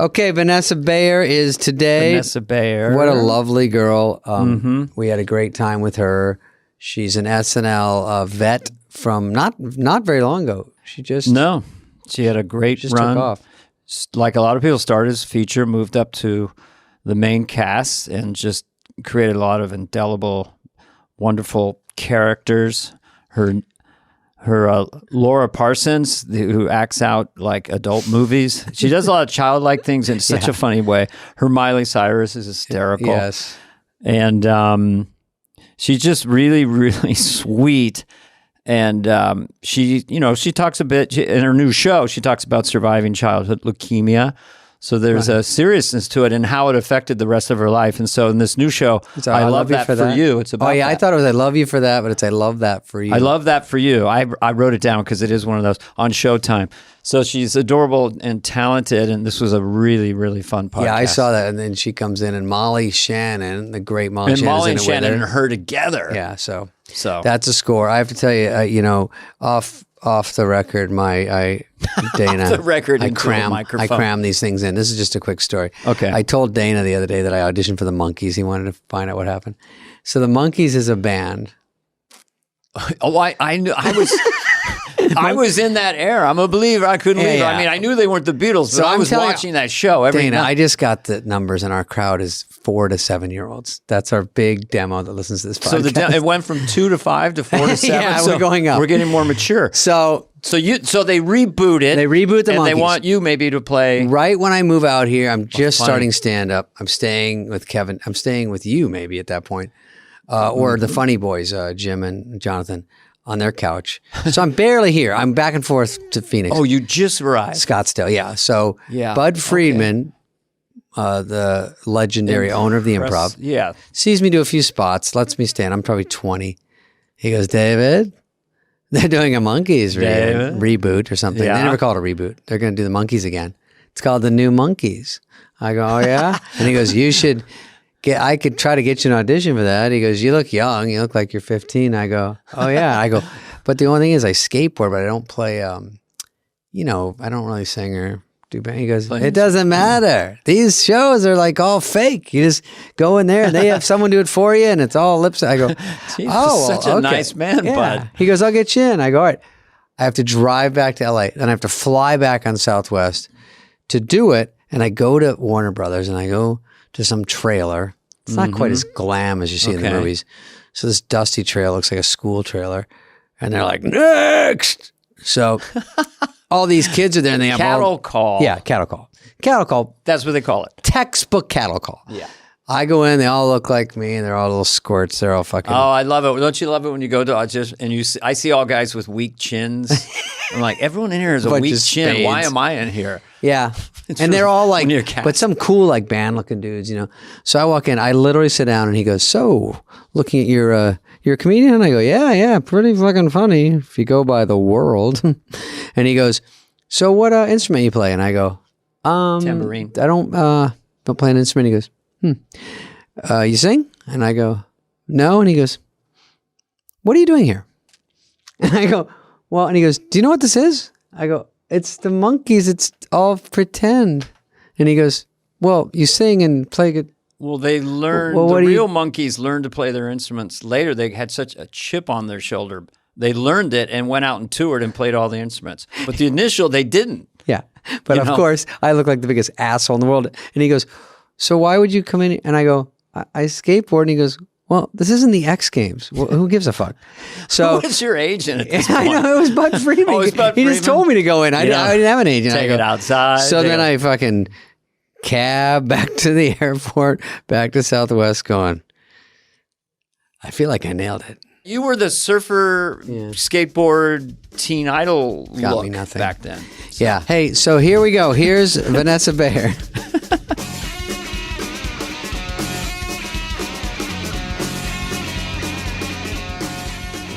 Okay, Vanessa Bayer is today. Vanessa Bayer. What a lovely girl. We had a great time with her. She's an SNL vet from not very long ago. She had a great run. Took off. Like a lot of people, started as a feature, moved up to the main cast, and just created a lot of indelible, wonderful characters. Her Laura Parsons, who acts out like adult movies. She does a lot of childlike things in such a funny way. Her Miley Cyrus is hysterical. Yes. And she's just really, really sweet. And she talks a bit in her new show. She talks about surviving childhood leukemia. So there's a seriousness to it and how it affected the rest of her life. And so in this new show, I love that for you. It's about that. I thought it was I love you for that, but it's I love that for you. I love that for you. I wrote it down because it is one of those on Showtime. So she's adorable and talented, and this was a really, really fun podcast. Yeah, I saw that. And then she comes in, and Molly Shannon, the great Molly Shannon. Molly and Shannon and her together. Yeah, so that's a score. I have to tell you, off the record, Dana, off the record, I cram these things in. This is just a quick story. Okay. I told Dana the other day that I auditioned for the Monkees. He wanted to find out what happened. So the Monkees is a band. Oh, I knew. I was in that era. I'm a believer. I couldn't leave. Yeah. I mean, I knew they weren't the Beatles, but I was watching that show every Dana, night. I just got the numbers, and our crowd is 4 to 7 year olds. That's our big demo that listens to this podcast. So it went from 2 to 5 to 4 to 7. Yeah, we're going up. We're getting more mature. So they reboot it. They reboot the Monkees. And they want you maybe to play. Right when I move out here, I'm just starting stand up. I'm staying with Kevin. I'm staying with you maybe at that point, or the Funny Boys, Jim and Jonathan, on their couch. So I'm barely here. I'm back and forth to Phoenix. Oh, you just arrived. Scottsdale, yeah. So Bud Friedman, the legendary owner of the Improv, sees me do a few spots, lets me stand. I'm probably 20. He goes, David, they're doing a Monkees reboot or something. Yeah. They never call it a reboot. They're going to do the Monkees again. It's called the New Monkees. I go, oh yeah? And he goes, I could try to get you an audition for that. He goes, you look young. You look like you're 15. I go, oh yeah. I go, but the only thing is I skateboard, but I don't play, I don't really sing or do band. He goes, it doesn't matter. These shows are like all fake. You just go in there and they have someone do it for you and it's all lips. I go, such a nice man, Bud. He goes, I'll get you in. I go, all right. I have to drive back to LA. Then I have to fly back on Southwest to do it. And I go to Warner Brothers and I go to some trailer. It's not quite as glam as you see in the movies. So this dusty trailer looks like a school trailer. And they're like, next! So all these kids are there and they have cattle call. Yeah, cattle call. Cattle call. That's what they call it. Textbook cattle call. Yeah. I go in, they all look like me, and they're all little squirts. They're all fucking... Oh, I love it. Don't you love it when you go to audition and I see all guys with weak chins? I'm like, everyone in here has a weak chin. Spades. Why am I in here? Yeah. And they're all like, but some cool like band looking dudes, So I walk in, I literally sit down and he goes, so looking at you're a comedian? And I go, yeah, pretty fucking funny if you go by the world. And he goes, so what instrument you play? And I go, tambourine. I don't play an instrument. He goes, you sing? And I go, no. And he goes, what are you doing here? And I go, well, and he goes, do you know what this is? I go, it's the Monkees. It's all pretend. And he goes, well, you sing and play good. Well, they learned, the real Monkees learned to play their instruments later. They had such a chip on their shoulder. They learned it and went out and toured and played all the instruments. But the initial, they didn't. Yeah. But of course, I look like the biggest asshole in the world. And he goes, so why would you come in? And I go, I skateboard. And he goes, well, this isn't the X Games. Well, who gives a fuck? So who was your agent at this point? I know, it was Bud Friedman. Oh, it was Bud He just told me to go in. I didn't have an agent. Take it outside. So then I fucking cab back to the airport, back to Southwest going, I feel like I nailed it. You were the surfer, skateboard, teen idol Got look me nothing. back then. So. Yeah. Hey, so here we go. Here's Vanessa Bayer.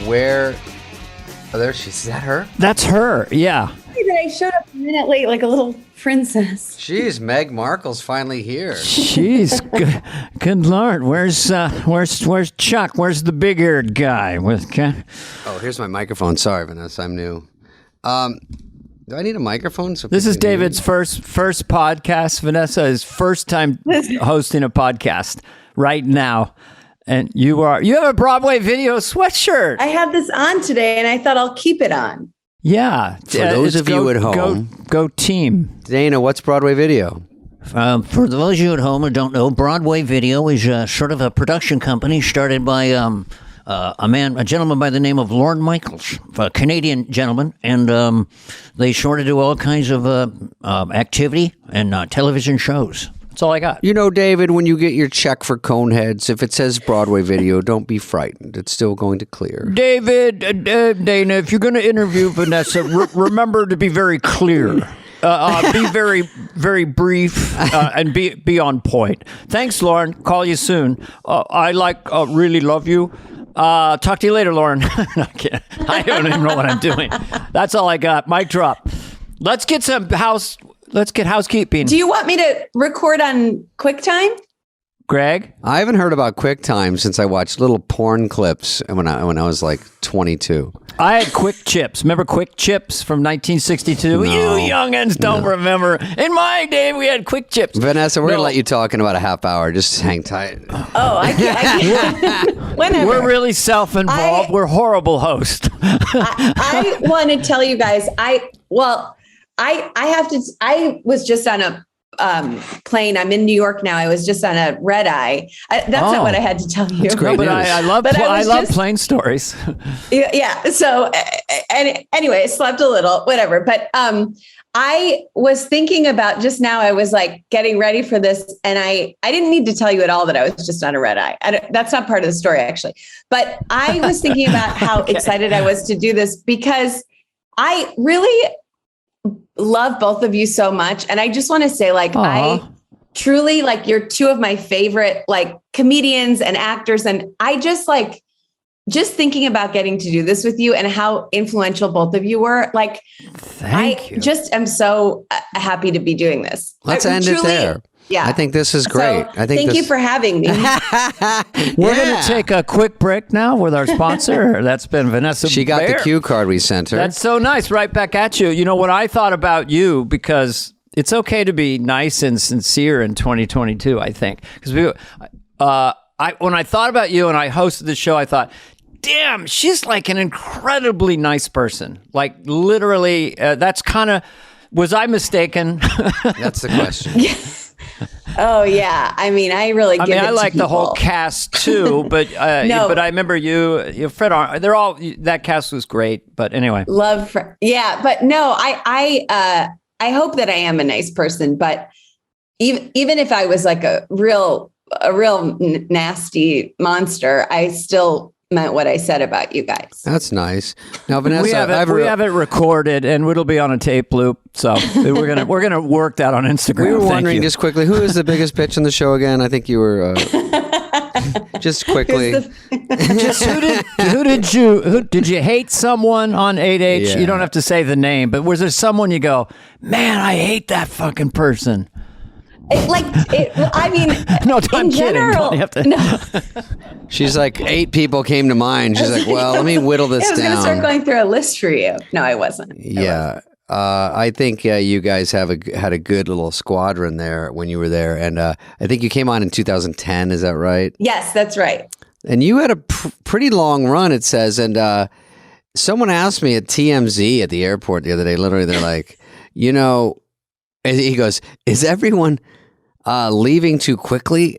Where? Oh, there she is. Is that her? That's her. Yeah. That I showed up a minute late like a little princess. Jeez, Meg Markle's finally here. Jeez, good Lord. Where's Chuck? Where's the big-eared guy? Oh, here's my microphone. Sorry, Vanessa. I'm new. Do I need a microphone? So This is people can hear David's first podcast. Vanessa is first time hosting a podcast right now. And you have a Broadway Video sweatshirt. I have this on today, and I thought I'll keep it on. Yeah. For those of you at home. Go team. Dana, what's Broadway Video? For those of you at home who don't know, Broadway Video is sort of a production company started by a gentleman by the name of Lorne Michaels, a Canadian gentleman, and they sort of do all kinds of activity and television shows. That's all I got. You know, David, when you get your check for Coneheads, if it says Broadway Video, don't be frightened. It's still going to clear. David, Dana, if you're going to interview Vanessa, remember to be very clear. Be very, very brief and be on point. Thanks, Lauren. Call you soon. I really love you. Talk to you later, Lauren. I don't even know what I'm doing. That's all I got. Mic drop. Let's get housekeeping. Do you want me to record on QuickTime? Greg? I haven't heard about QuickTime since I watched little porn clips when I was like 22. I had Quick Chips. Remember Quick Chips from 1962? No. You youngins don't remember. In my day, we had Quick Chips. Vanessa, we're going to let you talk in about a half hour. Just hang tight. Oh, I can't. Whenever. We're really self-involved. We're horrible hosts. I want to tell you guys, I was just on a plane. I'm in New York now. I was just on a red eye. That's not what I had to tell you. That's great but news. I love plane stories. Yeah. So anyway, I slept a little, whatever. But I was thinking about just now, I was like getting ready for this, and I didn't need to tell you at all that I was just on a red eye. That's not part of the story, actually. But I was thinking about how excited I was to do this because I really love both of you so much. And I just want to say, like, Aww. I truly, like, you're two of my favorite, like, comedians and actors. And I just just thinking about getting to do this with you and how influential both of you were, like, Thank you. just am so happy to be doing this. Let's end it there. Yeah. I think this is great. So, thank you for having me. We're going to take a quick break now with our sponsor. That's been Vanessa. She got Bayer. the cue card we sent her. That's so nice. Right back at you. You know what I thought about you, because it's okay to be nice and sincere in 2022, I think. Because when I thought about you and I hosted the show, I thought, damn, she's like an incredibly nice person. Like, literally, that's kind of, was I mistaken? That's the question. Oh yeah, I mean, I really. Give I it like to the whole people. cast too, but No. but I remember you, Fred. They're all, that cast was great. But anyway, but no, I hope that I am a nice person, but even if I was like a real nasty monster, I still meant what I said about you guys. That's nice. Now, Vanessa, we have it recorded, and it'll be on a tape loop. So we're gonna work that on Instagram. we were Thank wondering you. just quickly, who is the biggest pitch in the show again? I think you were just quickly. Just who did you hate someone on 8H? Yeah. You don't have to say the name, but was there someone you go, man, I hate that fucking person? I mean, No, in I'm kidding. general, Don't you have to- no. She's like, 8 people came to mind. She's like, well, let me whittle this I was going to down. start going through a list for you. No, I wasn't. Yeah. I think you guys had a good little squadron there when you were there. And I think you came on in 2010. Is that right? Yes, that's right. And you had a pretty long run, it says. And someone asked me at TMZ at the airport the other day, literally, they're like, and he goes, is everyone leaving too quickly?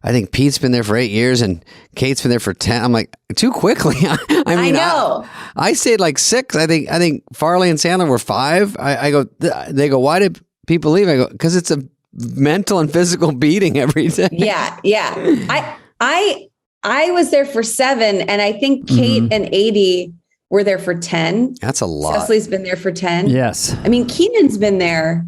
I think Pete's been there for 8 years and Kate's been there for 10. I'm like, too quickly. I mean, I know. I stayed like 6. I think Farley and Sandler were 5. I go, they go, why did people leave? I go, because it's a mental and physical beating every day. Yeah. I was there for 7, and I think Kate and 80 were there for 10. That's a lot. Cecily's been there for 10. Yes. I mean, Keenan's been there.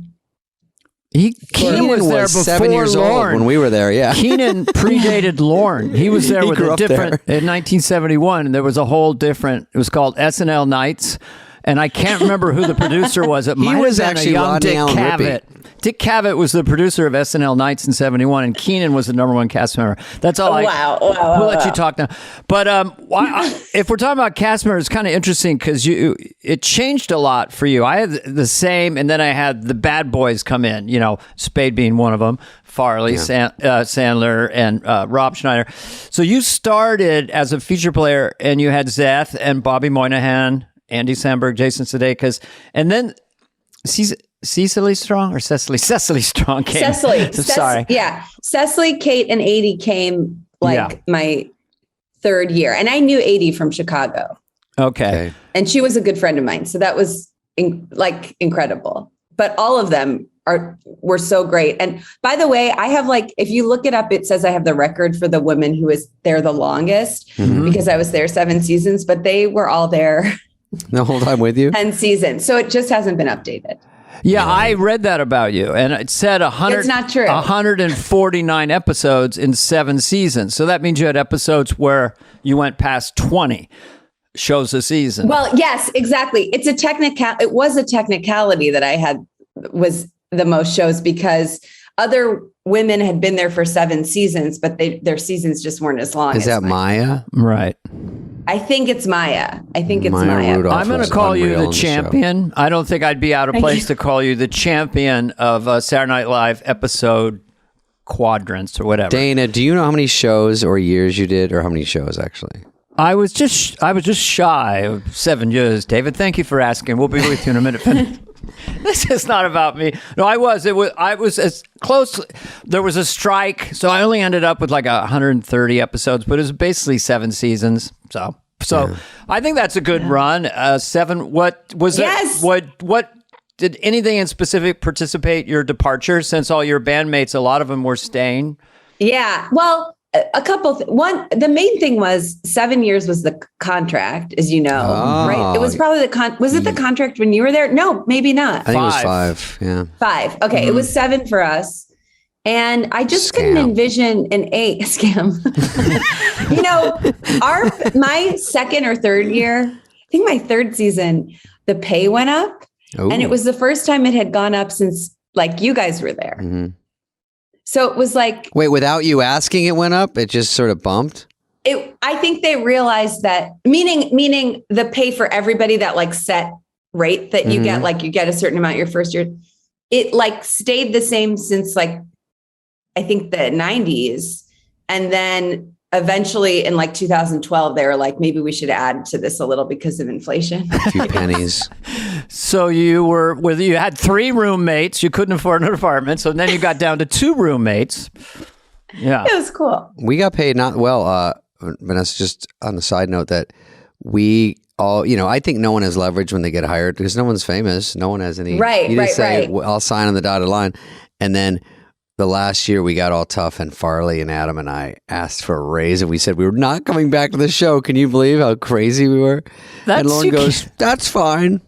Keenan was there before 7 years Lorne. old when we were there. Yeah. Keenan predated Lorne. He was there He with grew a up different, in 1971, there was a whole different, it was called SNL Nights. And I can't remember who the producer was. It might was have been actually a young Rodney Dick Allen Cavett. Dick Cavett was the producer of SNL Nights in '71, and Keenan was the #1 cast member. That's all. We'll let you talk now. But if we're talking about cast members, it's kind of interesting because it changed a lot for you. I had the same, and then I had the bad boys come in. You know, Spade being one of them, Farley, Sandler, and Rob Schneider. So you started as a feature player, and you had Zeth and Bobby Moynihan, Andy Samberg, Jason Sudeikis, and then Cecily Strong or Cecily? Cecily Strong came. Sorry. Yeah. Cecily, Kate, and 80 came my third year. And I knew 80 from Chicago. Okay. And she was a good friend of mine. So that was incredible. But all of them were so great. And by the way, I have if you look it up, it says I have the record for the woman who was there the longest because I was there 7 seasons, but they were all there the whole time with you? 10 seasons. So it just hasn't been updated. Yeah, I read that about you, and it said It's not true. 149 episodes in 7 seasons. So that means you had episodes where you went past 20 shows a season. Well, yes, exactly. It was a technicality that I had was the most shows because other women had been there for 7 seasons, but their seasons just weren't as long. Is that Maya? Right. I think it's Maya. Maya. Rudolph. I'm going to call you the champion. I don't think I'd be out of place to call you the champion of Saturday Night Live episode quadrants or whatever. Dana, do you know how many shows or years you did, or how many shows actually? I was just shy of 7 years, David. Thank you for asking. We'll be with you in a minute. This is not about me. No, I was as close. There was a strike, so I only ended up with 130 episodes, but it was basically 7 seasons. So I think that's a good run. 7. What was it? What did anything in specific participate your departure? Since all your bandmates, a lot of them were staying. Yeah. Well, a couple. One, the main thing was 7 years was the contract, as you know, right? It was probably was it the contract when you were there? No, maybe not. I think it was 5. Yeah, 5. Okay, It was 7 for us, and I just couldn't envision an 8 scam. My second or third year, I think my third season, the pay went up, and it was the first time it had gone up since you guys were there. Mm-hmm. So it was wait, without you asking, it went up? It just sort of bumped? I think they realized that, meaning the pay for everybody, that set rate that you get, you get a certain amount your first year. It stayed the same since I think the 90s. And then eventually in 2012, they were maybe we should add to this a little because of inflation. A few pennies. So you had 3 roommates. You couldn't afford an apartment. So then you got down to 2 roommates. Yeah. It was cool. We got paid not well. Vanessa, just on the side note that we all, I think no one has leverage when they get hired because no one's famous. No one has any. Right, you just say, right. Well, I'll sign on the dotted line. And then the last year we got all tough and Farley and Adam and I asked for a raise and we said we were not coming back to the show. Can you believe how crazy we were? And Lauren goes, that's fine.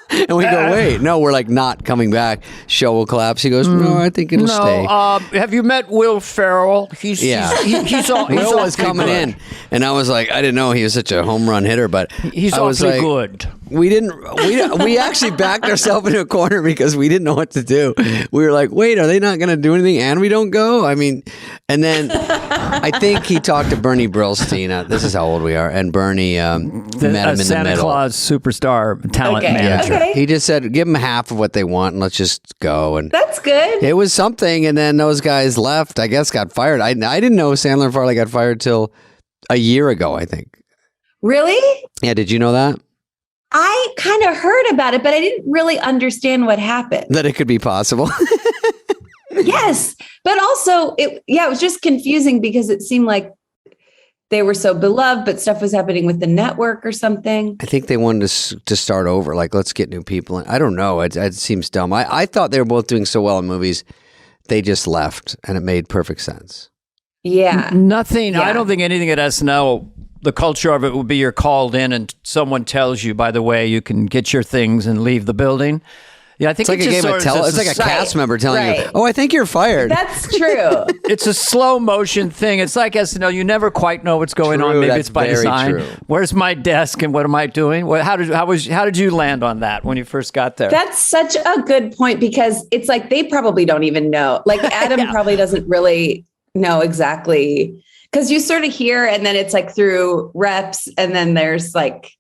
And we go, wait, no, we're not coming back. Show will collapse. He goes, no, I think it'll stay. Have you met Will Ferrell? He's Will was coming in, and I was like, I didn't know he was such a home run hitter, but he's awfully good. We actually backed ourselves into a corner because we didn't know what to do. We were like, wait, are they not going to do anything? And we don't go. I mean, and then I think he talked to Bernie Brillstein. This is how old we are, and Bernie met him in the middle. Santa Claus superstar talent manager. Okay. He just said, give them half of what they want and let's just go. And that's good. It was something. And then those guys left, I guess, got fired. I didn't know Sandler and Farley got fired till a year ago, I think. Really? Yeah. Did you know that? I kind of heard about it, but I didn't really understand what happened. That it could be possible. Yes. But also, it was just confusing because it seemed like they were so beloved, but stuff was happening with the network or something. I think they wanted to start over. Let's get new people in. I don't know. It seems dumb. I thought they were both doing so well in movies. They just left, and it made perfect sense. Yeah. Nothing. Yeah. I don't think anything at SNL, the culture of it would be you're called in and someone tells you, by the way, you can get your things and leave the building. Yeah, I think It's like a game of it's like a cast member telling you, "Oh, I think you're fired." That's true. It's a slow motion thing. It's like SNL. You never quite know what's going on. True, Maybe that's it's by very design. true. Where's my desk and what am I doing? How did you land on that when you first got there? That's such a good point because it's like they probably don't even know. Like Adam probably doesn't really know exactly because you sort of hear and then it's like through reps and then there's like,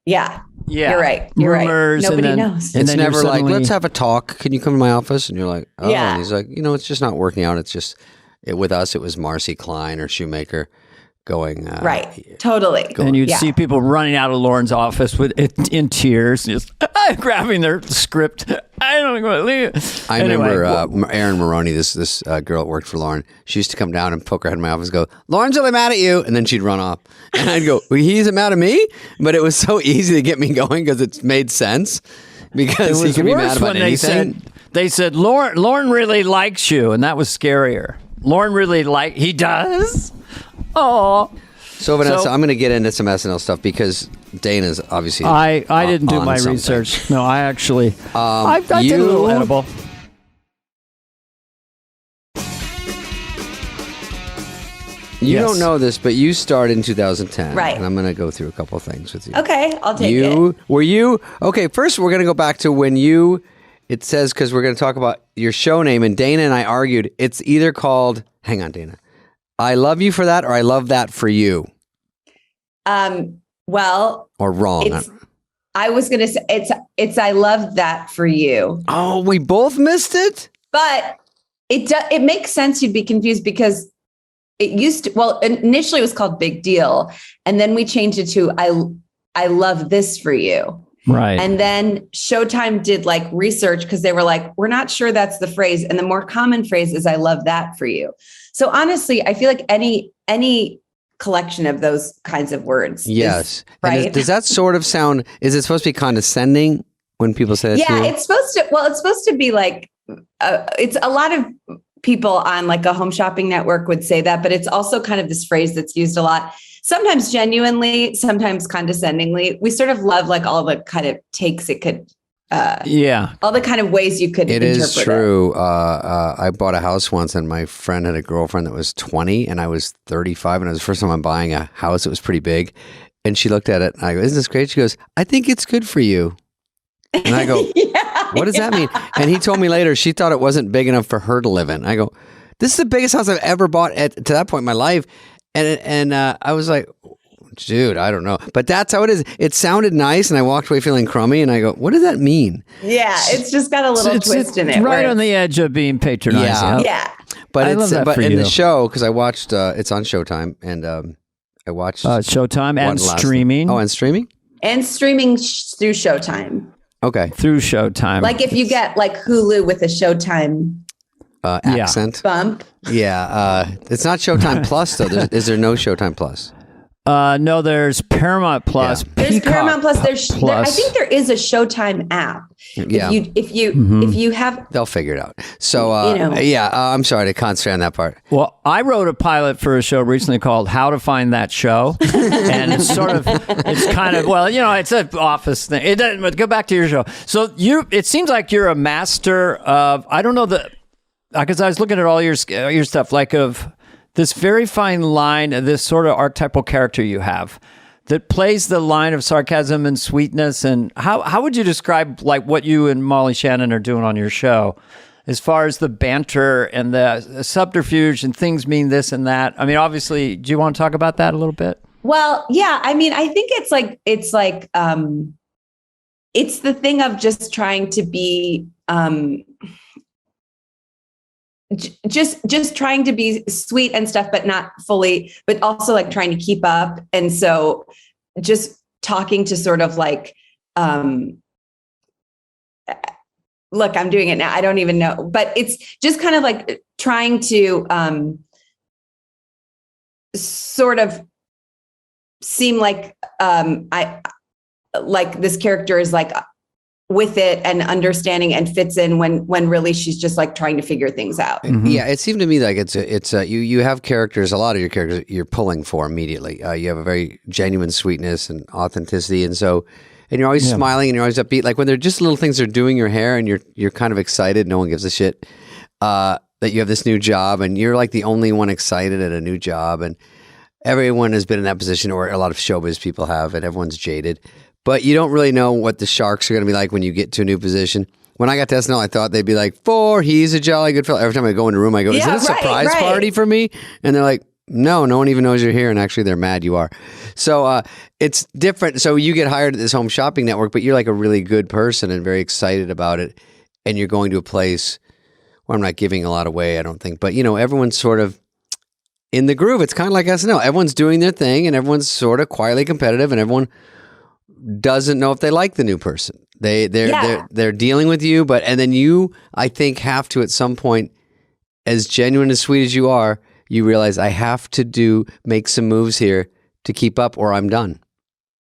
yeah. You're right. You're Rumors, right. Nobody and then, knows. And It's then never suddenly, like, let's have a talk. Can you come to my office? And you're like, oh. Yeah. And he's like, it's just not working out. It's just, with us, it was Marcy Klein or Shoemaker going. Right. Totally. And you'd see people running out of Lauren's office in tears, just grabbing their script. I don't know. Leave. I remember Erin Maroney, this girl that worked for Lauren. She used to come down and poke her head in my office and go, Lauren's really mad at you. And then she'd run off. And I'd go, well, he isn't mad at me? But it was so easy to get me going because it made sense. Because he could be mad about anything. They said, Lauren really likes you. And that was scarier. Lauren really he does? Oh. So Vanessa, I'm going to get into some SNL stuff because Dana's obviously I didn't do my something. research. No, I actually I did a little edible. You don't know this, but you started in 2010. Right. And I'm going to go through a couple of things with you. Okay, I'll take it. Were you, okay, first we're going to go back to when it says, because we're going to talk about your show name, and Dana and I argued, it's either called, hang on, Dana, I Love You for That, or I Love That for You. Well. Or wrong. I was going to say, it's I Love That for You. Oh, we both missed it? But it makes sense you'd be confused because it used to, initially it was called Big Deal. And then we changed it to I Love This for You. Right. And then Showtime did like research because they were like, we're not sure that's the phrase. And the more common phrase is I love that for you. So honestly, I feel like any collection of those kinds of words. Yes. Right. Does that sort of sound, is it supposed to be condescending when people say that to you? It's supposed to be like, it's a lot of people on like a home shopping network would say that, but it's also kind of this phrase that's used a lot, sometimes genuinely, sometimes condescendingly. We sort of love like all the kind of takes it could, all the kind of ways you could interpret it. It is true. I bought a house once and my friend had a girlfriend that was 20 and I was 35 and it was the first time I'm buying a house. It was pretty big. And she looked at it and I go, isn't this great? She goes, I think it's good for you. And I go, what does that mean? And he told me later, she thought it wasn't big enough for her to live in. I go, this is the biggest house I've ever bought to that point in my life. And I was like, dude, I don't know. But that's how it is. It sounded nice. And I walked away feeling crummy. And I go, what does that mean? Yeah. It's just got a little twist in it. Right on the edge of being patronizing. Yeah. But in the show, because I watched, it's on Showtime. And I watched Showtime and streaming. Oh, and streaming? And streaming through Showtime. Okay. Through Showtime. Like if you get like Hulu with a Showtime accent. Bump. Yeah. It's not Showtime Plus, though. Is there no Showtime Plus? No, there's Paramount Plus. Yeah. There's Paramount Plus. Plus. I think there is a Showtime app. Yeah. If you have, they'll figure it out. So I'm sorry to concentrate on that part. Well, I wrote a pilot for a show recently called "How to Find That Show," and it's kind of it's an office thing. It doesn't. But go back to your show. So it seems like you're a master of. I don't know because I was looking at all your stuff, like of this very fine line, this sort of archetypal character you have that plays the line of sarcasm and sweetness. And how would you describe like what you and Molly Shannon are doing on your show as far as the banter and the subterfuge and things mean this and that? I mean, obviously, do you want to talk about that a little bit? Well, yeah. I mean, I think it's the thing of just trying to be, just trying to be sweet and stuff, but not fully, but also like trying to keep up. And so just talking to sort of like, look, I'm doing it now. I don't even know, but it's just kind of like trying to sort of seem like I like this character is like with it and understanding and fits in when really she's just like trying to figure things out. Mm-hmm. Yeah, it seemed to me like it's you have characters, a lot of your characters you're pulling for immediately. You have a very genuine sweetness and authenticity, and so and you're always smiling and you're always upbeat. Like when they're just little things they're doing your hair and you're kind of excited. No one gives a shit that you have this new job and you're like the only one excited at a new job. And everyone has been in that position, or a lot of showbiz people have, and everyone's jaded. But you don't really know what the sharks are going to be like when you get to a new position. When I got to SNL, I thought they'd be like, he's a jolly good fellow. Every time I go into a room, I go, is it a surprise party for me? And they're like, no one even knows you're here. And actually, they're mad you are. So it's different. So you get hired at this home shopping network, but you're like a really good person and very excited about it. And you're going to a place where I'm not giving a lot away, I don't think. But, everyone's sort of in the groove. It's kind of like SNL. Everyone's doing their thing and everyone's sort of quietly competitive and everyone doesn't know if they like the new person. They're dealing with you, and then you, I think, have to at some point, as genuine as sweet as you are, you realize I have to make some moves here to keep up, or I'm done.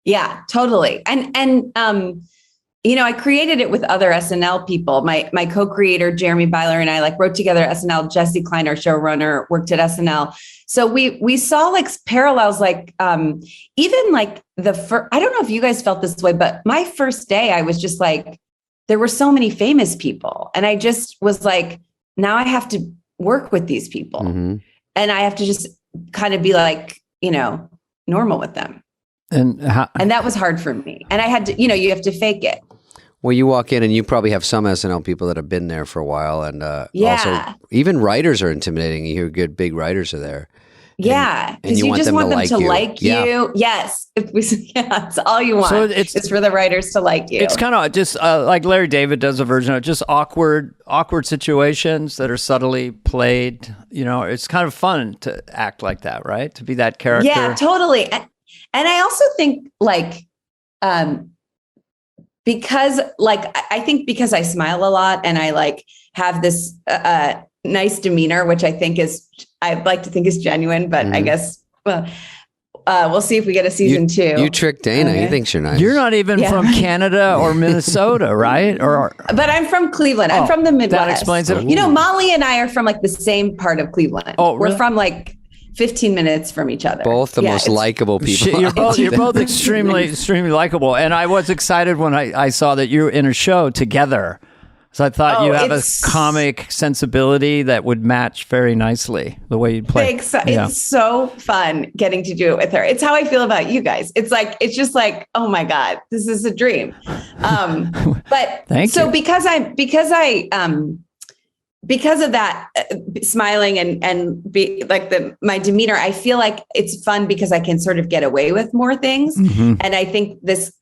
Yeah, totally. And I created it with other SNL people. My co-creator Jeremy Byler and I wrote together SNL. Jesse Klein, our showrunner, worked at SNL. So we saw parallels, even I don't know if you guys felt this way, but my first day I was just there were so many famous people, and I just was now I have to work with these people, and I have to just kind of be normal with them, and that was hard for me, and I had to, you have to fake it. Well, you walk in and you probably have some SNL people that have been there for a while. And also even writers are intimidating. You hear good, big writers are there. Yeah. Because you just want them to like you. Yes. It's all you want. So it's for the writers to like you. It's kind of just like Larry David does a version of just awkward situations that are subtly played. It's kind of fun to act like that, right? To be that character. Yeah, totally. And I also think because I think because I smile a lot and I have this nice demeanor, which I'd like to think is genuine, but I guess, we'll see if we get a season 2. You tricked Dana. Okay. He thinks you're nice. You're not even from Canada or Minnesota, right? But I'm from Cleveland. I'm from the Midwest. That explains it. Molly and I are from the same part of Cleveland. Oh, really? We're from 15 minutes from each other. Both the most likable people. You're both extremely likable. And I was excited when I saw that you're in a show together. So I thought you have a comic sensibility that would match very nicely the way you play. It's so fun getting to do it with her. It's how I feel about you guys. It's just oh my God, this is a dream. But Thank you. Because of that smiling and be my demeanor, I feel like it's fun because I can sort of get away with more things. Mm-hmm. And I think this,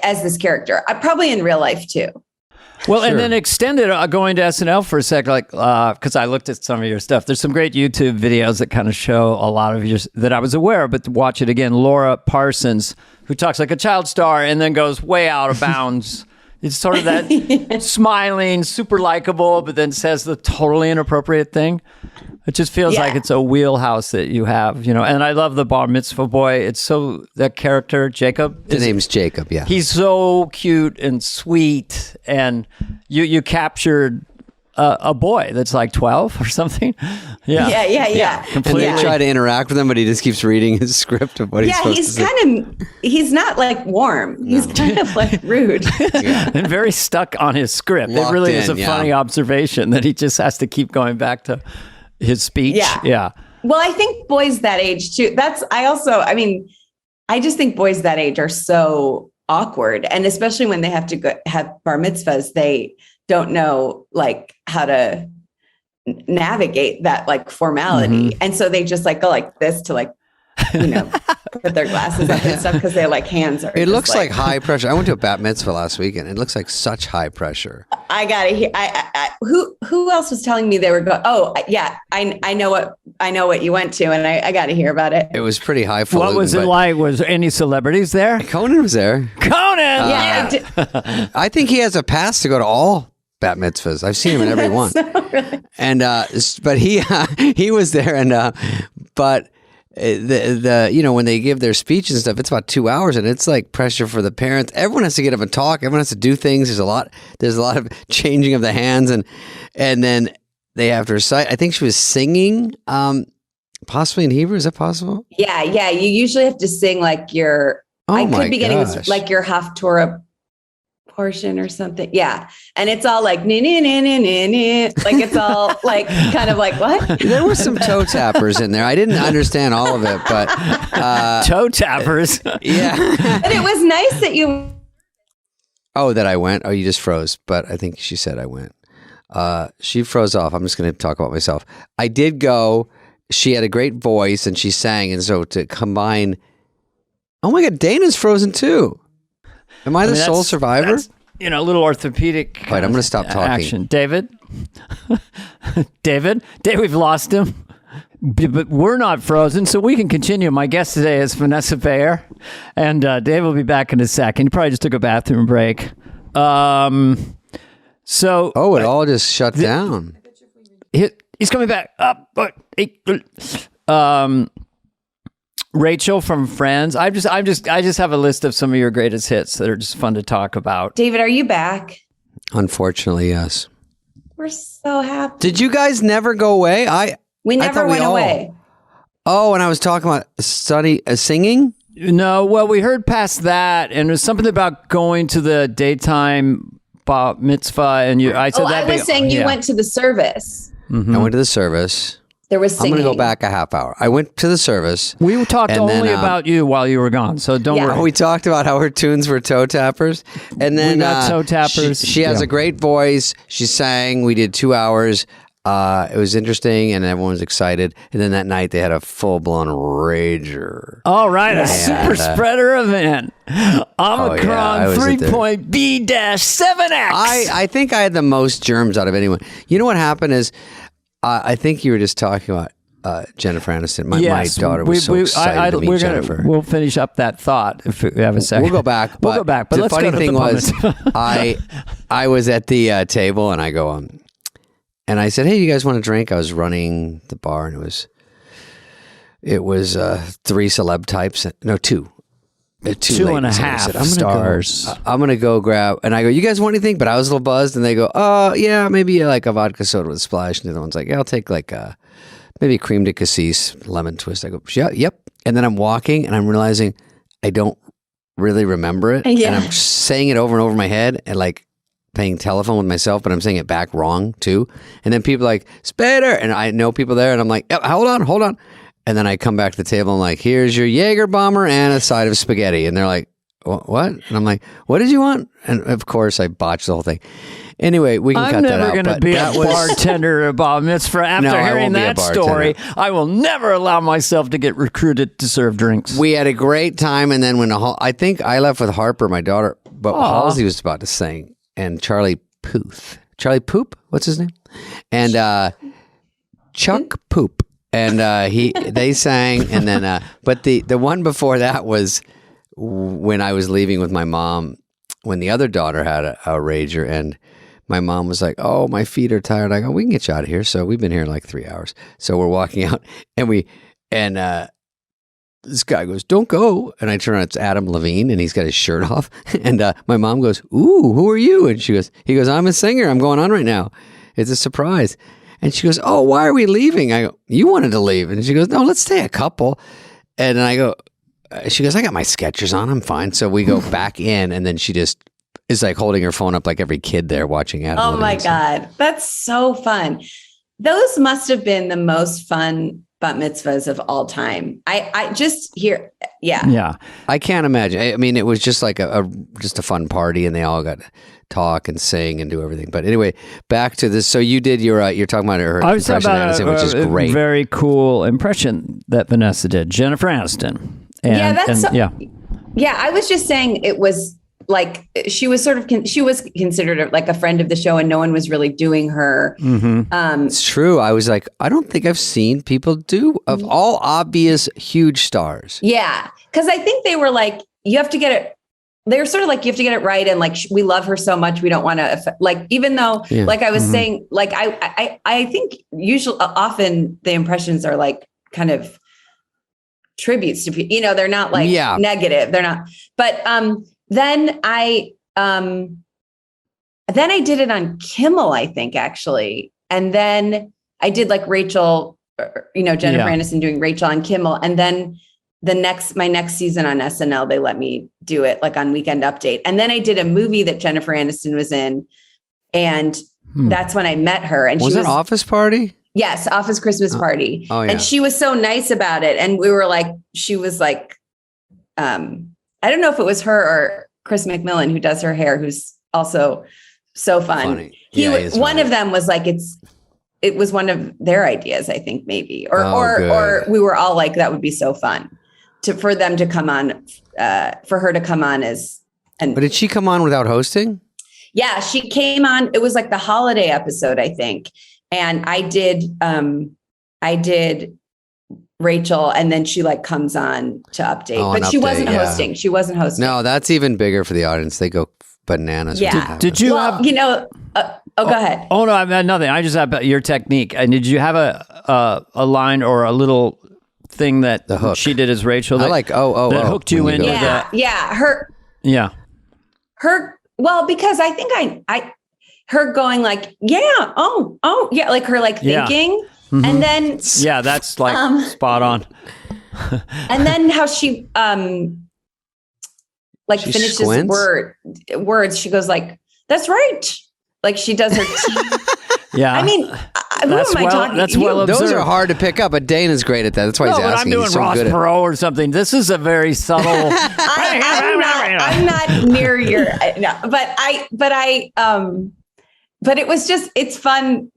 as this character, probably in real life too. Well, sure. And then extended going to SNL for a sec, because I looked at some of your stuff. There's some great YouTube videos that kind of show a lot of yours that I was aware of, but to watch it again, Laura Parsons, who talks like a child star and then goes way out of bounds. It's sort of that smiling, super likable, but then says the totally inappropriate thing. It just feels like it's a wheelhouse that you have, And I love the bar mitzvah boy. It's so, that character, Jacob. His name's Jacob, yeah. He's so cute and sweet. And you captured a boy that's 12 or something. Yeah. Completely. And they try to interact with him, but he just keeps reading his script of what he's supposed to say. He's not warm. He's kind of rude. And very stuck on his script. It really is a funny observation that he just has to keep going back to his speech. Yeah. Well, I think boys that age too. I just think boys that age are so awkward. And especially when they have to have bar mitzvahs, they don't know how to navigate that formality. Mm-hmm. And so they just go like this to put their glasses up and stuff because their hands are. It looks like high pressure. I went to a bat mitzvah last weekend. It looks like such high pressure. I gotta hear. Who else was telling me they were going? Oh yeah, I know what you went to, and I got to hear about it. It was pretty highfalutin. What was it like? Was there any celebrities there? Conan was there. Conan. Yeah. I think he has a pass to go to all bat mitzvahs. I've seen him in every one. Really? And but he was there, and but. When they give their speeches and stuff, it's about 2 hours, and it's pressure for the parents. Everyone has to get up and talk. Everyone has to do things. There's a lot of changing of the hands, and then they have to recite. I think she was singing Possibly in Hebrew. Is that possible? Yeah. You usually have to sing like your. I my could be getting gosh. like your Haftorah portion or something. Yeah. And it's all like, like it's all like, kind of like, what? There were some toe tappers in there. I didn't understand all of it, but. Toe tappers. Yeah. But it was nice that you. Oh, that I went? Oh, you just froze. But I think she said I went. She froze off. I'm just going to talk about myself. I did go. She had a great voice and she sang. And so to combine. Oh my God, Dana's frozen too. Am I the sole survivor? A little orthopedic. Right, I'm going to stop talking. Action. David? David, we've lost him. But we're not frozen, so we can continue. My guest today is Vanessa Bayer, and Dave will be back in a second. He probably just took a bathroom break. It all just shut down. He's coming back. Rachel from Friends. I just have a list of some of your greatest hits that are just fun to talk about. David, are you back? Unfortunately, yes. We're so happy. Did you guys never go away? We never went away. Oh, and I was talking about singing? No, well, we heard past that, and it was something about going to the daytime bar mitzvah, and I was saying you went to the service. Mm-hmm. I went to the service. There was singing. I'm going to go back a half hour. I went to the service. We talked only about you while you were gone, so don't worry. We talked about how her tunes were toe tappers. And then we got toe tappers. She has a great voice. She sang. We did 2 hours. It was interesting, and everyone was excited. And then that night, they had a full-blown rager. All right, a super spreader event. Omicron 3.B-7X. I think I had the most germs out of anyone. You know what happened is, I think you were just talking about Jennifer Aniston. My daughter was so excited to meet Jennifer. We'll finish up that thought if we have a second. We'll go back. But the funny thing was, I was at the table, and I go, and I said, "Hey, you guys want a drink?" I was running the bar, and it was 3 celeb types. No, 2. 2.5 stars. I'm going to go grab, and I go, "You guys want anything?" But I was a little buzzed, and they go, yeah, maybe like a vodka soda with a splash." And the other one's like, "Yeah, I'll take like maybe cream de cassis, lemon twist." I go, "Yeah, yep." And then I'm walking, and I'm realizing I don't really remember it. Yeah. And I'm saying it over and over in my head, and like playing telephone with myself, but I'm saying it back wrong too. And then people are like, "Spader," and I know people there, and I'm like, hold on. And then I come back to the table and I'm like, "Here's your Jaeger bomber and a side of spaghetti." And they're like, "What?" And I'm like, "What did you want?" And of course I botched the whole thing. Anyway, we can cut that out. I'm never going to be a bartender at Bar Mitzvah. After hearing that story, I will never allow myself to get recruited to serve drinks. We had a great time. And then I think I left with Harper, my daughter, but Halsey was about to sing, and Charlie Poop, what's his name? And Chuck Poop. And they sang, and then but the one before that was when I was leaving with my mom, when the other daughter had a rager, and my mom was like, "Oh, my feet are tired." I go, "We can get you out of here." So we've been here like 3 hours. So we're walking out, and this guy goes, "Don't go." And I turn around, it's Adam Levine, and he's got his shirt off. And my mom goes, "Ooh, who are you?" And he goes, "I'm a singer. I'm going on right now. It's a surprise." And she goes, "Oh, why are we leaving?" I go, "You wanted to leave." And she goes, "No, let's stay a couple." And I go, she goes, "I got my Skechers on. I'm fine." So we go back in, and then she just is like holding her phone up like every kid there watching Adam. Oh my God. That's so fun. Those must have been the most fun bat mitzvahs of all time. I just hear, yeah. Yeah. I can't imagine. I mean, it was just like just a fun party, and they all got to talk and sing and do everything. But anyway, back to this. So you did you're talking about her I was impression talking of Aniston, which is great. A very cool impression that Vanessa did. Jennifer Aniston. Yeah, I was just saying it was like she was she was considered like a friend of the show, and no one was really doing her. Mm-hmm. It's true. I was like, I don't think I've seen people do of all obvious huge stars. Yeah, because I think they were like, you have to get it. They were sort of like, you have to get it right, and like we love her so much, we don't want to like, even though like I was saying, like I think usually often the impressions are like kind of tributes to people. They're not like negative. They're not. But then I did it on Kimmel, I think, actually. And then I did like Rachel Jennifer Aniston doing Rachel on Kimmel. And then my next season on SNL, they let me do it like on Weekend Update. And then I did a movie that Jennifer Aniston was in. And that's when I met her. And was it Office Party? Yes, Office Christmas Party. Oh, yeah. And she was so nice about it. And we were like, she was like, I don't know if it was her or Chris McMillan who does her hair, who's also so fun. Funny. One of them was like, it was one of their ideas, I think, maybe. Or we were all like, that would be so fun for them to come on, for her to come on but did she come on without hosting? Yeah, she came on. It was like the holiday episode, I think. And I did Rachel, and then she like comes on to update, but she wasn't hosting. She wasn't hosting. No, that's even bigger for the audience. They go bananas. Yeah. Did you have? Go ahead. Oh no, I mean nothing. I just have your technique. And did you have a line or a little thing that the hook she did as Rachel? That, that hooked you in. Her. Well, because I think her going like, yeah, like her like thinking. Yeah. Mm-hmm. And then that's like spot on. And then how she she finishes squints? words. She goes like, "That's right." Like she does her teeth. Yeah. I mean, who am I talking? That's well observed. Those are hard to pick up, but Dana's great at that. That's why he's asking. I'm doing he's so Ross Perot or something. This is a very subtle. I'm not near your. No, but it was just. It's fun.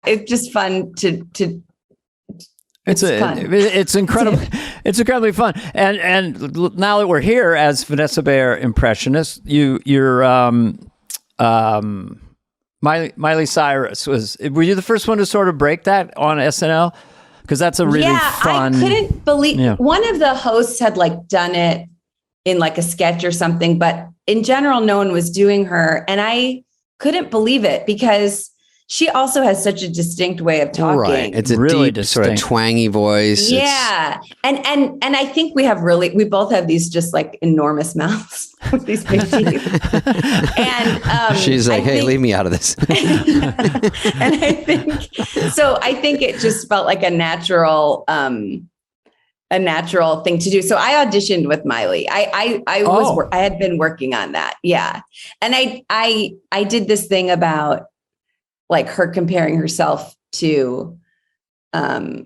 It's just fun to. It's incredible. It's incredibly fun. And now that we're here as Vanessa Bayer impressionist, you're Miley Cyrus were you the first one to sort of break that on SNL? Because that's a really fun. I couldn't believe one of the hosts had like done it in like a sketch or something, but in general, no one was doing her, and I couldn't believe it because she also has such a distinct way of talking. Right. It's a really deep, sort of twangy voice. Yeah. And I think we both have these just like enormous mouths with these big teeth. And she's like, hey, leave me out of this. And I think it just felt like a natural thing to do. So I auditioned with Miley. I had been working on that. Yeah. And I did this thing about like her comparing herself to, not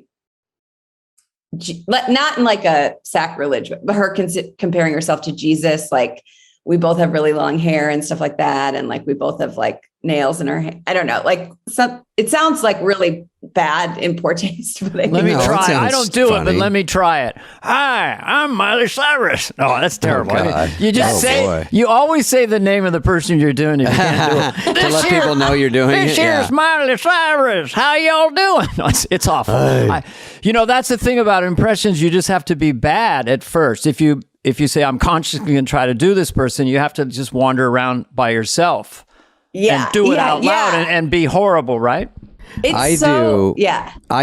in like a sacrilege, but her comparing herself to Jesus. Like we both have really long hair and stuff like that. And like, we both have like nails in our hair. I don't know. Like it sounds like really bad in poor taste. But let me try. I don't do it, but let me try it. Hi, I'm Miley Cyrus. Oh, that's terrible. You just you always say the name of the person you're doing it. You can't do it. To let people know you're doing it. This here's Miley Cyrus. How y'all doing? No, it's awful. That's the thing about impressions. You just have to be bad at first. If you say, I'm consciously going to try to do this person, you have to just wander around by yourself. Yeah. And do it out loud and be horrible, right? I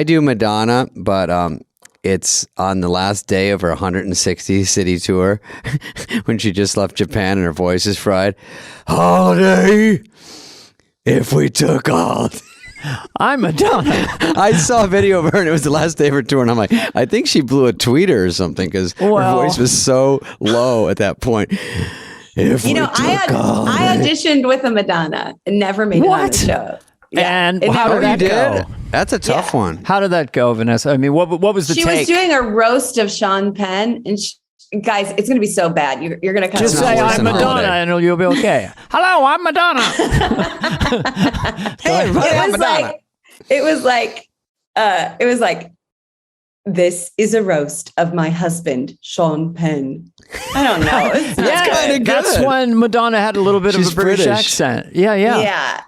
do Madonna, but it's on the last day of her 160 city tour when she just left Japan and her voice is fried. Holiday, if we took all. I'm Madonna. I saw a video of her and it was the last day of her tour and I'm like, I think she blew a tweeter or something because her voice was so low at that point. I auditioned with a Madonna and never made it on the show. Yeah. And how did that go? That's a tough one. How did that go, Vanessa? I mean, what was the take? She was doing a roast of Sean Penn, and guys, it's going to be so bad. You're going to just say I'm Madonna, and you'll be okay. Hello, I'm Madonna. Hey, I'm Madonna. It was like. This is a roast of my husband, Sean Penn. I don't know. That's when Madonna had a little bit of a British accent. Yeah.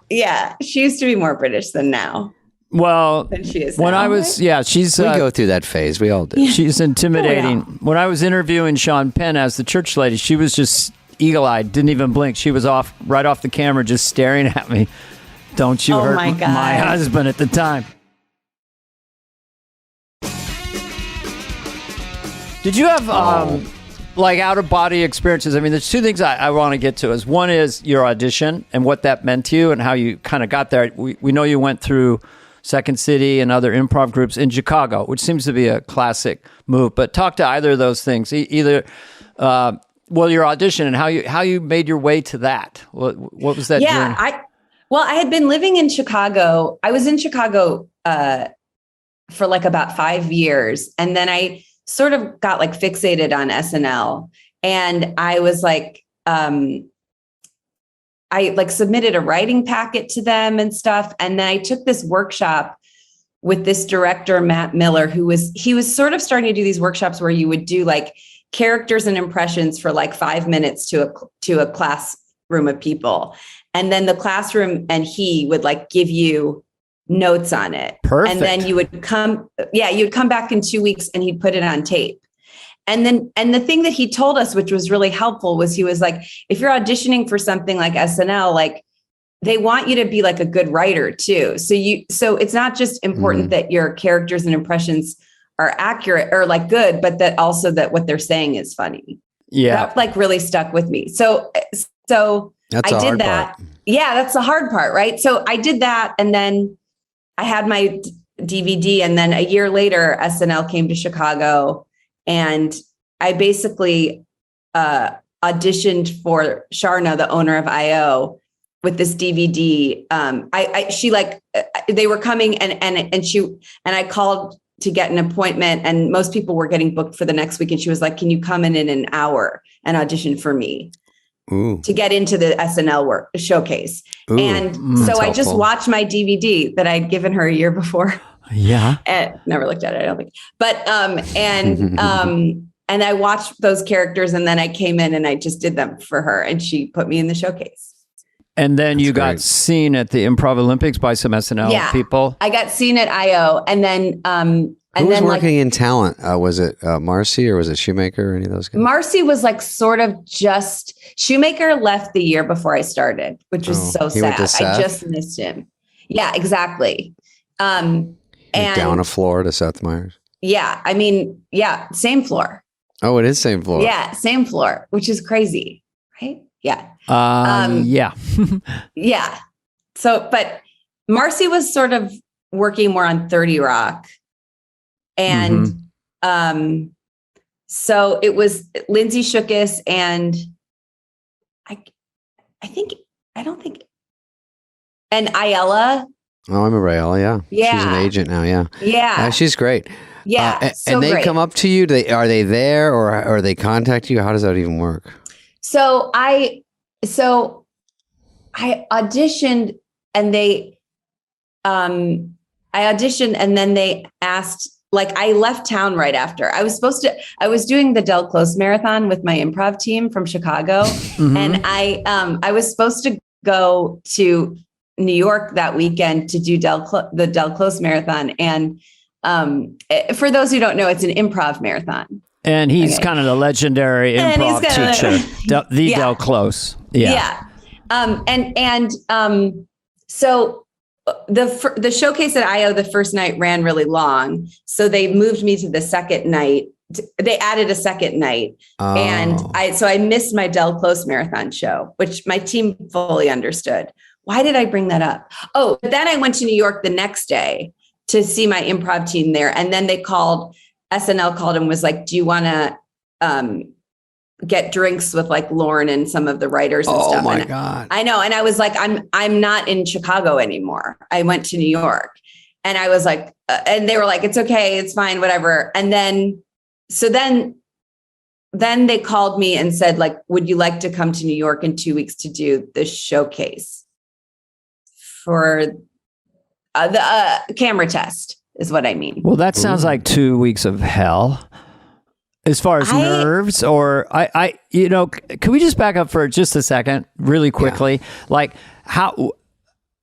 She used to be more British than now. Well, than she is when now, I was, she's. We go through that phase. We all do. She's intimidating. When I was interviewing Sean Penn as the church lady, she was just eagle-eyed, didn't even blink. She was right off the camera, just staring at me. Don't you hurt my husband at the time. Did you have like out-of-body experiences? I mean, there's two things I want to get to. One is your audition and what that meant to you and how you kind of got there. We know you went through Second City and other improv groups in Chicago, which seems to be a classic move. But talk to either of those things, either your audition and how you made your way to that. What was that journey? I had been living in Chicago. I was in Chicago for like about 5 years, and then I sort of got like fixated on SNL, and I was like, I like submitted a writing packet to them and stuff. And then I took this workshop with this director, Matt Miller, he was sort of starting to do these workshops where you would do like characters and impressions for like 5 minutes to a classroom of people. And then the classroom and he would like give you notes on it. Perfect. And then you'd come back in 2 weeks and he'd put it on tape. And the thing that he told us, which was really helpful, was he was like, if you're auditioning for something like SNL, like they want you to be like a good writer too. So it's not just important that your characters and impressions are accurate or like good, but that also that what they're saying is funny. Yeah. That like really stuck with me. So That's I did that. Part. Yeah, that's the hard part, right? So I did that, and then I had my DVD, and then a year later, SNL came to Chicago. And I basically auditioned for Sharna, the owner of IO, with this DVD. They were coming and I called to get an appointment, and most people were getting booked for the next week. And she was like, "Can you come in an hour and audition for me?" Ooh. To get into the SNL showcase. Ooh, and so I just helpful. watched my DVD that I'd given her a year before. Yeah. And never looked at it, I don't think. But and I watched those characters, and then I came in and I just did them for her, and she put me in the showcase. And then you got great. seen at the Improv Olympics by some SNL people. I got seen at IO, and then who was working in talent? Was it Marcy or was it Shoemaker or any of those guys? Marcy was like sort of just Shoemaker left the year before I started, which was so he went sad. to Seth? I just missed him. Yeah, exactly. And down a floor to Seth Meyers. Yeah, I mean, yeah, same floor. Oh, it is same floor. Yeah, same floor, which is crazy, right? Yeah. Yeah. Yeah. So, but Marcy was sort of working more on 30 Rock. And so it was Lindsay Shookus and and Ayala. Oh, I remember Ayala, yeah. Yeah. She's an agent now, yeah. Yeah. She's great. Yeah. And they great. come up to you, are they there or they contact you? How does that even work? So I auditioned and then they asked, like, I left town right after. I was doing the Del Close Marathon with my improv team from Chicago. And I was supposed to go to New York that weekend to do the Del Close Marathon. And for those who don't know, it's an improv marathon. And he's kind of the legendary improv teacher, Del Close. Yeah. So the showcase at IO the first night ran really long. So they moved me to the second night. They added a second night. And I missed my Del Close Marathon show, which my team fully understood. Why did I bring that up? Oh, but then I went to New York the next day to see my improv team there. And then SNL called and was like, do you want to get drinks with like Lauren and some of the writers and stuff? Oh my God. I know. And I was like, I'm not in Chicago anymore. I went to New York. And I was like, and they were like, it's okay, it's fine, whatever. And then they called me and said, like, would you like to come to New York in 2 weeks to do the showcase for the camera test is what I mean. Well, that sounds like 2 weeks of hell. As far as nerves, or can we just back up for just a second, really quickly? Yeah. Like how,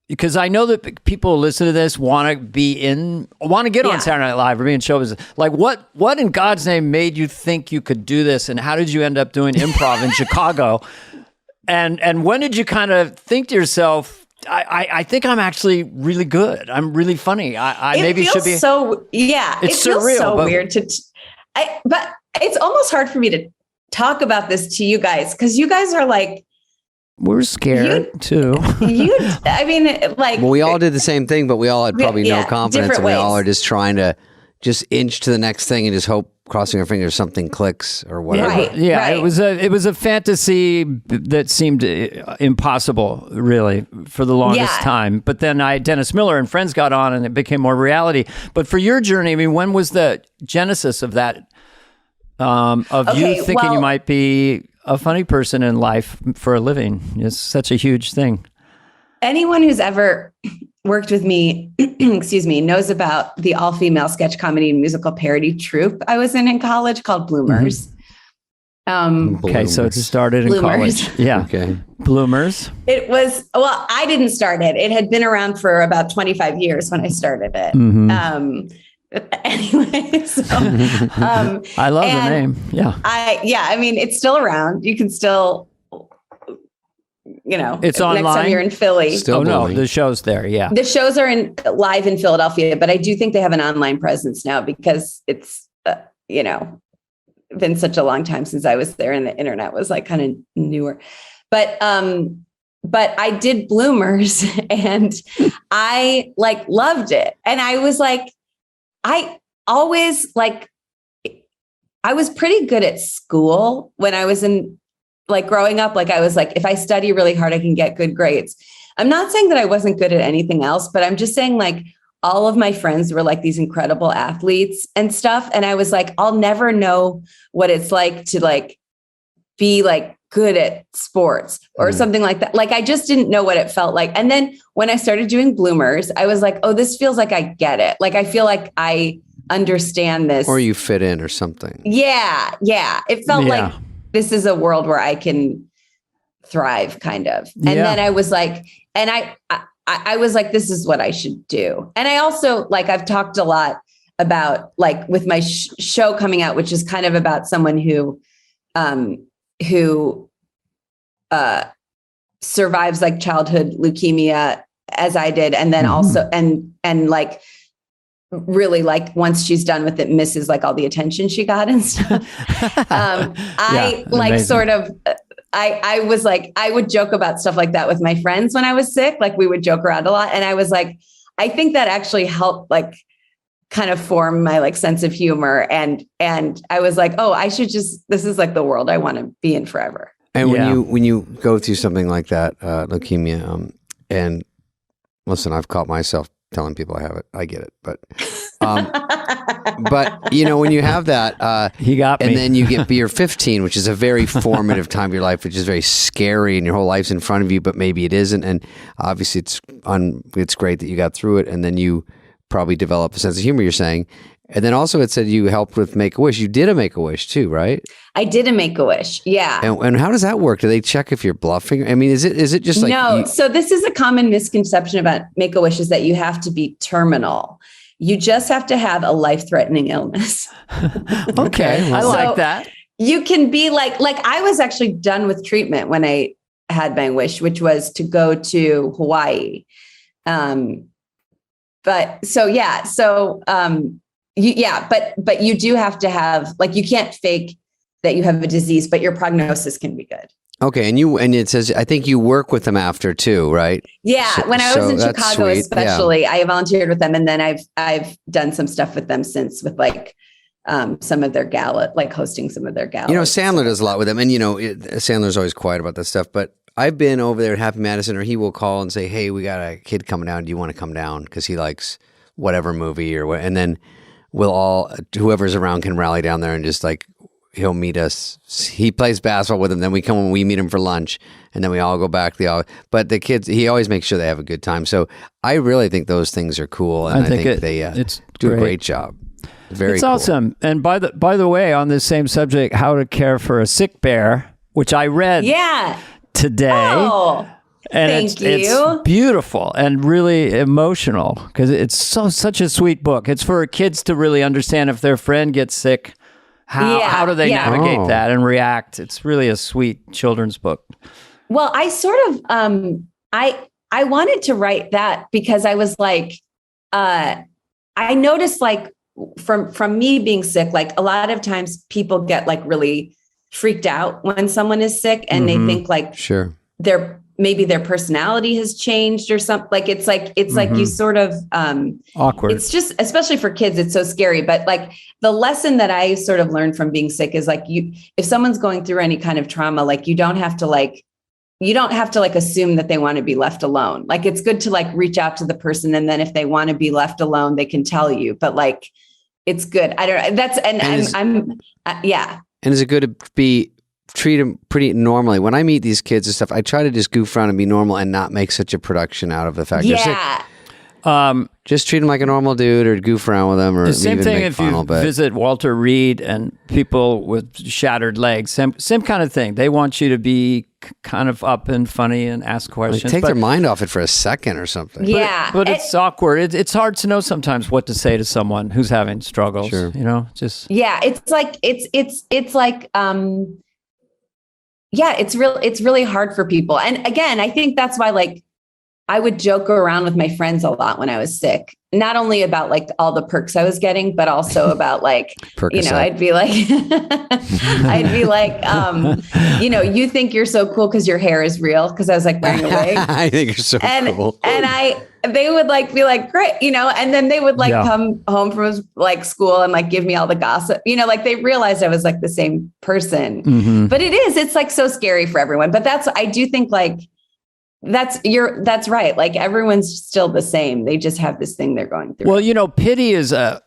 because I know that people who listen to this want to get on Saturday Night Live or be in show business. Like what in God's name made you think you could do this, and how did you end up doing improv in Chicago? And when did you kind of think to yourself, I think I'm actually really good. I'm really funny. I maybe should be. So yeah, it's it feels surreal, so weird but it's almost hard for me to talk about this to you guys because you guys are like We're scared too. I mean, like, Well, we all did the same thing, but we all had probably no confidence, different and we all ways. are just trying to just inch to the next thing and just hope, crossing our fingers, something clicks or whatever. Right. Yeah, it was a fantasy that seemed impossible, really, for the longest time. But then Dennis Miller and friends got on, and it became more reality. But for your journey, I mean, when was the genesis of that? You thinking you might be a funny person in life for a living? It's such a huge thing. Anyone who's ever worked with me, excuse me, knows about the all-female sketch comedy and musical parody troupe I was in college called Bloomers. Okay, so it started in Bloomers. college. Yeah. Okay. Bloomers. It was, well, I didn't start it. It had been around for about 25 years when I started it. Anyway, so, I love the name. Yeah. I mean, it's still around. You can still, It's online. Next time you're in Philly. Still no, going. the show's there. Yeah. The shows are live in Philadelphia, but I do think they have an online presence now because it's, been such a long time since I was there and the internet was like kind of newer. But I did Bloomers and I like loved it. And I was like, I always like, I was pretty good at school when I was in like growing up. Like I was like, if I study really hard, I can get good grades. I'm not saying that I wasn't good at anything else, but I'm just saying like all of my friends were like these incredible athletes and stuff. And I was like, I'll never know what it's like to like be like good at sports or something like that. Like I just didn't know what it felt like. And then when I started doing Bloomers, I was like, oh, this feels like I get it. Like I feel like I understand this. Or you fit in or something. Yeah. It felt like this is a world where I can thrive kind of. And then I was like, and I was like, this is what I should do. And I also like, I've talked a lot about like with my show coming out, which is kind of about someone who survives like childhood leukemia as I did. And then also, and like, really like once she's done with it, misses like all the attention she got and stuff. I like amazing. Sort of, I was like, I would joke about stuff like that with my friends when I was sick. Like we would joke around a lot. And I was like, I think that actually helped like kind of form my like sense of humor. And I was like, oh, I should just, this is like the world I want to be in forever. And when you go through something like that, leukemia, and listen, I've caught myself telling people I have it. I get it, but when you have that, he got me. And then you're 15, which is a very formative time of your life, which is very scary, and your whole life's in front of you, but maybe it isn't. And obviously, it's great that you got through it, and then you probably develop a sense of humor. You're saying. And then also it said you helped with Make-A-Wish. You did a Make-A-Wish too, right? I did a Make-A-Wish. Yeah. And how does that work? Do they check if you're bluffing? I mean, is it just like... No. So this is a common misconception about Make-A-Wish is that you have to be terminal. You just have to have a life-threatening illness. Okay. I like that. You can be like I was actually done with treatment when I had my wish, which was to go to Hawaii. But you do have to have, like, you can't fake that you have a disease, but your prognosis can be good. Okay. And it says, I think you work with them after too, right? Yeah. When I was in Chicago, especially, I volunteered with them. And then I've done some stuff with them since with like, some of their gala, like hosting some of their galas. Sandler does a lot with them. And, Sandler's always quiet about that stuff, but I've been over there at Happy Madison, or he will call and say, hey, we got a kid coming down. Do you want to come down? Because he likes whatever movie or what. And then we'll all, whoever's around can rally down there and just like, he'll meet us. He plays basketball with them. Then we come and we meet him for lunch, and then we all go back. But the kids, he always makes sure they have a good time. So I really think those things are cool, and I think they do a great job. It's cool. Awesome. And by the way, on this same subject, how to care for a sick bear, which I read today. Oh. And Thank you. It's beautiful and really emotional because it's such a sweet book. It's for kids to really understand if their friend gets sick, how do they navigate that and react. It's really a sweet children's book. Well, I sort of I wanted to write that because I was like, I noticed like from me being sick, like a lot of times people get like really freaked out when someone is sick and they think like maybe their personality has changed or something. Like it's like you sort of awkward. It's just, especially for kids, it's so scary. But like the lesson that I sort of learned from being sick is like, if someone's going through any kind of trauma, like you don't have to assume that they want to be left alone. Like it's good to like reach out to the person, and then if they want to be left alone, they can tell you. But like, it's good. I don't know. Yeah. And is it good to treat them pretty normally? When I meet these kids and stuff, I try to just goof around and be normal and not make such a production out of the fact they're sick. Just treat them like a normal dude, or goof around with them, or the same even thing make if fun a you little bit. visit Walter Reed and people with shattered legs. Same kind of thing. They want you to be kind of up and funny and ask questions. Take their mind off it for a second or something. Yeah. But it's awkward. It's hard to know sometimes what to say to someone who's having struggles. Sure. You know, just it's like it's really hard for people. And again, I think that's why like I would joke around with my friends a lot when I was sick, not only about like all the perks I was getting, but also about like, I'd be like, you think you're so cool because your hair is real. Cause I was like wearing a wig. I think you're so cool. And they would like be like, great, and then they would like come home from like school and like give me all the gossip, like they realized I was like the same person. Mm-hmm. But it's like so scary for everyone. But I do think like, that's right. Like everyone's still the same. They just have this thing they're going through. Well, pity is a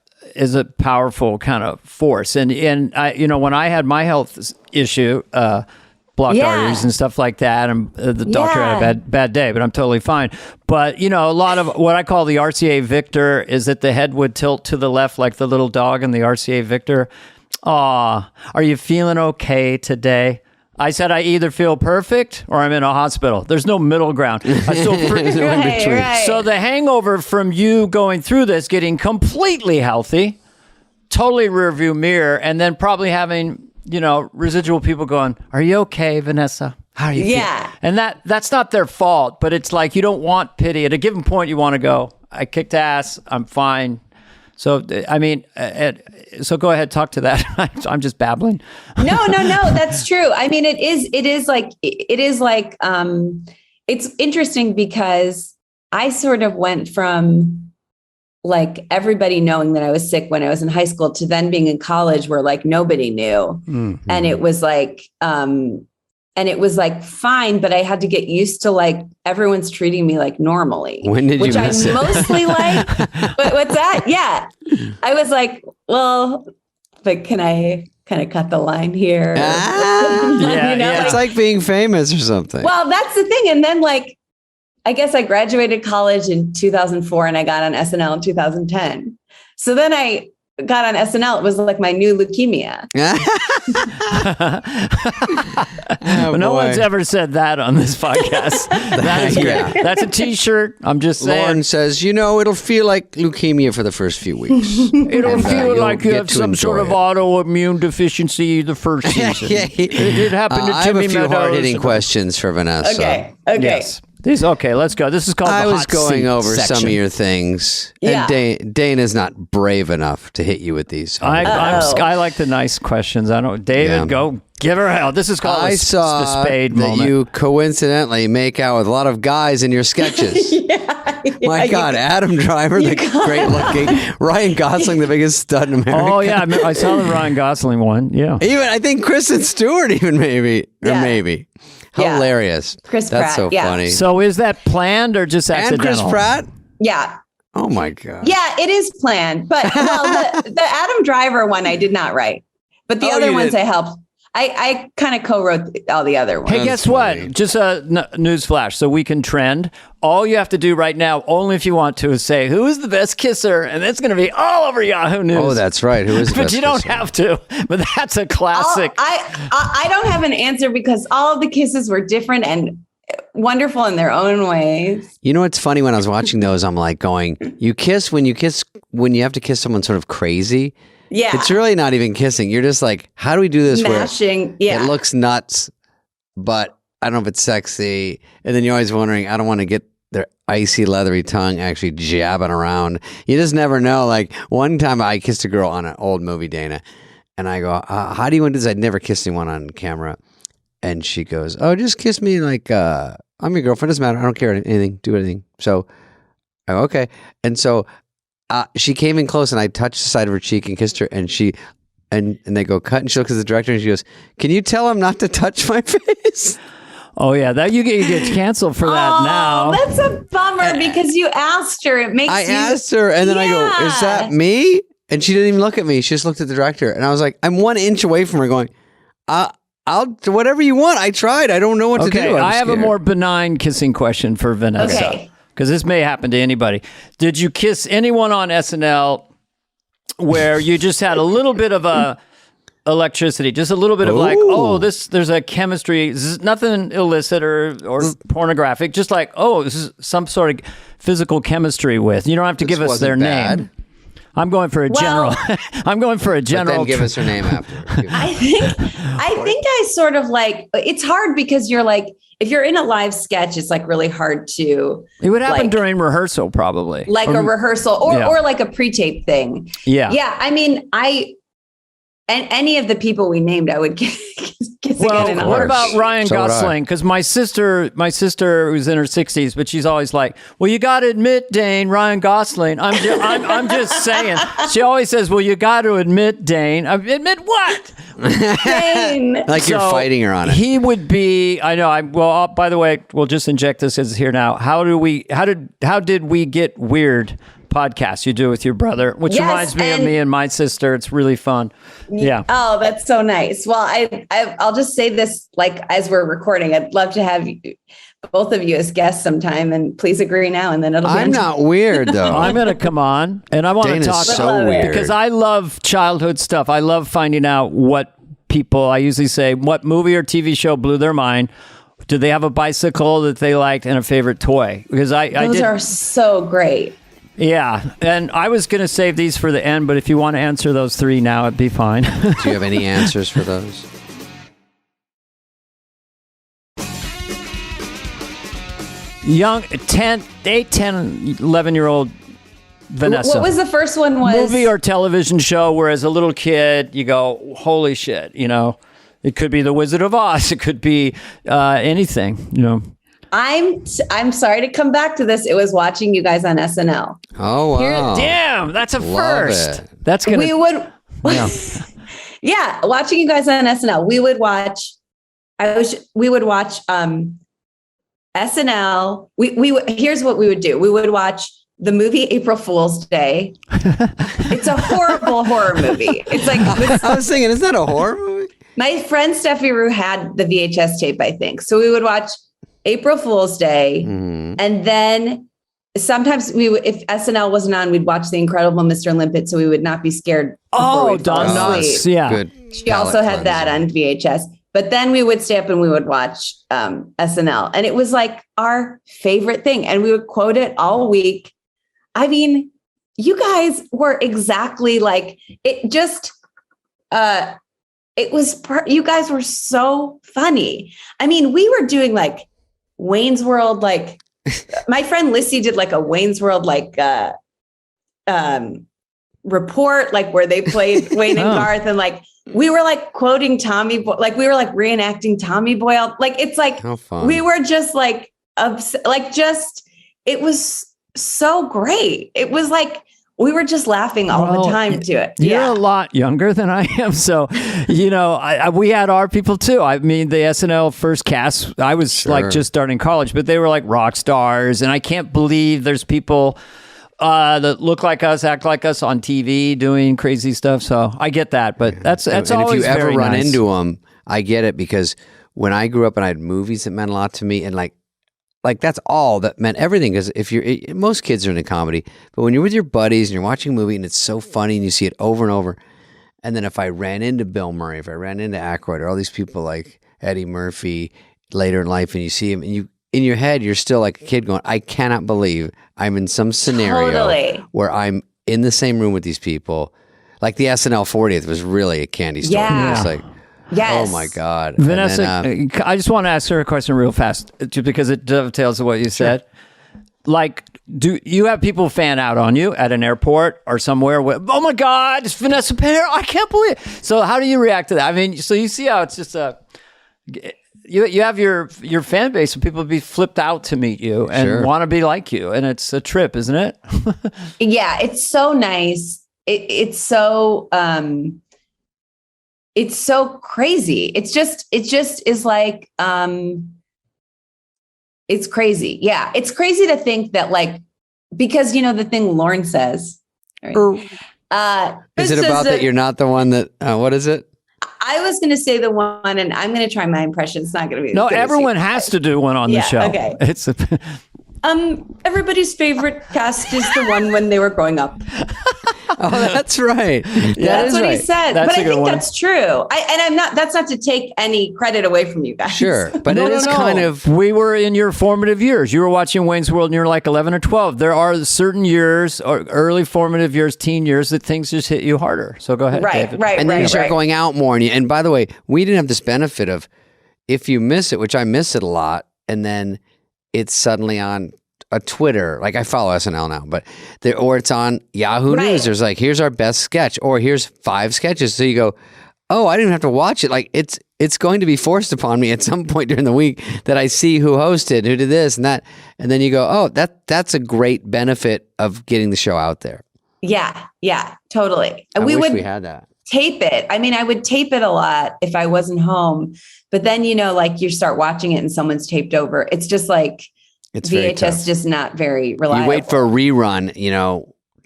powerful kind of force. And I, when I had my health issue, blocked arteries and stuff like that, and the doctor had a bad day, but I'm totally fine. But, a lot of what I call the RCA Victor is that the head would tilt to the left like the little dog in the RCA Victor. Aw, are you feeling okay today? I said I either feel perfect or I'm in a hospital. There's no middle ground. I still in between. Right. So the hangover from you going through this, getting completely healthy, totally rearview mirror, and then probably having, residual people going, "Are you okay, Vanessa? How are you feeling?" And that's not their fault, but it's like you don't want pity. At a given point, you want to go, "I kicked ass. I'm fine." So, I mean, so go ahead, talk to that. I'm just babbling. No, that's true. I mean, it is like, it's interesting because I sort of went from like everybody knowing that I was sick when I was in high school to then being in college where like nobody knew. Mm-hmm. And it was like, fine, but I had to get used to like everyone's treating me like normally. When did you miss it? Which I mostly like. But what's that? Yeah. I was like, well, but can I kind of cut the line here? It's like being famous or something. Well, that's the thing. And then like, I guess I graduated college in 2004 and I got on SNL in 2010. So then I got on SNL. It was like my new leukemia. No one's ever said that on this podcast. That is great. Yeah. That's a t-shirt. I'm just saying. Lauren says, it'll feel like leukemia for the first few weeks. It'll feel like you have some sort of autoimmune deficiency the first season. It happened to Timmy Meadows. I have a few hard-hitting questions for Vanessa. Okay. Yes. Okay, let's go. This is called I the was hot going seat over section. some of your things. Yeah. And Dana's not brave enough to hit you with these. I like the nice questions. I don't. David, go give her hell. This is called the Spade moment. You coincidentally make out with a lot of guys in your sketches. My God, Adam Driver, the great looking, Ryan Gosling, the biggest stud in America. Oh yeah, I saw the Ryan Gosling one. Yeah, even I think Kristen Stewart, maybe. Hilarious. Chris That's Pratt, so funny. So is that planned or just accidental? And Chris Pratt? Yeah. Oh my God. Yeah, it is planned. But the Adam Driver one I did not write. But the other ones I helped. I kind of co-wrote all the other ones. Hey, guess what? Just a news flash so we can trend. All you have to do right now, only if you want to, is say, who is the best kisser? And it's going to be all over Yahoo News. Oh, that's right. Who is the best But you don't kisser? have to. But that's a classic. I don't have an answer because all of the kisses were different and wonderful in their own ways. You know what's funny? When I was watching those, I'm like going, you kiss when you have to kiss someone sort of crazy. Yeah. It's really not even kissing. You're just like, how do we do this? Mashing. It looks nuts, but I don't know if it's sexy. And then you're always wondering, I don't want to get their icy, leathery tongue actually jabbing around. You just never know. Like one time I kissed a girl on an old movie, Dana, and I go, how do you want to do this? I'd never kissed anyone on camera. And she goes, "Oh, just kiss me like I'm your girlfriend. Doesn't matter. I don't care anything. Do anything." So I go, okay. And so she came in close, and I touched the side of her cheek and kissed her. And she and they go cut, and she looks at the director and she goes, "Can you tell him not to touch my face?" Oh yeah, that you get canceled for that now. That's a bummer because you asked her. It makes I asked her, and then I go, "Is that me?" And she didn't even look at me. She just looked at the director, and I was like, "I'm 1 inch away from her, going, I'll do whatever you want. I tried. I don't know what to do." I have a more benign kissing question for Vanessa. Okay. Because this may happen to anybody. Did you kiss anyone on SNL where you just had a little bit of a electricity, just a little bit of like, oh, there's a chemistry, this is nothing illicit or pornographic, just like, oh, this is some sort of physical chemistry with. You don't have to give us their name. I'm going for a general. I'm going for a general. But then give us her name after. I think I sort of like, it's hard because you're like, if you're in a live sketch, it's like really hard to. It would happen like, during rehearsal, probably. Like a rehearsal or like a pre-tape thing. Yeah. Yeah. I mean, and any of the people we named, I would kiss again. What about Ryan Gosling? Because my sister who's in her 60s, but she's always like, "Well, you got to admit, Dane, Ryan Gosling." I'm just saying. She always says, "Well, you got to admit, Dane." Admit what? Dane. Like you're fighting her on it. He would be. I know. By the way, we'll just inject this as here now. How did we get weird? Podcast you do with your brother, which reminds me of me and my sister. It's really fun. Yeah. Oh, that's so nice. Well, I'll just say this, like, as we're recording, I'd love to have both of you as guests sometime, and please agree now, and then it'll be. I'm not weird though. I'm going to come on, and I want to talk. So weird because I love childhood stuff. I love finding out what people. I usually say what movie or TV show blew their mind. Did they have a bicycle that they liked and a favorite toy? Because those are so great. Yeah, and I was going to save these for the end, but if you want to answer those three now, it'd be fine. Do you have any answers for those? Young, 10, 11-year-old Vanessa. What was the first one? Movie or television show where as a little kid, you go, holy shit, you know. It could be The Wizard of Oz. It could be anything, you know. I'm sorry to come back to this. It was watching you guys on SNL. Oh wow! Damn, that's a first. It. That's gonna. We would. Yeah. Yeah, watching you guys on SNL. We would watch. We would watch SNL. Here's what we would do. We would watch the movie April Fool's Day. It's a horrible horror movie. It's like I was thinking, is that a horror movie? My friend Steffi Rue had the VHS tape, I think. So we would watch April Fool's Day. Mm-hmm. And then sometimes if SNL wasn't on, we'd watch The Incredible Mr. Limpet so we would not be scared. Oh, Don Knotts. Yeah. Good. She also had that on VHS. But then we would stay up and we would watch SNL. And it was like our favorite thing. And we would quote it all week. I mean, you guys were exactly like it just you guys were so funny. I mean, we were doing like Wayne's World, like my friend Lissy did like a Wayne's World, like report, like where they played Wayne and Garth. And like, we were like quoting Tommy Boyle, like we were like reenacting Tommy Boyle. Like, it's like, we were just like, it was so great. It was like, we were just laughing all the time to it. You're a lot younger than I am. So, you know, we had our people too. I mean, the SNL first cast, I was like just starting college, but they were like rock stars. And I can't believe there's people that look like us, act like us on TV doing crazy stuff. So I get that. But that's always very nice. And if you ever run into them, I get it, because when I grew up and I had movies that meant a lot to me, and like that's all that meant everything. Because most kids are into comedy, but when you're with your buddies and you're watching a movie and it's so funny and you see it over and over, and then if I ran into Bill Murray, if I ran into Aykroyd, or all these people like Eddie Murphy later in life, and you see him, and you in your head you're still like a kid going, I cannot believe I'm in some scenario where I'm in the same room with these people. Like the SNL 40th was really a candy store. Yeah. It's like, yes. Oh my God. Vanessa, I just want to ask her a question real fast, just because it dovetails to what you said. Like, do you have people fan out on you at an airport or somewhere where, oh my God, it's Vanessa Payer, I can't believe it. So how do you react to that? I mean, so you see how it's just you have your fan base, and people be flipped out to meet you and want to be like you, and it's a trip, isn't it? Yeah, it's so nice. It's so crazy. It just is like it's crazy. Yeah, it's crazy to think that, like, because the thing Lauren says. Right? Is it about that you're not the one that? What is it? I was going to say the one, and I'm going to try my impression. It's not going to be. No, everyone has to do one on the show. Okay. It's everybody's favorite cast is the one when they were growing up. Oh, that's right. That's what he said. That's but I think one. that's true. That's not to take any credit away from you guys. Sure. But it is kind of. We were in your formative years. You were watching Wayne's World and you were like 11 or 12. There are certain years, or early formative years, teen years, that things just hit you harder. So go ahead, David. Right. And then you start going out more. And by the way, we didn't have this benefit of, if you miss it, which I miss it a lot, and then it's suddenly on a Twitter, like I follow SNL now, but or it's on Yahoo News. There's like, here's our best sketch, or here's 5 sketches. So you go, oh, I didn't have to watch it. Like it's going to be forced upon me at some point during the week that I see who hosted, who did this and that, and then you go, oh, that's a great benefit of getting the show out there. Yeah, totally. I we wish would we had that. Tape it. I mean, I would tape it a lot if I wasn't home, but then like you start watching it and someone's taped over. It's just like. It's VHS just not very reliable. You wait for a rerun,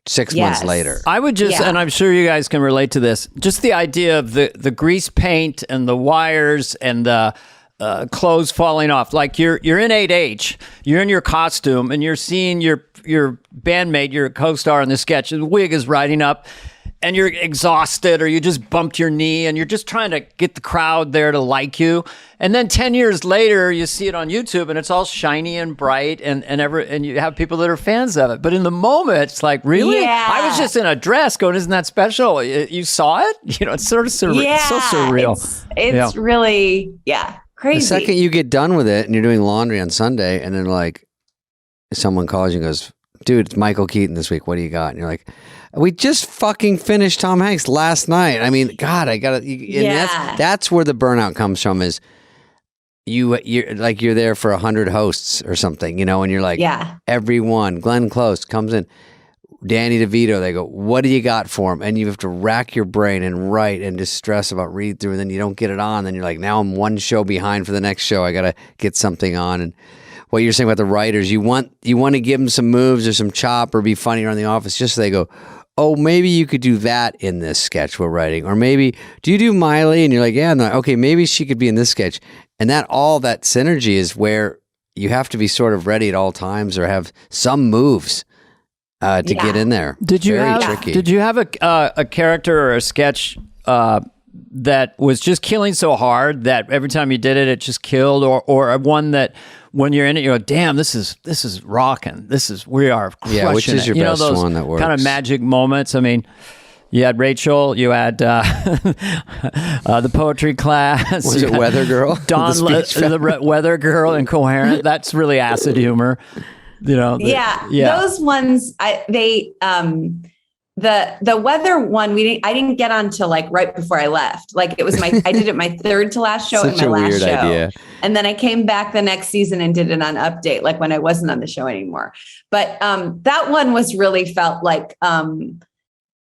6 months later. I would just, and I'm sure you guys can relate to this, just the idea of the grease paint and the wires and the clothes falling off. Like you're in 8H, you're in your costume, and you're seeing your bandmate, your co-star in the sketch, the wig is riding up, and you're exhausted, or you just bumped your knee, and you're just trying to get the crowd there to like you. And then 10 years later, you see it on YouTube, and it's all shiny and bright, and you have people that are fans of it. But in the moment, it's like, really? Yeah. I was just in a dress going, isn't that special? You saw it? It's sort of surreal. Yeah, it's so surreal. It's really, crazy. The second you get done with it and you're doing laundry on Sunday, and then like someone calls you and goes, dude, it's Michael Keaton this week. What do you got? And you're like, we just fucking finished Tom Hanks last night. I mean, God, I gotta. That's where the burnout comes from. Is you're like, you're there for 100 hosts or something, and you're like, everyone. Glenn Close comes in, Danny DeVito. They go, what do you got for him? And you have to rack your brain and write and just stress about read through, and then you don't get it on. Then you're like, now I'm one show behind for the next show. I gotta get something on. And what you're saying about the writers, you want to give them some moves or some chop or be funny around the office, just so they go, oh, maybe you could do that in this sketch we're writing. Or maybe, do you do Miley? And you're like, yeah. And like, okay, maybe she could be in this sketch. And all that synergy is where you have to be sort of ready at all times, or have some moves to get in there. Did you have a character or a sketch that was just killing so hard that every time you did it, it just killed, or one that when you're in it, you go, damn, this is rocking. We are crushing it. Which is your best those one that works? Kind of magic moments. I mean, you had Rachel, you had the poetry class. Was it Weather Girl? Dawn, the Weather Girl, Incoherent. That's really acid humor. Those ones, the weather one, I didn't get on till like right before I left. Like it was I did it my third to last show and my last show. Idea. And then I came back the next season and did it on Update, like when I wasn't on the show anymore. But that one was really felt like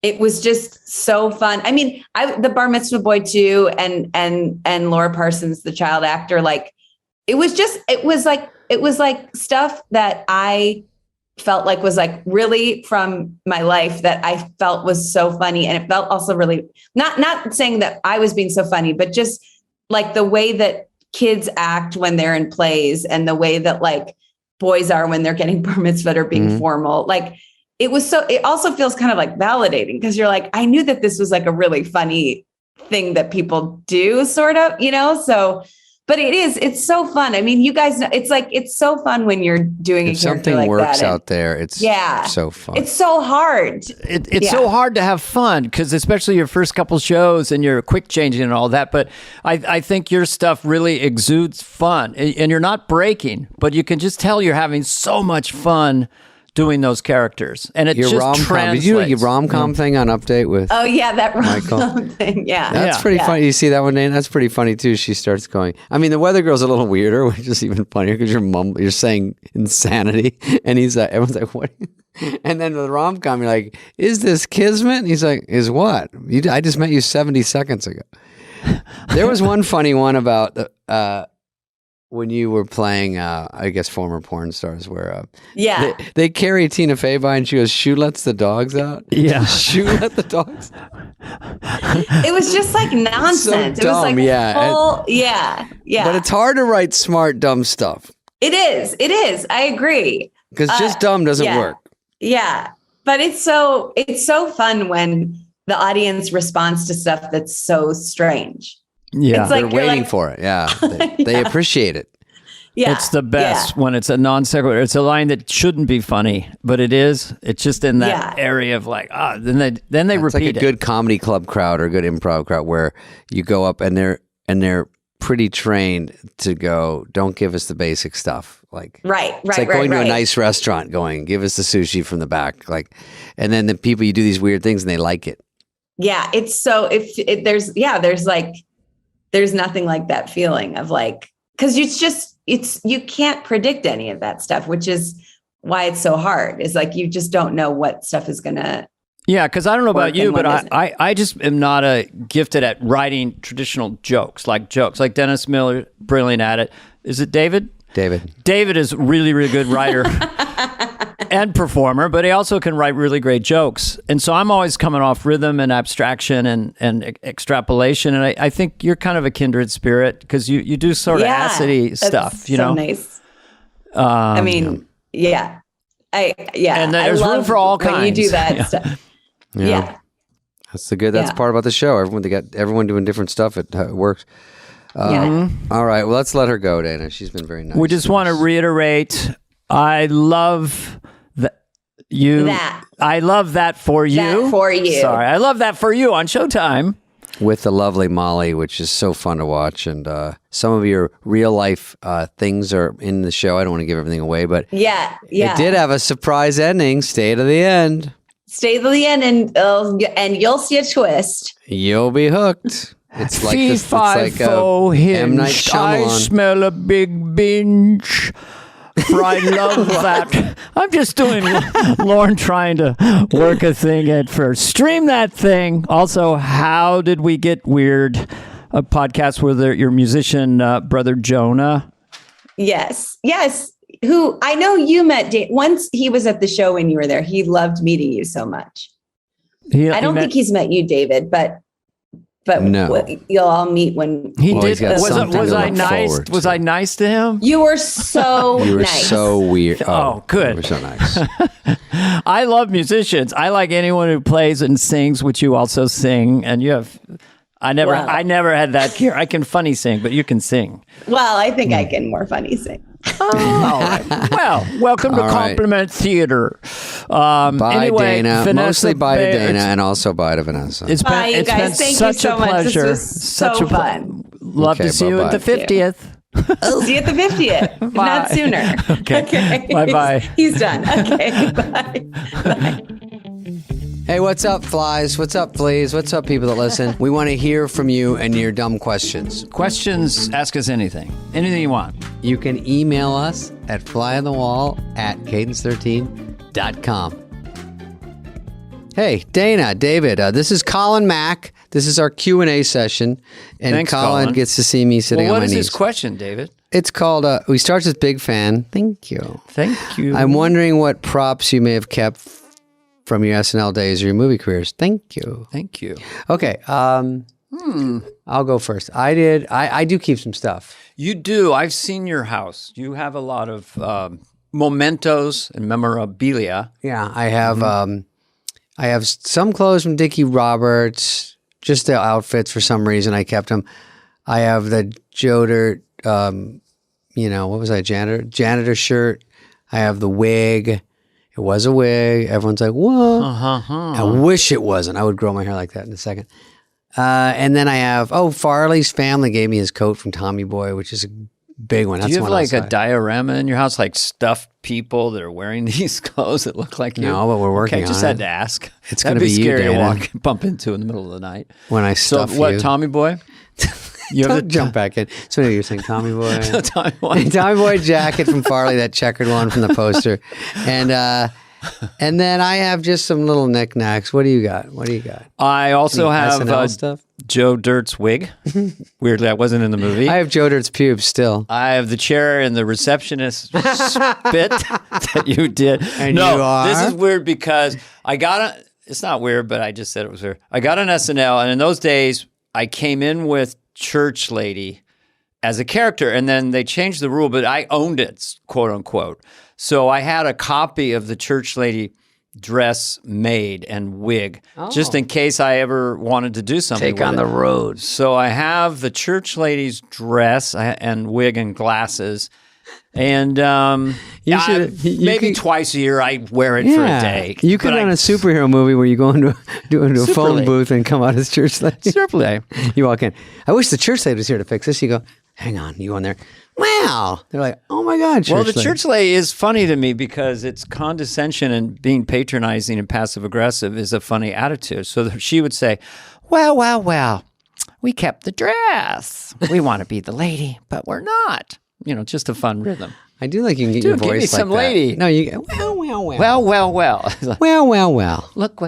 it was just so fun. I mean, the Bar Mitzvah Boy too, and Laura Parsons, the child actor, like it was like stuff that I felt like was like really from my life that I felt was so funny. And it felt also really not saying that I was being so funny, but just like the way that kids act when they're in plays, and the way that like boys are when they're getting bar mitzvah or being formal. Like it also feels kind of like validating, because you're like, I knew that this was like a really funny thing that people do, sort of, so. But it's so fun. I mean, you guys know, it's so fun when you're doing if a character like that. Something works out there. It's so fun. It's so hard. It's so hard to have fun, because especially your first couple shows and you're quick changing and all that. But I think your stuff really exudes fun, and you're not breaking, but you can just tell you're having so much fun doing those characters, and it Your just rom-com. translates. Did you do your rom-com thing on Update with? Oh yeah, that Michael. rom-com thing. Yeah. That's pretty funny. You see that one, Dana? That's pretty funny too. She starts going. I mean, the Weather Girl's a little weirder, which is even funnier because you're saying insanity, and he's like, everyone's like, what? And then the rom-com, you're like, is this kismet? And he's like, is what? I just met you 70 seconds ago. There was one funny one about when you were playing, I guess, former porn stars, where they carry Tina Fey by, and she goes, "Shoe lets the dogs out." Yeah, shoe let the dogs. It was just like nonsense. So dumb, it was like full, yeah. But it's hard to write smart, dumb stuff. It is. I agree. Because just dumb doesn't work. Yeah, but it's so fun when the audience responds to stuff that's so strange. Yeah, it's like, they're waiting for it. Yeah, they appreciate it. Yeah, it's the best when it's a non sequitur. It's a line that shouldn't be funny, but it is. It's just in that area of like, then they it's repeat like a good comedy club crowd or good improv crowd where you go up and they're pretty trained to go, don't give us the basic stuff. Like it's like going to a nice restaurant, going, give us the sushi from the back, like, and then the people, you do these weird things and they like it. Yeah, it's so there's nothing like that feeling of like, because you can't predict any of that stuff, which is why it's so hard. Is like you just don't know what stuff is gonna. Yeah, because I don't know about you, but I just am not gifted at writing traditional jokes. Like Dennis Miller, brilliant at it. Is it David? David is really, really good writer and performer, but he also can write really great jokes. And so I'm always coming off rhythm and abstraction and extrapolation. And I think you're kind of a kindred spirit because you do sort of acidy stuff, you know? Nice. I mean, yeah. And there's room for all kinds. When you do that stuff. Yeah. That's part about the show. Everyone doing different stuff. It works. All right. Well, let's let her go, Dana. She's been very nice. We just want to reiterate, I love I love that for you. That for you. Sorry. I love that for you on Showtime. With the lovely Molly, which is so fun to watch. And some of your real life things are in the show. I don't want to give everything away, but it did have a surprise ending. Stay to the end. Stay to the end and you'll see a twist. You'll be hooked. It's like M. Night Shyamalan. I smell a big binge. For I love that. I'm just doing Lauren trying to work a thing at first. Stream that thing. Also, How Did We Get Weird? A podcast with your musician brother Jonah. Yes. Who I know you met once. He was at the show when you were there. He loved meeting you so much. I don't think he's met you, David, but no. You'll all meet when he did. Was I nice? Was I nice to him? You were so You were nice. so weird. Oh, good. You were so nice. I love musicians. I like anyone who plays and sings, which you also sing. And you have. I never had that here. I can funny sing, but you can sing. Well, I think I can more funny sing. Oh, all right. Well, welcome to Compliment Theater. Bye, anyway, Dana. Vanessa Mostly bye to Dana and also bye to Vanessa. It's been, bye, you it's guys. Been Thank such you so a much. pleasure. This was so fun. Love to see you at the 50th. See you at the 50th, if not sooner. Okay. Bye-bye. He's done. Okay. Bye. Bye. Hey, what's up, flies? What's up, fleas? What's up, people that listen? We want to hear from you and your dumb questions. Questions, ask us anything. Anything you want. You can email us at flyonthewall@cadence13.com. Hey, Dana, David, this is Colin Mack. This is our Q&A session. And Thanks, Colin gets to see me sitting on my knees. What is his question, David? It's called, we start with Big Fan. Thank you. Thank you. I'm wondering what props you may have kept from your SNL days or your movie careers. Thank you. Thank you. Okay. I'll go first. I do keep some stuff. You do. I've seen your house. You have a lot of mementos and memorabilia. Yeah, I have. I have some clothes from Dickie Roberts. Just the outfits for some reason I kept them. I have the Joder. What was I? Janitor shirt. I have the wig. It was a wig. Everyone's like, "What?" I wish it wasn't. I would grow my hair like that in a second. And then I have, Farley's family gave me his coat from Tommy Boy, which is big one. Do That's you have one like a outside. diorama in your house, like stuffed people that are wearing these clothes that look like you? No, but we're working okay, just on had it. to ask. It's That'd gonna be you, scary to Dana. bump into in the middle of the night. When I So stuff what, you. Tommy Boy? You have Don't jump back in. So you're saying Tommy Boy. Tommy Boy. Tommy Boy jacket from Farley, that checkered one from the poster. And then I have just some little knickknacks. What do you got? I also Any have SNL stuff? Joe Dirt's wig. Weirdly, I wasn't in the movie. I have Joe Dirt's pubes still. I have the chair and the receptionist spit that you did. And no, you are? this is weird because it's not weird, but I just said it was weird. I got on SNL, and in those days, I came in with Church Lady as a character, and then they changed the rule, but I owned it, quote unquote. So I had a copy of the Church Lady dress made and wig, just in case I ever wanted to do something. Take on the road. So I have the Church Lady's dress and wig and glasses. And maybe twice a year I wear it for a day. You could run a superhero movie where you go into a phone booth and come out as church lady. Super. You walk in. I wish the church lady was here to fix this. You go, hang on. You go in there. Wow. They're like, oh my God, church lady. Church lady is funny to me because it's condescension and being patronizing and passive aggressive is a funny attitude. So she would say, well, we kept the dress. We want to be the lady, but we're not. Just a fun rhythm. I do like you can get your voice give me like some that. lady. No, you go, well. Well. Look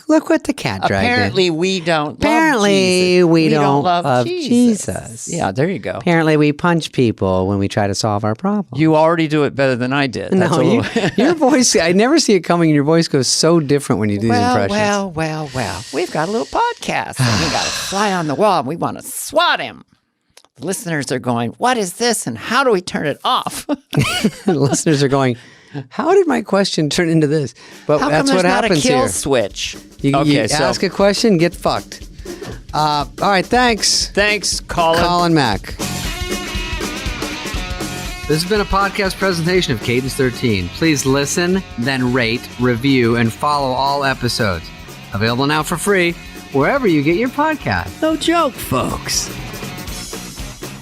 Look what the cat dragged in. Apparently we don't Apparently love Jesus. we don't love Jesus. Jesus. Yeah, there you go. Apparently we punch people when we try to solve our problem. You already do it better than I did. That's No, your voice, I never see it coming, and your voice goes so different when you do these impressions. Well. We've got a little podcast, and we got a fly on the wall, and we want to swat him. The listeners are going, what is this, and how do we turn it off? The listeners are going, how did my question turn into this? But How that's come what there's not a happens kill here. switch? You ask a question, get fucked. All right, thanks. Thanks, Colin. Mack. This has been a podcast presentation of Cadence 13. Please listen, then rate, review, and follow all episodes. Available now for free wherever you get your podcast. No joke, folks.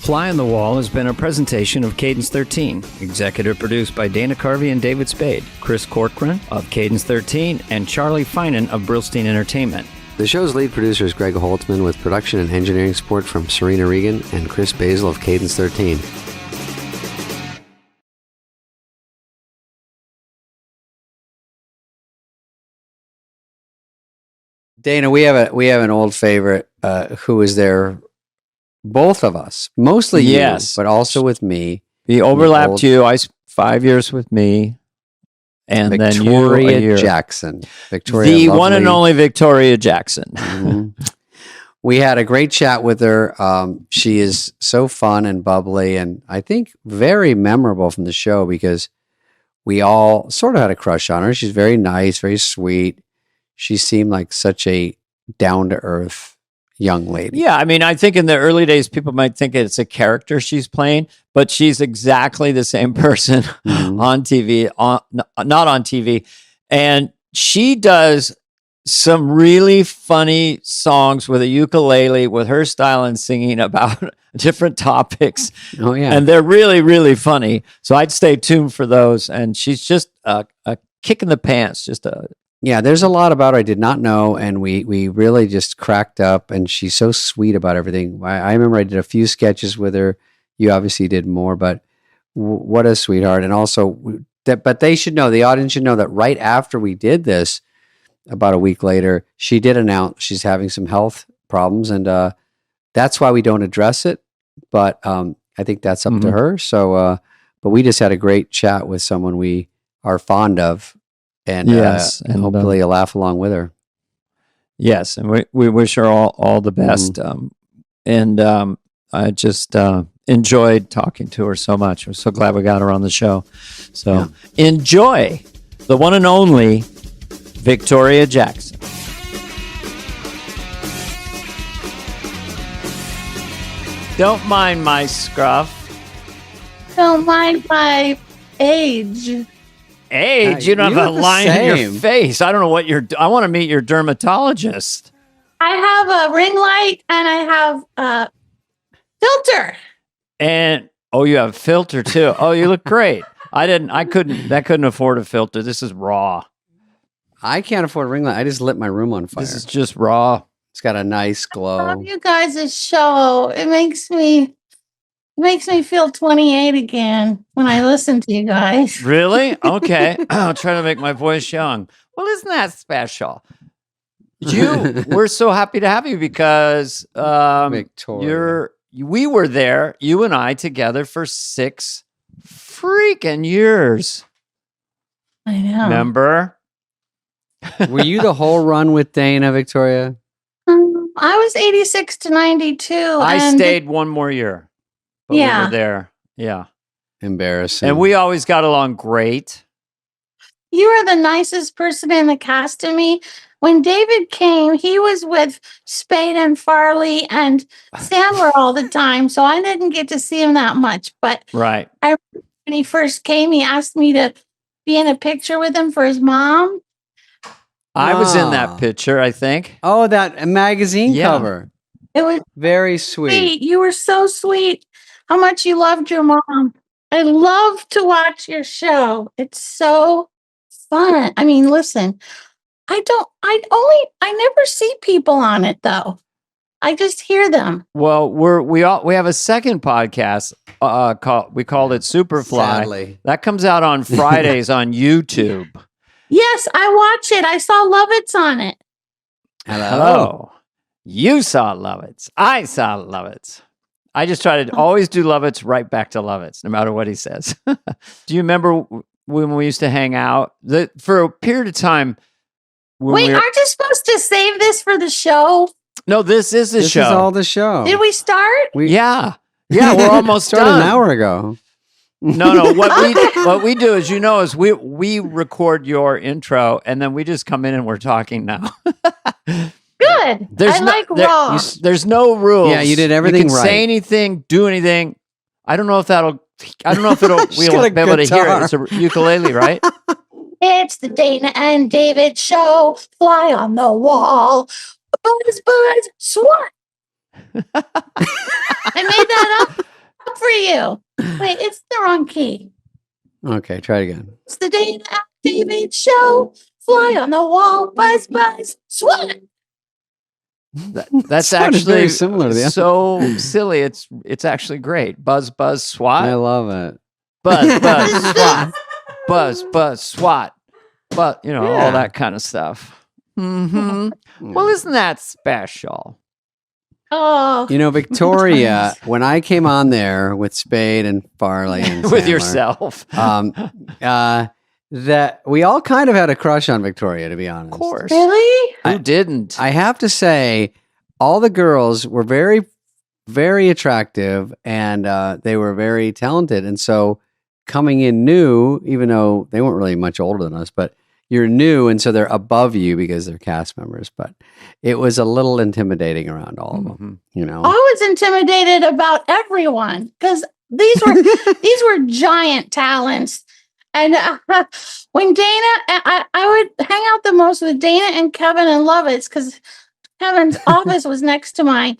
Fly on the Wall has been a presentation of Cadence 13, executive produced by Dana Carvey and David Spade, Chris Corcoran of Cadence 13, and Charlie Finan of Brillstein Entertainment. The show's lead producer is Greg Holtzman with production and engineering support from Serena Regan and Chris Basil of Cadence 13. Dana, we have an old favorite who was there, both of us, mostly Yes. you, but also with me. He overlapped you. 5 years with me, and then you a Victoria year. Jackson. Victoria, The one and lovely. only Victoria Jackson. Mhm. We had a great chat with her. She is so fun and bubbly, and I think very memorable from the show because we all sort of had a crush on her. She's very nice, very sweet. She seemed like such a down-to-earth young lady. Yeah, I mean, I think in the early days, people might think it's a character she's playing, but she's exactly the same person Mhm. on TV, not on TV. And she does some really funny songs with a ukulele with her style and singing about different topics. Oh, yeah. And they're really, really funny. So I'd stay tuned for those. And she's just a kick in the pants, Yeah, there's a lot about her I did not know, and we really just cracked up, and she's so sweet about everything. I remember I did a few sketches with her. You obviously did more, but what a sweetheart. And also, but they should know, the audience should know that right after we did this, about a week later, she did announce she's having some health problems, and that's why we don't address it, but I think that's up to her. So, but we just had a great chat with someone we are fond of. And, Yes, and and, hopefully you'll laugh along with her. Yes, and we wish her all the best. And I just enjoyed talking to her so much. We're so glad we got her on the show. So enjoy the one and only Victoria Jackson. Don't mind my scruff. Don't mind my age. Age, you don't you have a look the line in your same. face. I don't know what I want to meet your dermatologist. I have a ring light and I have a filter. And Oh, you have a filter too. Oh, you look great. I couldn't afford a filter. This is raw. I can't afford a ring light. I just lit my room on fire. This is just raw. It's got a nice I love glow. you guys' show. It makes me feel 28 again when I listen to you guys. Really? Okay. I'll try to make my voice young. Well, isn't that special? We're so happy to have you because Victoria. we were there, you and I together for 6 freaking years. I know. Remember? Were you the whole run with Dana, Victoria? I was 86 to 92. I and stayed one more year. But we Yeah. were there. Yeah. Embarrassing. And we always got along great. You were the nicest person in the cast to me. When David came, he was with Spade and Farley and Sandler all the time, so I didn't get to see him that much. But Right. when he first came, he asked me to be in a picture with him for his mom. I was in that Ah. picture, I think. Oh, that magazine Yeah. cover. It was Very sweet. sweet. You were so sweet. How much you loved your mom. I love to watch your show. It's so fun. I mean, listen, I never see people on it though. I just hear them. Well, we have a second podcast we called it Superfly. Sadly. That comes out on Fridays on YouTube. Yes, I watch it. I saw Lovitz on it. Hello. You saw Lovitz. I saw Lovitz. I just try to always do Lovitz right back to Lovitz, no matter what he says. Do you remember when we used to hang out? For a period of time. Wait, aren't you supposed to save this for the show? No, this is the show. This is all the show. Did we start? Yeah, we're almost started done. an hour ago. No. What we do is, is we record your intro and then we just come in and we're talking now. Good. Raw. There's no rules. Yeah, you did everything you can right. Say anything, do anything. I don't know if we'll She's got a be able to hear guitar. it. It's a ukulele, right? It's the Dana and David show. Fly on the wall. Buzz, buzz, swat. I made that up for you. Wait, it's the wrong key. Okay, try it again. It's the Dana and David show. Fly on the wall. Buzz, buzz, swat. That's Sounded actually very similar to the other. so silly. It's actually great. Buzz, buzz, swat. I love it. Buzz, buzz, swat. Buzz, buzz, swat. But all that kind of stuff. Mm-hmm. Well, isn't that special? Oh, Victoria, when I came on there with Spade and Farley and With Sandler, yourself. that we all kind of had a crush on Victoria, to be honest. Of course. really? Who didn't? I have to say, all the girls were very, very attractive and they were very talented. And so coming in new, even though they weren't really much older than us, but you're new. And so they're above you because they're cast members. But it was a little intimidating around all of them, I was intimidated about everyone because these were giant talents. And when Dana, I would hang out the most with Dana and Kevin and Lovitz because Kevin's office was next to mine.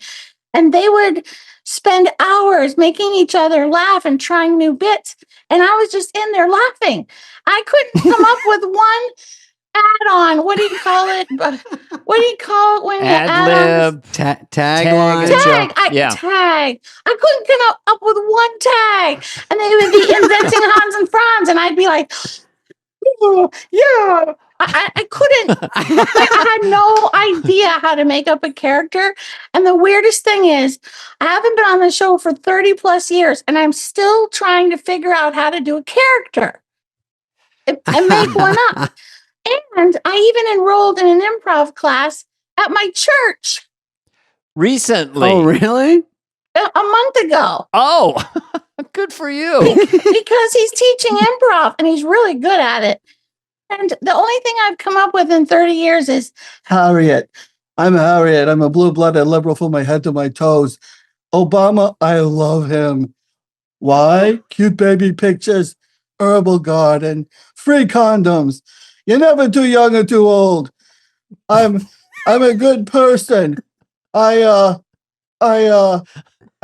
And they would spend hours making each other laugh and trying new bits. And I was just in there laughing. I couldn't come up with one add-on. What do you call it? What do you call it when the add-ons? Tagline. Tag. Yeah. Tag. I couldn't come up with one tag. And they would be inventing Hans and Franz. And I'd be like, oh, yeah. I couldn't. I had no idea how to make up a character. And the weirdest thing is, I haven't been on the show for 30 plus years, and I'm still trying to figure out how to do a character and make one up. And I even enrolled in an improv class at my church Recently. Oh, really? a month ago. Oh, good for you. Because he's teaching improv and he's really good at it. And the only thing I've come up with in 30 years is Harriet. I'm Harriet. I'm a blue-blooded liberal from my head to my toes. Obama, I love him. Why? Cute baby pictures, herbal garden, free condoms. You're never too young or too old. I'm a good person. I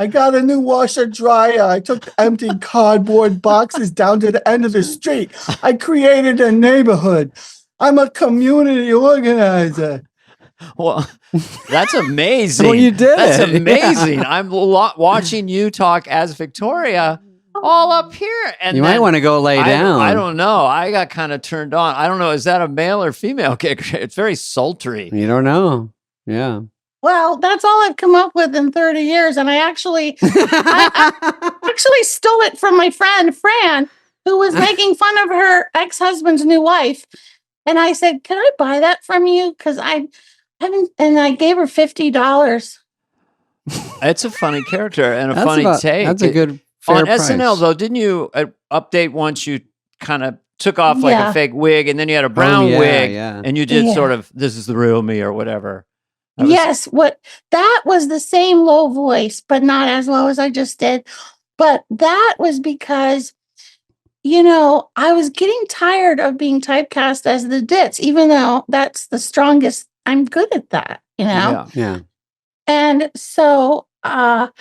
I got a new washer dryer. I took empty cardboard boxes down to the end of the street. I created a neighborhood. I'm a community organizer. Well, that's amazing. Well, you did That's it. amazing. I'm watching you talk as Victoria all up here. And You might want to go lay down. I don't know. I got kind of turned on. I don't know. Is that a male or female kicker? It's very sultry. You don't know. Yeah. Well, that's all I've come up with in 30 years. And I actually stole it from my friend, Fran, who was making fun of her ex-husband's new wife. And I said, can I buy that from you? Because I haven't, and I gave her $50. It's a funny character and a That's funny about- take. That's a good fair On price. SNL, though, didn't you update once you kind of took off like Yeah. a fake wig and then you had a brown yeah, wig yeah. and you did Yeah. sort of, this is the real me or whatever. That was- Yes, that was the same low voice, but not as low as I just did. But that was because, I was getting tired of being typecast as the ditz, even though that's the strongest. I'm good at that, Yeah. Yeah. And so and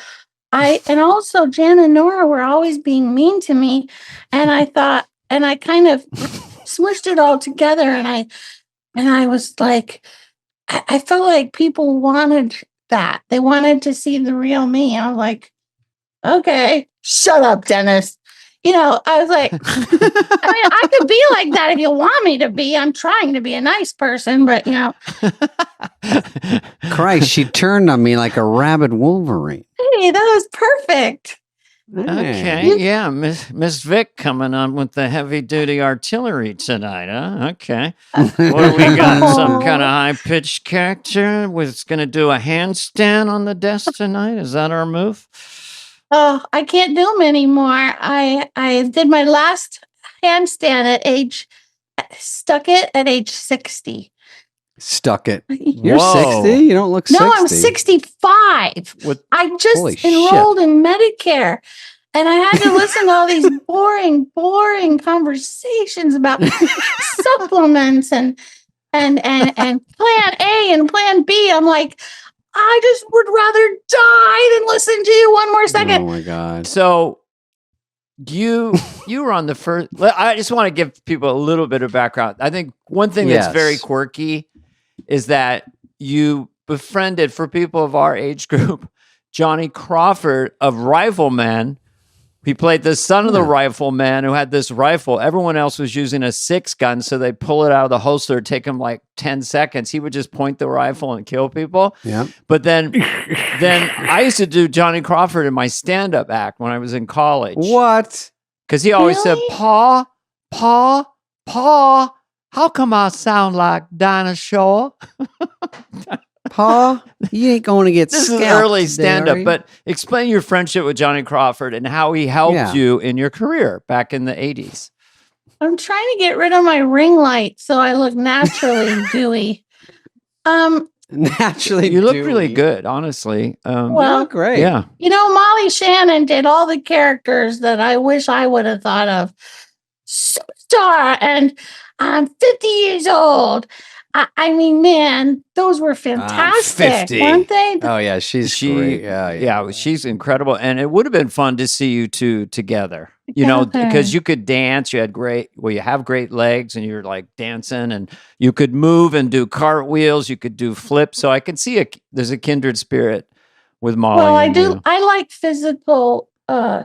also Jan and Nora were always being mean to me. And I thought, and I kind of smushed it all together. And I was like, I felt like people wanted that. They wanted to see the real me. I was like, okay, shut up, Dennis. I was like, I could be like that if you want me to be. I'm trying to be a nice person, but Christ, she turned on me like a rabid Wolverine. hey, that was perfect. Okay, yeah, Miss Vic coming on with the heavy duty artillery tonight, huh? Okay, what do we got? Some kind of high pitched character was going to do a handstand on the desk tonight. Is that our move? Oh, I can't do them anymore. I did my last handstand stuck it at age 60. Stuck it. You're Whoa. 60? You don't look 60. No, I'm 65. What? I Holy just shit. enrolled in Medicare. And I had to listen to all these boring conversations about supplements and Plan A and Plan B. I'm like, I just would rather die than listen to you one more second. Oh my God. So you were on the first. I just want to give people a little bit of background. I think one thing that's Yes. very quirky is that you befriended, for people of our age group, Johnny Crawford of Rifleman. He played the son of the rifleman who had this rifle. Everyone else was using a 6-gun, so they'd pull it out of the holster, take him like 10 seconds. He would just point the rifle and kill people. Yeah. But then I used to do Johnny Crawford in my stand-up act when I was in college. What? Because he always said, Really? Pa, how come I sound like dinosaur? Pa, you ain't going to get This is scalped early today, stand-up, are you? but explain your friendship with Johnny Crawford and how he helped you in your career back in the 80s. I'm trying to get rid of my ring light so I look naturally dewy. Naturally, You look dewy. really good, honestly. You Well, look great. Yeah. Molly Shannon did all the characters that I wish I would have thought of. Superstar, and I'm 50 years old. I mean, man, those were fantastic, 50. weren't they? Oh yeah, she's great. Yeah. She's incredible. And it would have been fun to see you two together, because you could dance. You have great legs and you're like dancing and you could move and do cartwheels. You could do flips. So I can see there's a kindred spirit with Molly. Well, I and do. you. I like physical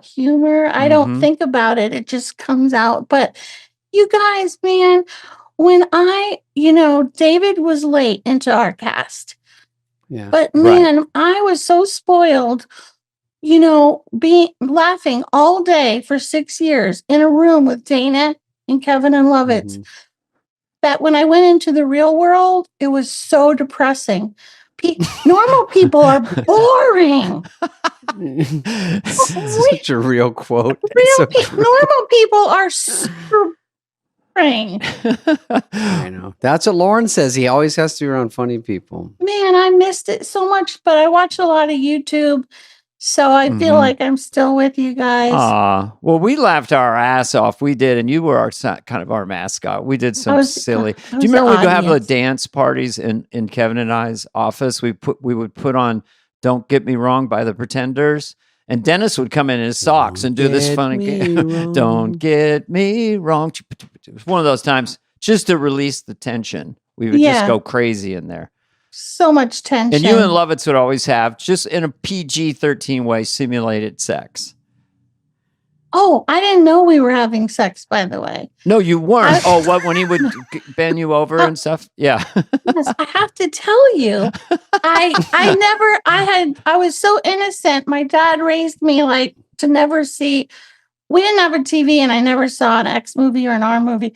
humor. I don't think about it. It just comes out. But you guys, man, when David was late into our cast. Yeah. But man, I was so spoiled, laughing all day for 6 years in a room with Dana and Kevin and Lovitz, that when I went into the real world, it was so depressing. Normal people are boring. Such a real quote. Normal people are super boring. I know. That's what Lauren says. He always has to be around funny people. Man, I missed it so much, but I watch a lot of YouTube, so I feel like I'm still with you guys. Well, we laughed our ass off. We did, and you were kind of our mascot. We did some silly. Do you remember we'd have the dance parties in Kevin and I's office? We would put on "Don't Get Me Wrong" by the Pretenders, And Dennis would come in his socks and do this funny game. Don't get me wrong. It was one of those times just to release the tension. We would just go crazy in there. So much tension. And you and Lovitz would always have, just in a PG-13 way, simulated sex. Oh, I didn't know we were having sex, by the way. No, you weren't. What, when he would bend you over and stuff? Yeah. Yes, I have to tell you, I was so innocent. My dad raised me like to never see, we didn't have a TV and I never saw an X movie or an R movie.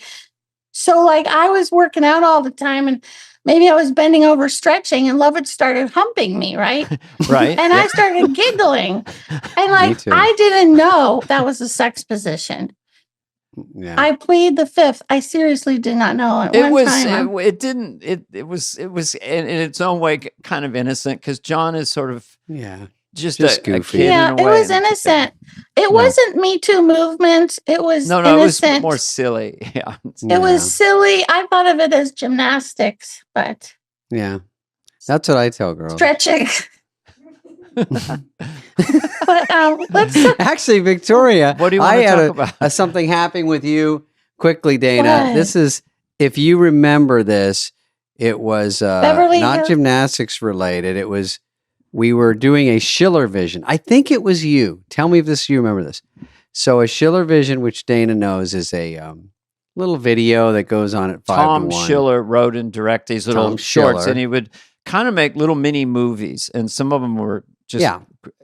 So like I was working out all the time and maybe I was bending over stretching and Lovett started humping me, right? Right. And I started giggling. And like I didn't know that was a sex position. Yeah. I plead the fifth. I seriously did not know. It was in its own way kind of innocent because John is sort of just a goofy. kid in a way. It was innocent. It wasn't Me Too movement. It was no, innocent. it was more silly. Yeah. It was silly. I thought of it as gymnastics, but that's what I tell girls. Stretching. But let's actually, Victoria. What do you want to talk about? Something happening with you quickly, Dana. What? This is, if you remember this, it was not gymnastics related. It was, we were doing a Schiller Vision. I think it was you. Tell me if you remember this. So a Schiller Vision, which Dana knows, is a little video that goes on at 5 Tom to 1. Schiller wrote and directed these little shorts, and he would kind of make little mini movies, and some of them were just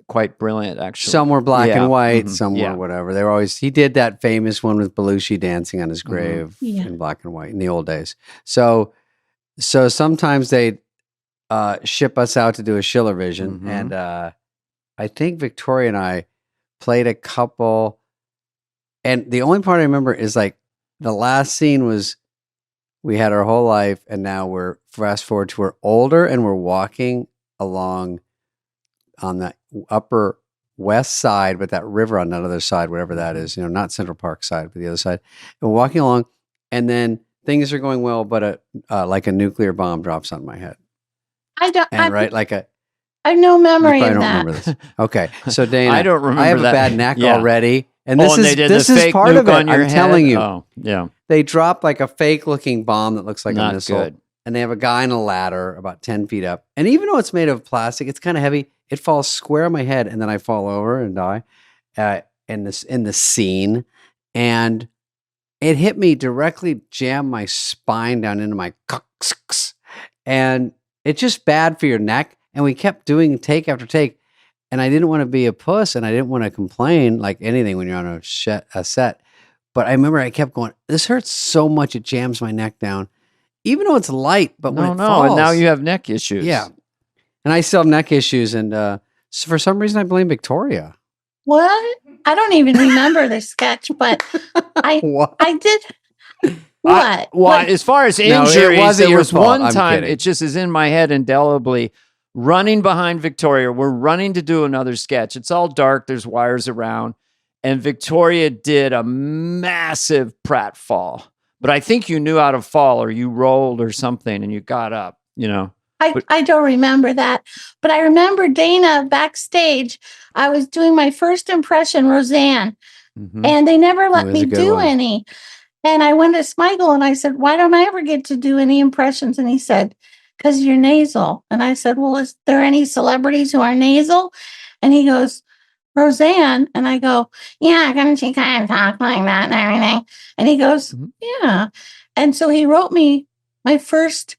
quite brilliant, actually. Some were black and white, some were whatever. They were always, he did that famous one with Belushi dancing on his grave in black and white in the old days. So sometimes they'd ship us out to do a Schiller Vision, and I think Victoria and I played a couple, and the only part I remember is like the last scene was, we had our whole life, and now we're fast forward to we're older and we're walking along on the upper west side, but that river on that other side, whatever that is, not Central Park side, but the other side. And we're walking along, and then things are going well, but like a nuclear bomb drops on my head. I have no memory of that. I don't remember this. Okay, so Dana, I don't remember. I have that. a bad neck already, and this is part of it. I'm telling you. Oh, yeah. They drop like a fake-looking bomb that looks like Not a missile, good. and they have a guy in a ladder about 10 feet up. And even though it's made of plastic, it's kind of heavy. It falls square on my head, and then I fall over and die in the scene. And it hit me directly, jammed my spine down into my coccyx, and it's just bad for your neck. And we kept doing take after take, and I didn't want to be a puss, and I didn't want to complain like anything when you're on a set. But I remember I kept going, this hurts so much, it jams my neck down. Even though it's light, but when it falls. And now you have neck issues. Yeah. And I still have neck issues. And so for some reason, I blame Victoria. What? I don't even remember the sketch, but I did. What? As far as injuries, it there was one I'm time, kidding. it just is in my head indelibly, running behind Victoria. We're running to do another sketch. It's all dark. There's wires around. And Victoria did a massive pratfall. But I think you knew how to fall, or you rolled or something, and you got up, I don't remember that. But I remember Dana backstage. I was doing my first impression, Roseanne, and they never let me do any. And I went to Smigel and I said, why don't I ever get to do any impressions? And he said, because you're nasal. And I said, well, is there any celebrities who are nasal? And he goes, Roseanne. And I go, yeah, couldn't she kind of talk like that and everything? And he goes, yeah. And so he wrote me my first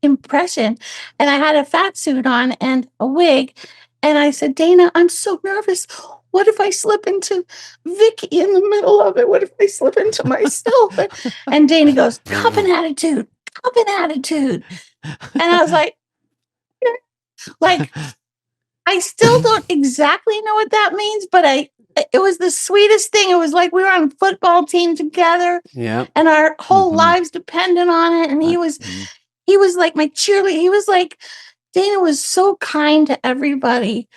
impression, and I had a fat suit on and a wig. And I said, Dana, I'm so nervous. What if I slip into Vicky in the middle of it? What if I slip into myself? And Dana goes, cop an attitude. And I was like, I still don't exactly know what that means, but it was the sweetest thing. It was like we were on a football team together, and our whole lives depended on it. And he was like my cheerleader. He was like, Dana was so kind to everybody.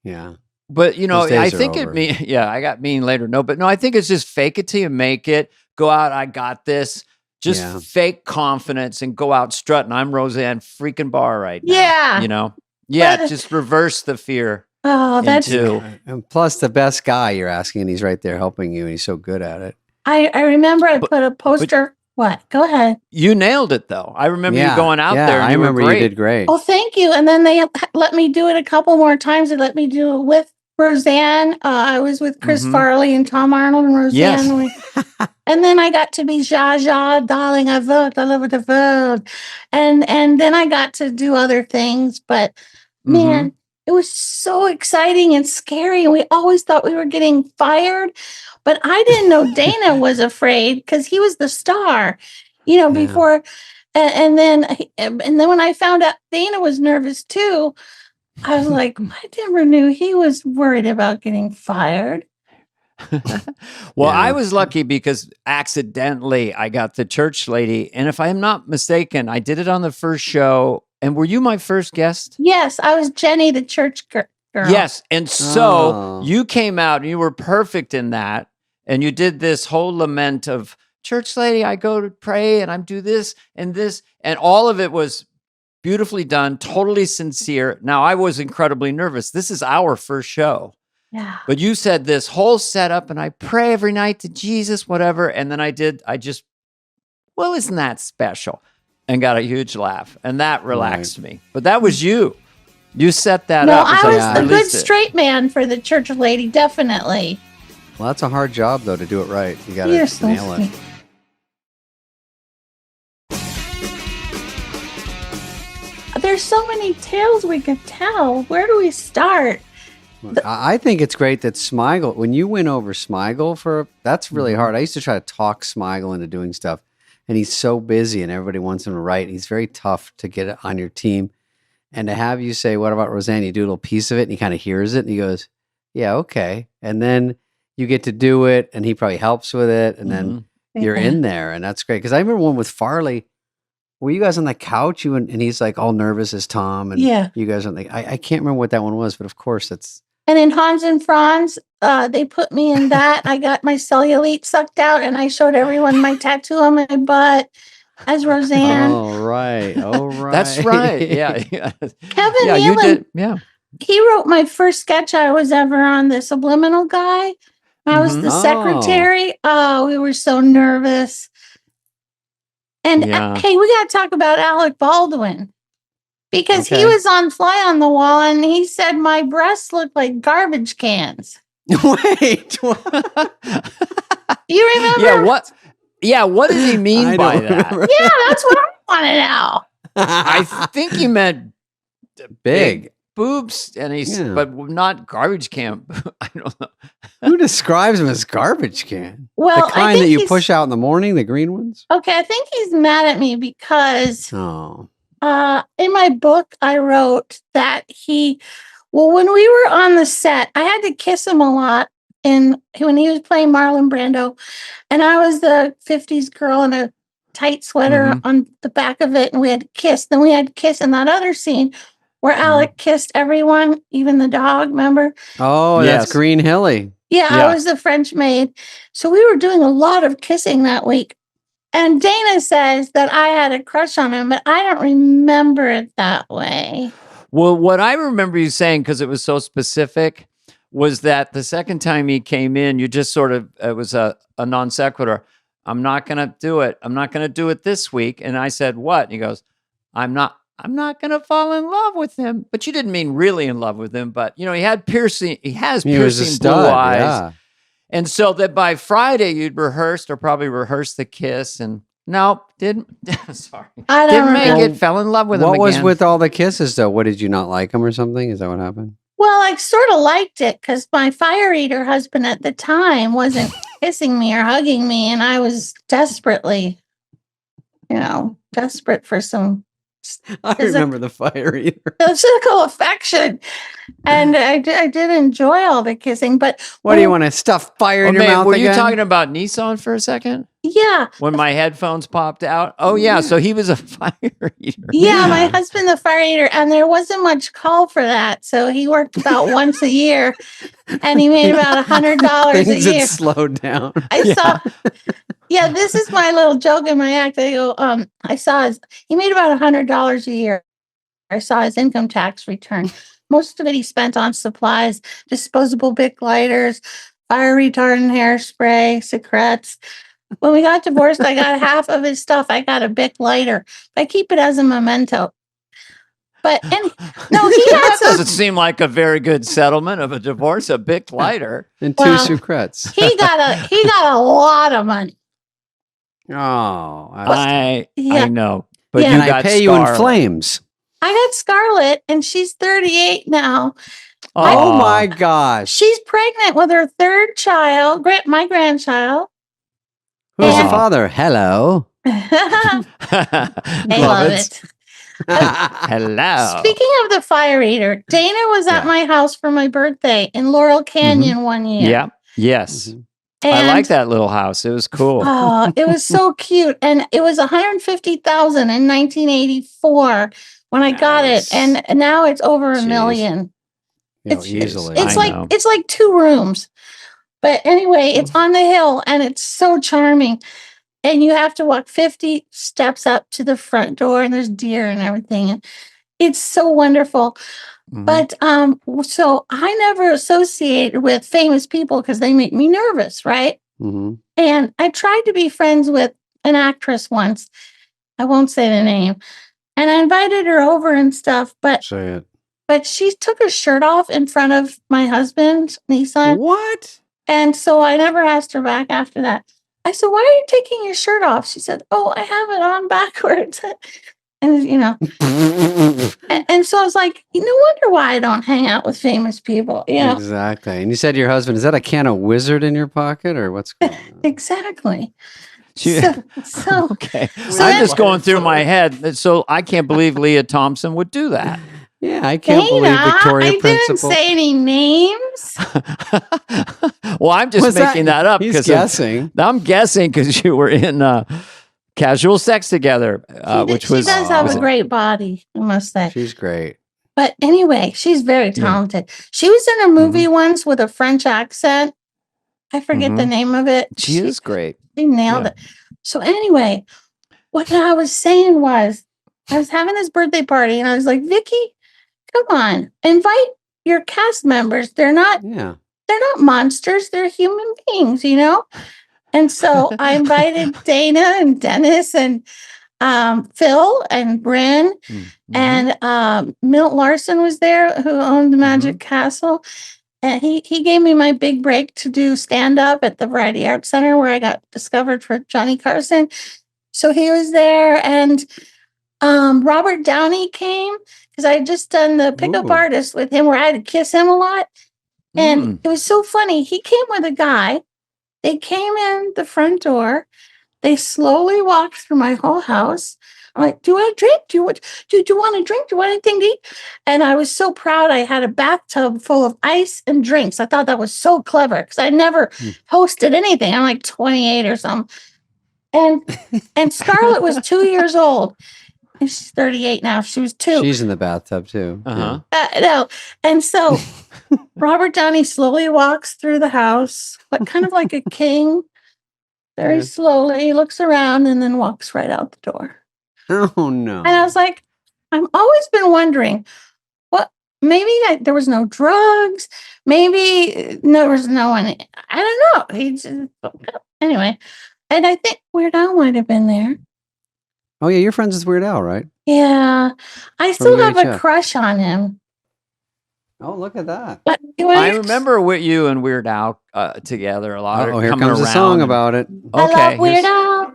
Yeah. But, I think I got mean later. I think it's just fake it till you make it. Go out. I got this. Just fake confidence and go out strutting. I'm Roseanne freaking Barr right now. Yeah. Yeah, just reverse the fear. Oh, that's. into. And plus, the best guy you're asking, and he's right there helping you, and he's so good at it. I remember I put a poster. What? Go ahead. You nailed it, though. I remember you going out there, and I remember you were great. you did great. Oh, thank you. And then they let me do it a couple more times. They let me do it with Roseanne. I was with Chris Farley and Tom Arnold and Roseanne. Yes. And then I got to be Zsa Zsa, darling, I love the world. And then I got to do other things. But man, it was so exciting and scary. And we always thought we were getting fired. But I didn't know Dana was afraid because he was the star, before. And then when I found out Dana was nervous too, I was like, I never knew he was worried about getting fired. Well, I was lucky because accidentally I got the church lady. And if I'm not mistaken, I did it on the first show. And were you my first guest? Yes, I was Jenny, the church girl. Yes. And so you came out and you were perfect in that. And you did this whole lament of, church lady, I go to pray and I do this. And all of it was beautifully done, totally sincere. Now, I was incredibly nervous. This is our first show. Yeah. But you said this whole setup and I pray every night to Jesus, whatever. And then isn't that special? And got a huge laugh. And that relaxed me. But that was you. You set that up. No, I was the good straight man for the church lady, definitely. Well, that's a hard job, though, to do it right. You got to nail it. There's so many tales we could tell. Where do we start? I think it's great that Smigel, when you win over Smigel that's really hard. I used to try to talk Smigel into doing stuff, and he's so busy and everybody wants him to write. He's very tough to get on your team. And to have you say, what about Roseanne? You do a little piece of it and he kind of hears it and he goes, yeah, okay. And then you get to do it and he probably helps with it. And then you're in there and that's great. Because I remember one with Farley. Were you guys on the couch? And he's like all nervous as Tom. And you guys on I can't remember what that one was, but of course that's. And in Hans and Franz, they put me in that. I got my cellulite sucked out and I showed everyone my tattoo on my butt as Roseanne. Oh, right. That's right. Yeah. Kevin Nealon, he wrote my first sketch I was ever on, the Subliminal Guy. I was the secretary. Oh, we were so nervous. And hey, we got to talk about Alec Baldwin. Because he was on Fly on the Wall and he said my breasts looked like garbage cans. Wait. You remember? Yeah, what? Yeah, what did he mean by that? Yeah, that's what I want to know. I think he meant big boobs, and but not garbage can. I don't know. Who describes him as garbage can? Well, the kind that you push out in the morning, the green ones? Okay, I think he's mad at me because in my book, I wrote that when we were on the set, I had to kiss him a lot when he was playing Marlon Brando. And I was the 50s girl in a tight sweater on the back of it. And we had to kiss. Then we had to kiss in that other scene where Alec kissed everyone, even the dog, remember? Oh, that's Green Hilly. Yeah, I was the French maid. So we were doing a lot of kissing that week. And Dana says that I had a crush on him, but I don't remember it that way. Well, what I remember you saying, because it was so specific, was that the second time he came in, you just sort of, it was a non sequitur. I'm not going to do it. I'm not going to do it this week. And I said, what? And he goes, I'm not going to fall in love with him. But you didn't mean really in love with him. But, he has piercing blue eyes. Yeah. And so that by Friday you'd rehearsed or probably rehearsed the kiss and didn't make it, fell in love with him again. What was with all the kisses though? What, did you not like him or something? Is that what happened? Well, I sort of liked it because my fire eater husband at the time wasn't kissing me or hugging me. And I was desperately, desperate for some remember the fire eater. Physical affection. And I did enjoy all the kissing. But what do you want to stuff fire in your mouth were again? You talking about Nissan for a second? Yeah. When my headphones popped out? Oh, yeah. So he was a fire eater. Yeah, my husband, the fire eater. And there wasn't much call for that. So he worked about once a year. And he made about $100 a year. Things slowed down. I saw... Yeah, this is my little joke in my act. I go, he made about $100 a year. I saw his income tax return. most of it he spent on supplies, disposable Bic lighters, fire retardant hairspray, cigarettes. When we got divorced, I got half of his stuff. I got a Bic lighter. I keep it as a memento. But no, he had That some. doesn't seem like a very good settlement of a divorce. A Bic lighter. And 2 sucrets. He got a lot of money. Oh, I Yeah. know, but Yeah. you and I got pay you in Scarlett. flames. I got Scarlett, and she's 38 now. Oh Aw. my gosh. She's pregnant with her third child, my grandchild. Who's the and- father? Hello. I love it. Hello. Speaking of the fire eater, Dana was at Yeah. my house for my birthday in Laurel Canyon one year. Yeah. Yes. Mhm. I And, like that little house. It was cool. Oh, it was so cute. And it was 150,000 in 1984 when I got it. Nice. And now it's over Jeez. $1 million. You know, It's- easily. It's I like know. it's like 2 rooms. But anyway, it's on the hill and it's so charming. And you have to walk 50 steps up to the front door and there's deer and everything. And it's so wonderful. Mhm. But so I never associated with famous people because they make me nervous, right? Mhm. And I tried to be friends with an actress once. I won't say the name. And I invited her over and stuff, but Say it. she took her shirt off in front of my husband, Nissan. What? And so I never asked her back after that. I said, "Why are you taking your shirt off?" She said, "Oh, I have it on backwards." And and so I was like, no wonder why I don't hang out with famous people. Exactly. And you said to your husband, is that a can of Wizard in your pocket or what's going on? Exactly. She- So Okay. So I'm then- just going through my head. So I can't believe Leah Thompson would do that. Yeah, I can't believe Dana, Victoria I Principal. didn't say any names. Well, I'm just Was making that up He's because guessing. I'm guessing because you were in casual sex together, which She was does have was a it- great body, I must say. She's great. But anyway, she's very talented. She was in a movie once with a French accent. I forget the name of it. She is great. She nailed Yeah. it. So anyway, what I was saying was, I was having this birthday party, and I was like, Vicky, come on, invite your cast members. They're not Yeah. monsters. They're human beings, And so I invited Dana and Dennis and Phil and Bryn. Mhm. And Milt Larson was there, who owned the Magic Castle. And he gave me my big break to do stand-up at the Variety Arts Center where I got discovered for Johnny Carson. So he was there. And Robert Downey came because I had just done the pickup Ooh. artist with him where I had to kiss him a lot. And Mm. it was so funny. He came with a guy. They came in the front door. They slowly walked through my whole house. I'm like, do you want a drink? Do you want a drink? Do you want anything to eat? And I was so proud. I had a bathtub full of ice and drinks. I thought that was so clever because I never hosted anything. I'm like 28 or something. And Scarlett was 2 years old. And she's 38 now. She was 2. She's in the bathtub too. Uh-huh. No. And so Robert Downey slowly walks through the house, but kind of like a king, very slowly. He looks around and then walks right out the door. Yeah. Oh no. And I was like, I've always been wondering, maybe there was no drugs. Maybe there was no one. I don't know. Anyway. And I think Weird Al might have been there. Oh yeah, you're friends with Weird Al, right? Yeah. I still have a UHF. crush on him. Oh, look at that. But I remember with you and Weird Al together a lot. Oh, here coming comes a around song and- about it. I Okay, love Weird here's- Al.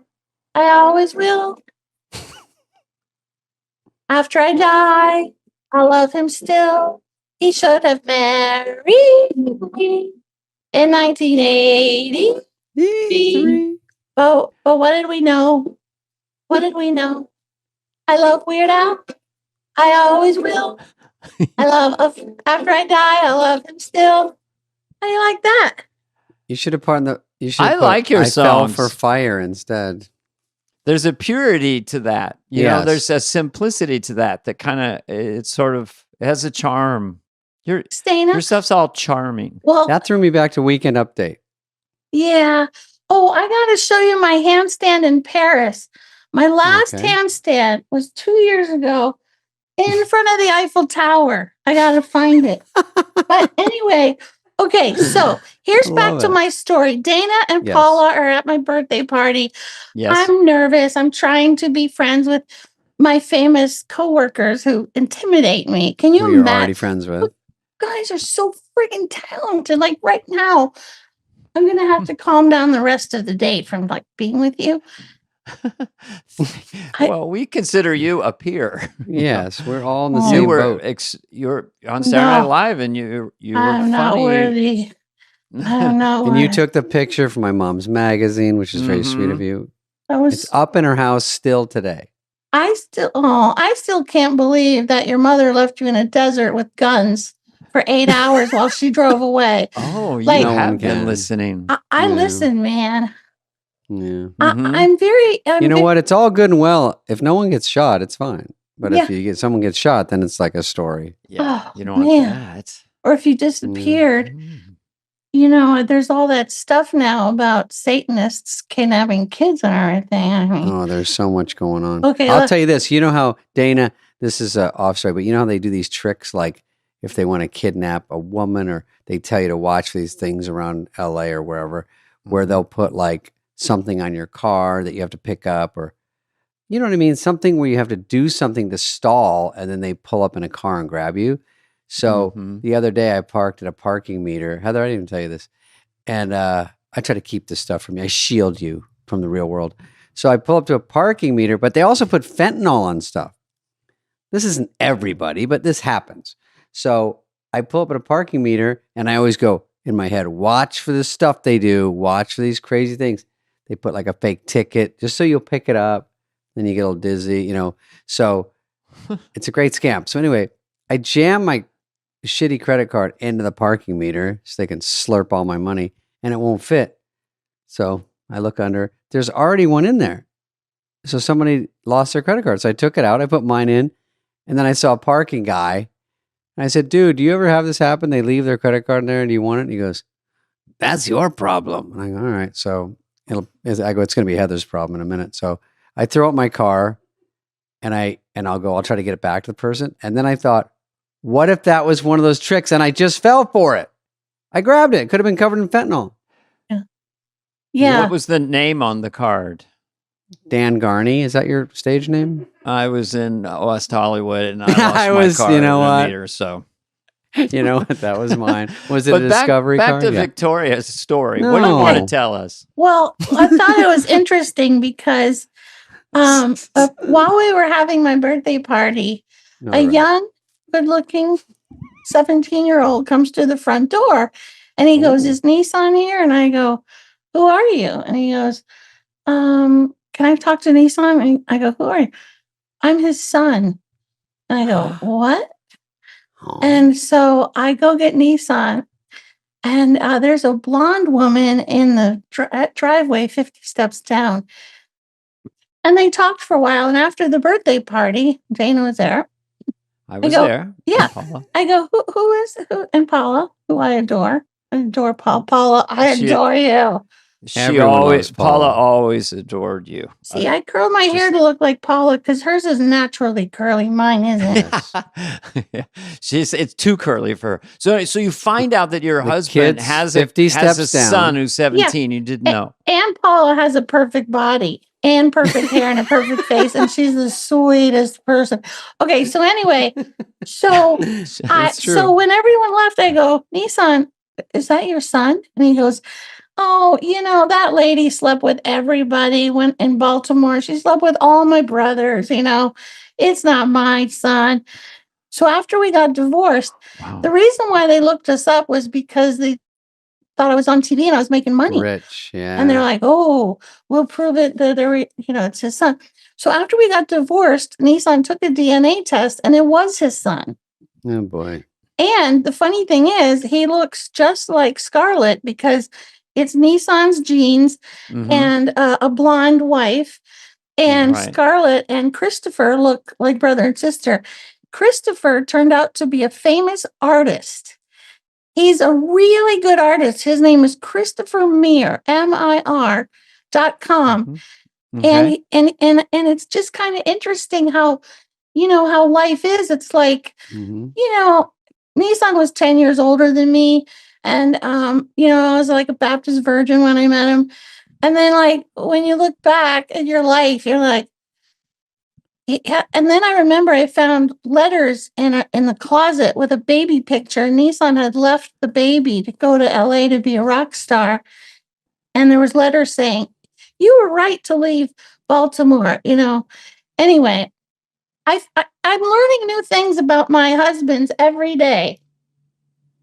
I always will. After I die, I love him still. He should have married me in 1980. But what did we know? What did we know? I love Weird Al. I always will. After I die, I love him still. How do you like that? You should have put in the. You should. I put, like your I fell songs. for fire instead. There's a purity to that. You know, Yes. there's a simplicity to that kind of, it has a charm. Your Stana? stuff's all charming. Well, That threw me back to Weekend Update. yeah. Oh, I got to show you my handstand in Paris. My last Okay. handstand was 2 years ago in front of the Eiffel Tower. I got to find it. But anyway, okay, so here's back to my story. Dana and Yes. Paula are at my birthday party. Yes. I'm nervous. I'm trying to be friends with my famous coworkers who intimidate me. Can you Who you're imagine? already friends with. Guys are so freaking talented. Like right now, I'm going to have to calm down the rest of the day from like being with you. Well, we consider you a peer. Yes, we're all in the Oh. same You were boat. you're on Saturday Night No. Live, and you were I'm not funny. worthy. I'm not And you worthy. took the picture from my mom's magazine, which is very sweet of you. That was It's up in her house still today. I still can't believe that your mother left you in a desert with guns for 8 hours while she drove away. Oh, you Like- No one have been can. listening. I Yeah. listen, man. Yeah. Mhm. I'm You know ve- what? It's all good and well. If no one gets shot, it's fine. But Yeah. if Oh, someone gets shot, then it's like a story. Yeah, Oh, you don't want man. that. Or if you disappeared, there's all that stuff now about Satanists kidnapping kids and everything. I mean, Oh, there's so much going on. Okay, I'll look- tell you this. You know how Dana, this is off story, but you know how they do these tricks, like if they want to kidnap a woman, or they tell you to watch these things around LA or wherever, where they'll put like something on your car that you have to pick up, or you know what I mean? Something where you have to do something to stall, and then they pull up in a car and grab you. So Mhm. the other day I parked at a parking meter. Heather, I didn't even tell you this. And I try to keep this stuff from you. I shield you from the real world. So I pull up to a parking meter, but they also put fentanyl on stuff. This isn't everybody, but this happens. So I pull up at a parking meter, and I always go in my head, watch for the stuff they do. Watch for these crazy things. They put like a fake ticket just so you'll pick it up. Then you get a little dizzy, So it's a great scam. So anyway, I jam my shitty credit card into the parking meter so they can slurp all my money, and it won't fit. So I look under. There's already one in there. So somebody lost their credit card. So I took it out. I put mine in, and then I saw a parking guy, and I said, "Dude, do you ever have this happen? They leave their credit card in there, and do you want it?" And he goes, "That's your problem." And I go, "All right." So it's going to be Heather's problem in a minute. So I throw out my car, and I'll try to get it back to the person. And then I thought, what if that was one of those tricks and I just fell for it? I grabbed it. It could have been covered in fentanyl. yeah. What was the name on the card? Dan Garney, is that your stage name? I was in West Hollywood, and I lost I my was- card you know in a what? meter, so. You know what? That was mine. Was it But a Discovery back card? to Yeah. Victoria's story. What do you want to No. tell us? Well, I thought it was interesting because while we were having my birthday party, All a right. young, good-looking 17-year-old comes to the front door, and he goes, Ooh. "Is Nissan here?" And I go, "Who are you?" And he goes, "Can I talk to Nissan?" And I go, "Who are you?" "I'm his son." And I go, "What?" Aw. And so I go get Nissan, and there's a blonde woman in the driveway 50 steps down. And they talked for a while. And after the birthday party, Dana was there. I was go, there. yeah. Paula. I go, who is who? And Paula, who I adore. I adore Paula. Paula, I She- adore you. Everyone loves Paula Paula. always adored you. See, I curl my hair to look like Paula because hers is naturally curly. Mine isn't. Yeah. It's too curly for her. So you find out that your The husband kid's has 50 a steps down. son who's 17. You didn't know. And Paula has a perfect body and perfect hair and a perfect face, and she's the sweetest person. Okay, so anyway, so It's true. so when everyone left, I go, "Nissan, is that your son?" And he goes, "Oh, that lady slept with everybody when in Baltimore. She slept with all my brothers. It's not my son." So after we got divorced, Wow. the reason why they looked us up was because they thought I was on TV and I was making money. Rich, yeah. And they're like, "Oh, we'll prove it that it's his son." So after we got divorced, Nissan took a DNA test and it was his son. Oh boy. And the funny thing is, he looks just like Scarlett because it's Nissan's genes Mhm. and a blonde wife. And Right. Scarlett and Christopher look like brother and sister. Christopher turned out to be a famous artist. He's a really good artist. His name is Christopher Mir, MIR.com. Mhm. Okay. And it's just kind of interesting how you know, how life is. It's like, Mhm. you know, Nissan was 10 years older than me. And, you know, I was like a Baptist virgin when I met him. And then, like, when you look back at your life, you're like, yeah. And then I remember I found letters in the closet with a baby picture. Nissan had left the baby to go to LA to be a rock star. And there was letters saying, you were right to leave Baltimore, you know. Anyway, I'm learning new things about my husbands every day.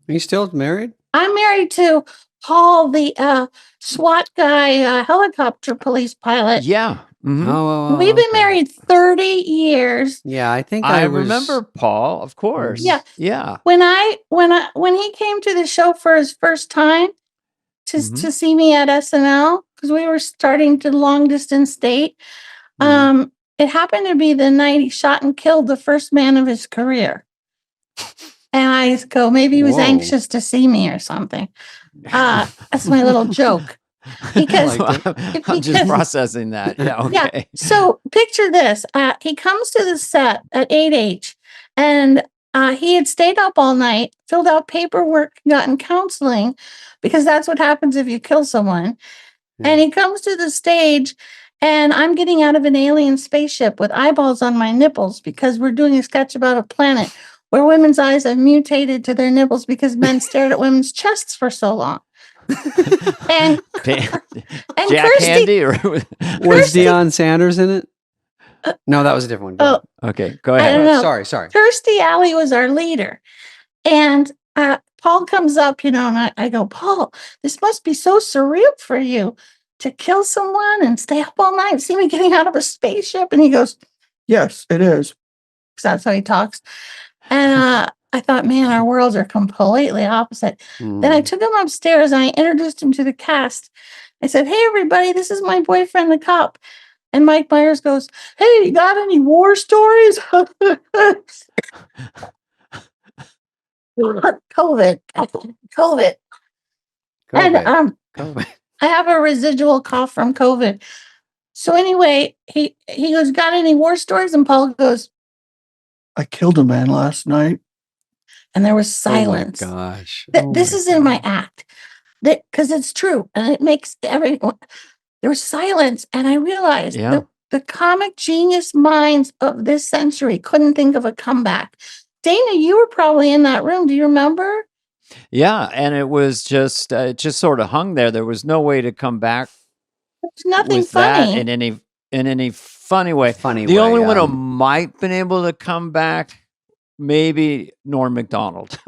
Are you still married? I'm married to Paul, the SWAT guy, helicopter police pilot. Yeah. Mhm. Oh, We've been okay. married 30 years. Yeah, I think I was. remember Paul, of course. Yeah. Yeah. When he came to the show for his first time to see me at SNL, because we were starting to long distance date, it happened to be the night he shot and killed the first man of his career. And I just go, maybe he was anxious to see me or something. That's my little joke. Because I'm just processing that. Yeah. Okay. yeah. So picture this. He comes to the set at 8H and he had stayed up all night, filled out paperwork, gotten counseling, because that's what happens if you kill someone. Yeah. And he comes to the stage and I'm getting out of an alien spaceship with eyeballs on my nipples because we're doing a sketch about a planet where women's eyes have mutated to their nipples because men stared at women's chests for so long. and Jack Kirsty, Handy or Was Deion Sanders in it? No, that was a different one. okay, go I ahead. don't know. Sorry. Kirstie Alley was our leader. And Paul comes up, you know, and I go, Paul, this must be so surreal for you to kill someone and stay up all night and see me getting out of a spaceship. And he goes, yes, it is. Because that's how he talks. And I thought, man, our worlds are completely opposite. Then I took him upstairs and I introduced him to the cast. I said, hey, everybody, this is my boyfriend, the cop. And Mike Myers goes, hey, you got any war stories? COVID. And COVID. I have a residual cough from COVID. So anyway, he goes, got any war stories? And Paul goes, I killed a man last night. and there was silence. Oh my gosh. This is in my act. Because it's true. And it makes everyone, there was silence. And I realized the comic genius minds of this century couldn't think of a comeback. Dana, you were probably in that room. Do you remember? Yeah, and it was just it just sort of hung there. There was no way to come back. There's nothing with funny that in any funny way. The only one who might been able to come back, maybe Norm Macdonald.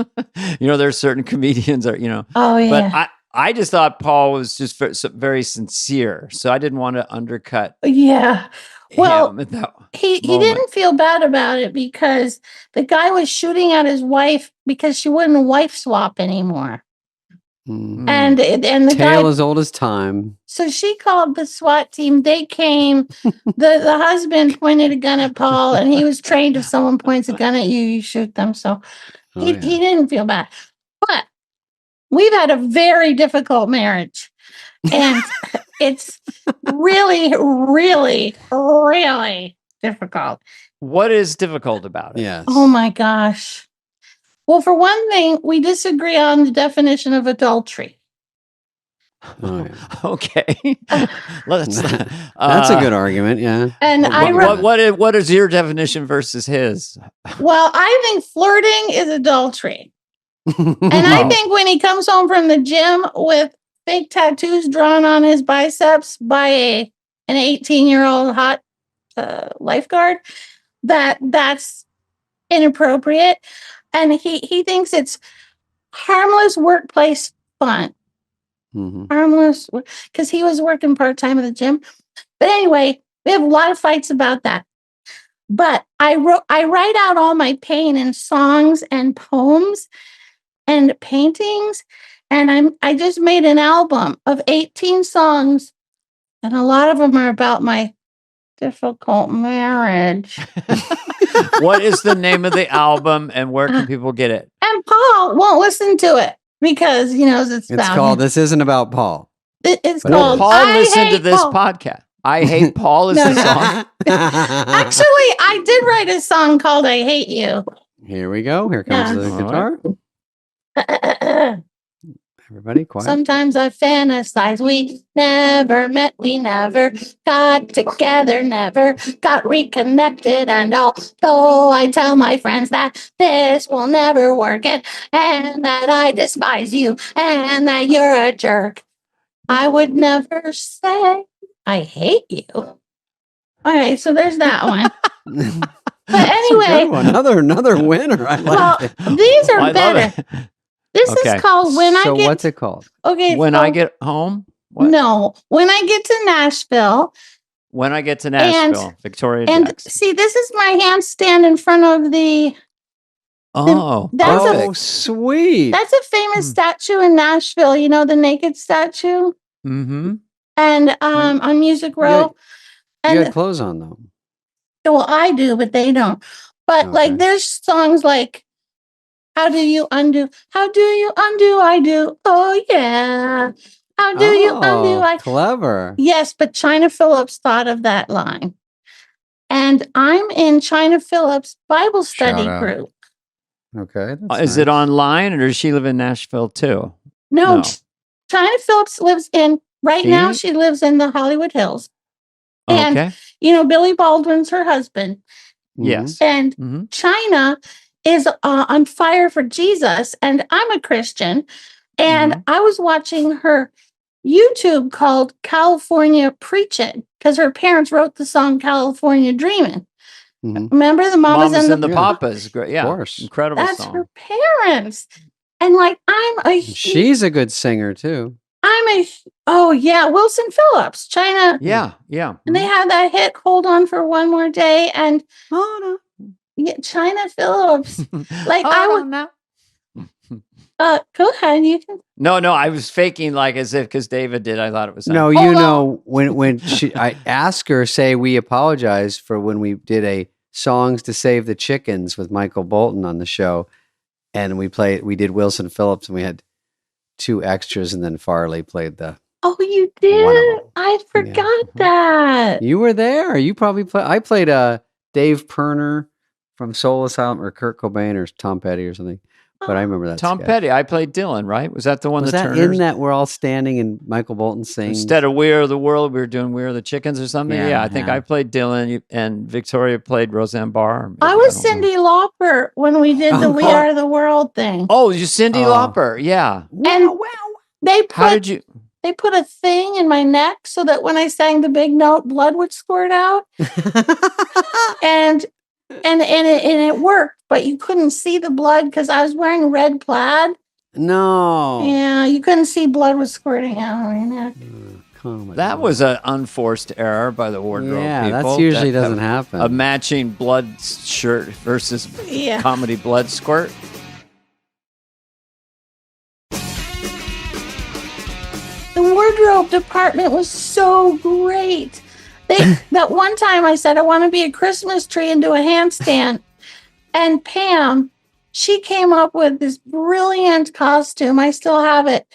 You know, there's certain comedians are, you know. Oh yeah. But I just thought Paul was just very sincere, so I didn't want to undercut. Yeah. Well, him at that he moment. didn't feel bad about it because the guy was shooting at his wife because she wouldn't wife swap anymore. And the tale guy, as old as time. So she called the SWAT team. They came. The husband pointed a gun at Paul, and he was trained if someone points a gun at you, you shoot them. So he didn't feel bad. But we've had a very difficult marriage. And it's really, really, really difficult. What is difficult about it? Yes. Oh my gosh. Well, for one thing, we disagree on the definition of adultery. Oh, yeah. Okay. That's a good argument, yeah. And what is your definition versus his? Well, I think flirting is adultery. And I think when he comes home from the gym with fake tattoos drawn on his biceps by an 18-year-old hot lifeguard, that's inappropriate. And he thinks it's harmless workplace fun. Harmless, because he was working part-time at the gym. But anyway, we have a lot of fights about that. But I write out all my pain in songs and poems and paintings. And I just made an album of 18 songs. And a lot of them are about my difficult marriage. What is the name of the album and where can people get it? And Paul won't listen to it because he knows it's about called him. This Isn't About Paul. It's Well, called Paul I listened to Hate this Paul. podcast. I Hate Paul is No, the no. song. Actually, I did write a song called "I Hate You." Here we go. Here comes Yeah. the All guitar. Everybody quiet. Sometimes I fantasize we never met, we never got together, never got reconnected. And although I tell my friends that this will never work and that I despise you and that you're a jerk, I would never say I hate you. All right, so there's that one. But That's a good anyway, one. Another winner. I well, like it. these are I love better. it. This Okay. is called When So I Get. what's it called? Okay, When so- I Get Home? What? No, When I Get to Nashville. When I Get to Nashville, Victoria And Jackson. see, this is my handstand in front of the. Oh, That's a- Oh, sweet. That's a famous statue in Nashville. You know, the naked statue, mm-hmm. and on Music Row. You And had clothes on though. well, I do, but they don't. But Okay. like, there's songs like "How Do You Undo? How Do You Undo? I Do. Oh yeah. How do you undo? I Clever. Yes, but China Phillips thought of that line. And I'm in China Phillips' Bible study Shout out. group. Okay. that's Is it nice. online, or does she live in Nashville too? No, No. China Phillips lives in, right now, She? she lives in the Hollywood Hills. And, Okay. you know, Billy Baldwin's her husband. Yes. And Mm-hmm. China is on fire for Jesus. And I'm a Christian. And I was watching her YouTube called California Preachin' because her parents wrote the song California Dreamin'. Mhm. Remember the Mamas, and the Yeah. Papas. Great. Yeah. Of course. Incredible That's song. her parents. And like, She's a good singer too. oh yeah, Wilson Phillips, China. Yeah. Yeah. And they had that hit, Hold On for One More Day. And Oh yeah, China Phillips. Like, Hold I would, on now. go ahead. You can. No, I was faking like as if because David did. I thought it was no. Hold You on. know when I asked her, say we apologize for when we did a songs to save the chickens with Michael Bolton on the show, and we did Wilson Phillips, and we had 2 extras, and then Farley played the. Oh, you One of did? them. I forgot Mm-hmm. that. You were there. You probably played. I played Dave Perner from Soul Asylum, or Kurt Cobain, or Tom Petty, or something. But I remember that. Tom sketch. Petty. I played Dylan, right? Was that the one Was the that Turners? in that we're all standing and Michael Bolton sings? Instead of We Are the World, we were doing We Are the Chickens or something. Yeah, Yeah, I think yeah. I played Dylan and Victoria played Roseanne Barr. I was Cyndi Lauper when we did the We Oh. Are the World thing. Oh, you Cyndi Oh. Lauper. Yeah. And they How put did you? they put a thing in my neck so that when I sang the big note, blood would squirt out. And it worked, but you couldn't see the blood because I was wearing red plaid. No. Yeah, you couldn't see blood was squirting out of my neck. Oh my That God. was an unforced error by the wardrobe Yeah, people. that's usually That- doesn't happen. A matching blood shirt versus Yeah. comedy blood squirt. The wardrobe department was so great. That one time I said I want to be a Christmas tree and do a handstand, and Pam, she came up with this brilliant costume. I still have it,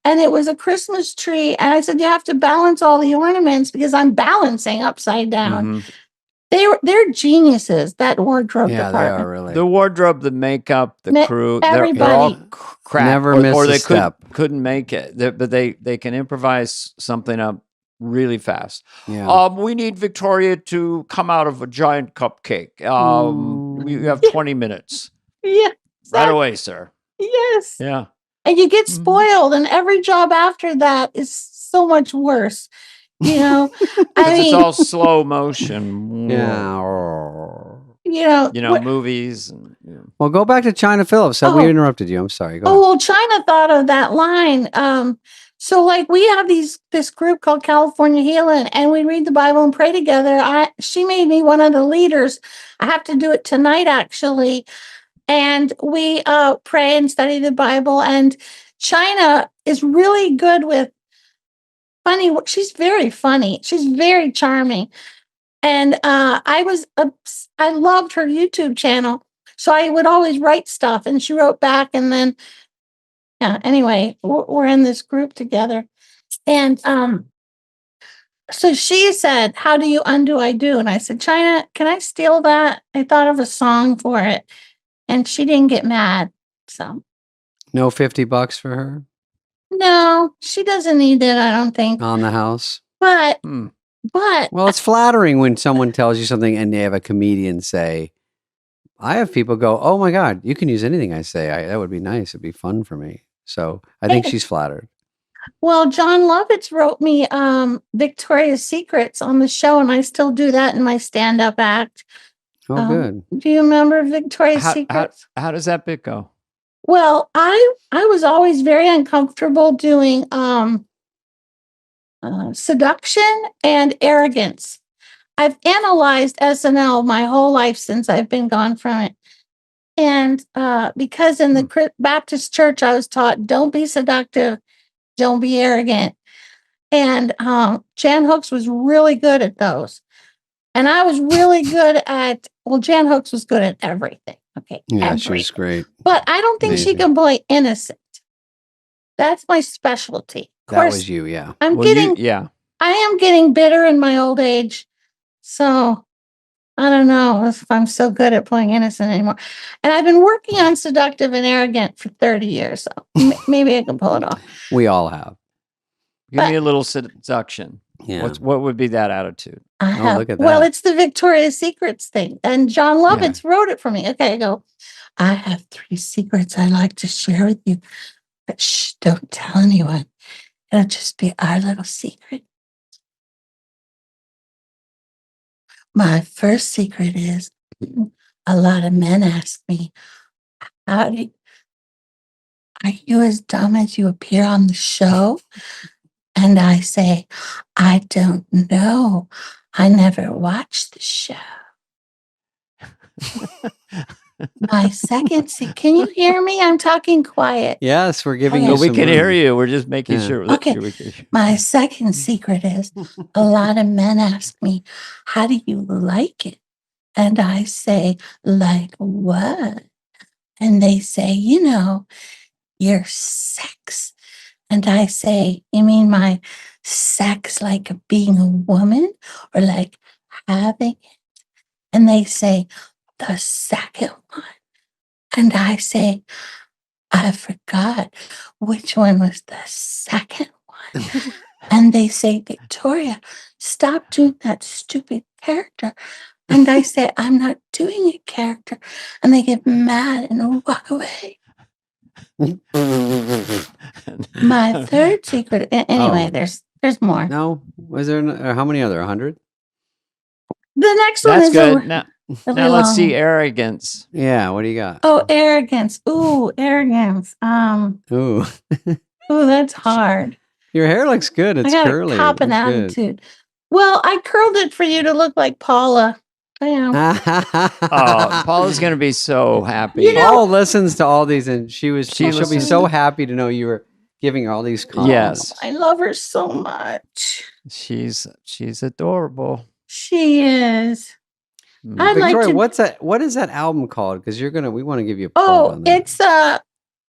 and it was a Christmas tree. And I said you have to balance all the ornaments because I'm balancing upside down. Mhm. They're geniuses. That wardrobe yeah, they department. are really. The wardrobe, the makeup, the crew, they're all everybody. crap. Never or, miss or a they step. couldn't make it. But they can improvise something up really fast. Yeah. We need Victoria to come out of a giant cupcake. We have 20 minutes. Yeah, Right exactly. away, sir. Yes. Yeah. And you get Mhm. spoiled, and every job after that is so much worse. You know, I Because it's mean, all slow motion. Yeah. You know, movies. And, Well, go back to China Phillips. We Oh. interrupted you. I'm sorry. Go oh ahead. well, China thought of that line. So like we have this group called California Healing, and we read the Bible and pray together. She made me one of the leaders. I have to do it tonight, actually. And we pray and study the Bible. And China is really good with funny. She's very funny. She's very charming. And I loved her YouTube channel. So I would always write stuff, and she wrote back. And then, yeah, anyway, we're in this group together. And So she said, "How do you undo I do?" And I said, "China, can I steal that? I thought of a song for it." And she didn't get mad. So No $50 for her no, she doesn't need it, I don't think. on the house. But Well, it's flattering when someone tells you something and they have a comedian say, I have people go, "Oh my God, you can use anything I say. That would be nice. It'd be fun for me." So I think she's flattered. well, John Lovitz wrote me Victoria's Secrets on the show, and I still do that in my stand-up act. Oh, good. Do you remember Victoria's Secrets? How does that bit go? Well, I was always very uncomfortable doing seduction and arrogance. I've analyzed SNL my whole life since I've been gone from it. And because in the Baptist church, I was taught, don't be seductive, don't be arrogant. And Jan Hooks was really good at those. And I was really good at, well, Jan Hooks was good at everything. Okay. Yeah, everything. she was great. But I don't think she can play innocent. That's my specialty. Of course, That was you, yeah. I am getting bitter in my old age. So I don't know if I'm so good at playing innocent anymore. And I've been working on seductive and arrogant for 30 years. So maybe I can pull it off. We all have. Give me a little seduction. Yeah. What would be that attitude? Look at that. Well, it's the Victoria's Secrets thing. And John Lovitz wrote it for me. Okay, I go, I have 3 secrets I'd like to share with you. But shh, don't tell anyone. It'll just be our little secret. My first secret is a lot of men ask me, are you as dumb as you appear on the show? And I say, I don't know. I never watched the show. My second secret, can you hear me? I'm talking quiet. Yes, we're giving you No, we some can room. hear you. We're just making sure. Okay. We can hear. My second secret is a lot of men ask me, how do you like it? And I say, like what? And they say, your sex. And I say, you mean my sex like being a woman or like having it? And they say, the second one. And I say, I forgot which one was the second one. And they say, Victoria, stop doing that stupid character. And I say, I'm not doing a character. And they get mad and walk away. My third secret, anyway, there's more. No? Was there, how many other? 100? The next one That's is good. Now let's see arrogance. Yeah, what do you got? Oh, arrogance. Ooh, arrogance. Ooh. Ooh, that's hard. Your hair looks good. It's I got curly. a cop and attitude. Well, I curled it for you to look like Paula. I am. Oh, Paula's going to be so happy. Paul listens to all these, and she'll be so happy to know you were giving her all these compliments. Yes, I love her so much. she's adorable. She is. I'd Victoria, like to. what is that album called? Because we want to give you a plug Oh, on that. it's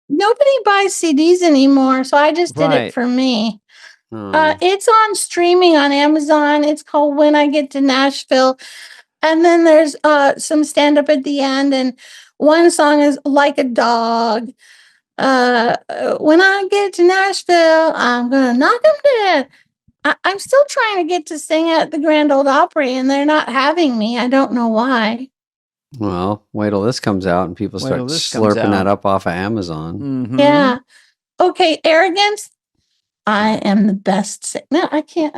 nobody buys CDs anymore, so I just did it for me. It's on streaming on Amazon. It's called When I Get to Nashville. And then there's some stand-up at the end, and one song is Like a Dog. When I get to Nashville, I'm gonna knock them dead. I'm still trying to get to sing at the Grand Ole Opry, and they're not having me. I don't know why. Well, wait till this comes out and people start slurping that up off of Amazon. Mm-hmm. Yeah. Okay, arrogance. I am the best. No, I can't.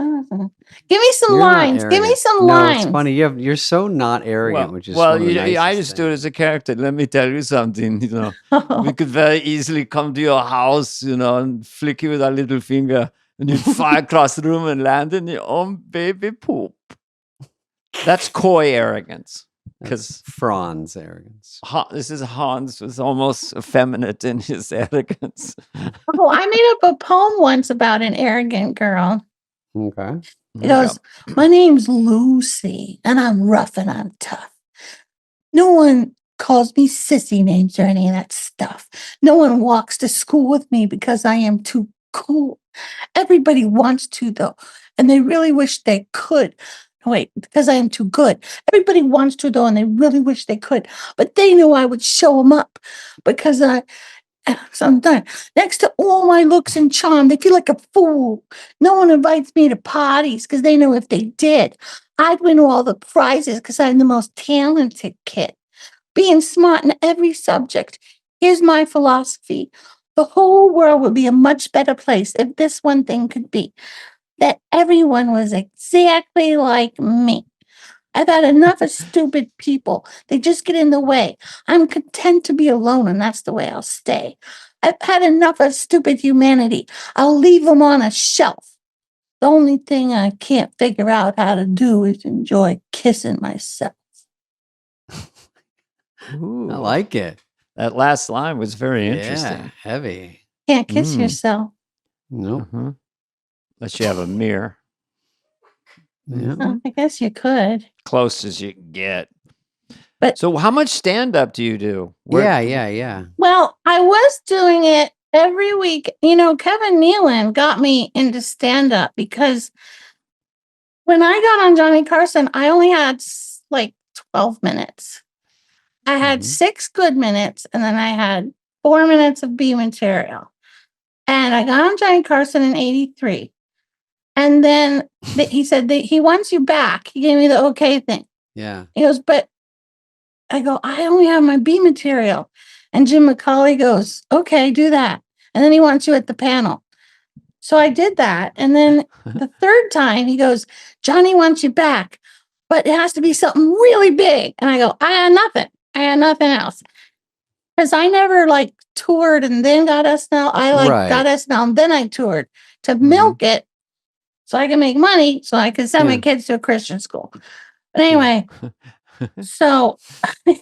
Give me some lines. Give me some lines. It's funny. You're so not arrogant, which is I just do it as a character. Let me tell you something. We could very easily come to your house, and flick you with our little finger, and you'd fly across the room and land in your own baby poop. That's coy arrogance. Because Franz arrogance. This is Hans was almost effeminate in his arrogance. Oh, I made up a poem once about an arrogant girl. Okay. It goes, my name's Lucy, and I'm rough and I'm tough. No one calls me sissy names or any of that stuff. No one walks to school with me because I am too cool. Everybody wants to, though. and they really wish they could. Wait, because I am too good. Everybody wants to, though, and they really wish they could. But they knew I would show them up because so I'm done. Next to all my looks and charm, they feel like a fool. No one invites me to parties because they know if they did, I'd win all the prizes because I'm the most talented kid. Being smart in every subject. Here's my philosophy. The whole world would be a much better place if this one thing could be that everyone was exactly like me. I've had enough of stupid people. They just get in the way. I'm content to be alone, and that's the way I'll stay. I've had enough of stupid humanity. I'll leave them on a shelf. The only thing I can't figure out how to do is enjoy kissing myself. Ooh, I like it. that last line was very Yeah, interesting. heavy. Can't kiss yourself. Nope. Mhm. Unless you have a mirror, Yeah. I guess you could. close as you can get. But- so, how much stand up do you do? Yeah. Well, I was doing it every week. You know, Kevin Nealon got me into stand up because when I got on Johnny Carson, I only had like 12 minutes. I had 6 good minutes, and then I had 4 minutes of B material. And I got on Johnny Carson in 83. And then he said that he wants you back. He gave me the okay thing. Yeah. He goes, but I go, I only have my B material. And Jim McCauley goes, okay, do that. And then he wants you at the panel. So I did that. And then the third time he goes, Johnny wants you back, but it has to be something really big. And I go, I had nothing. I had nothing else. Because I never like toured and then got SNL. I got SNL and then I toured to milk it so I can make money so I can send my kids to a Christian school. But anyway, so the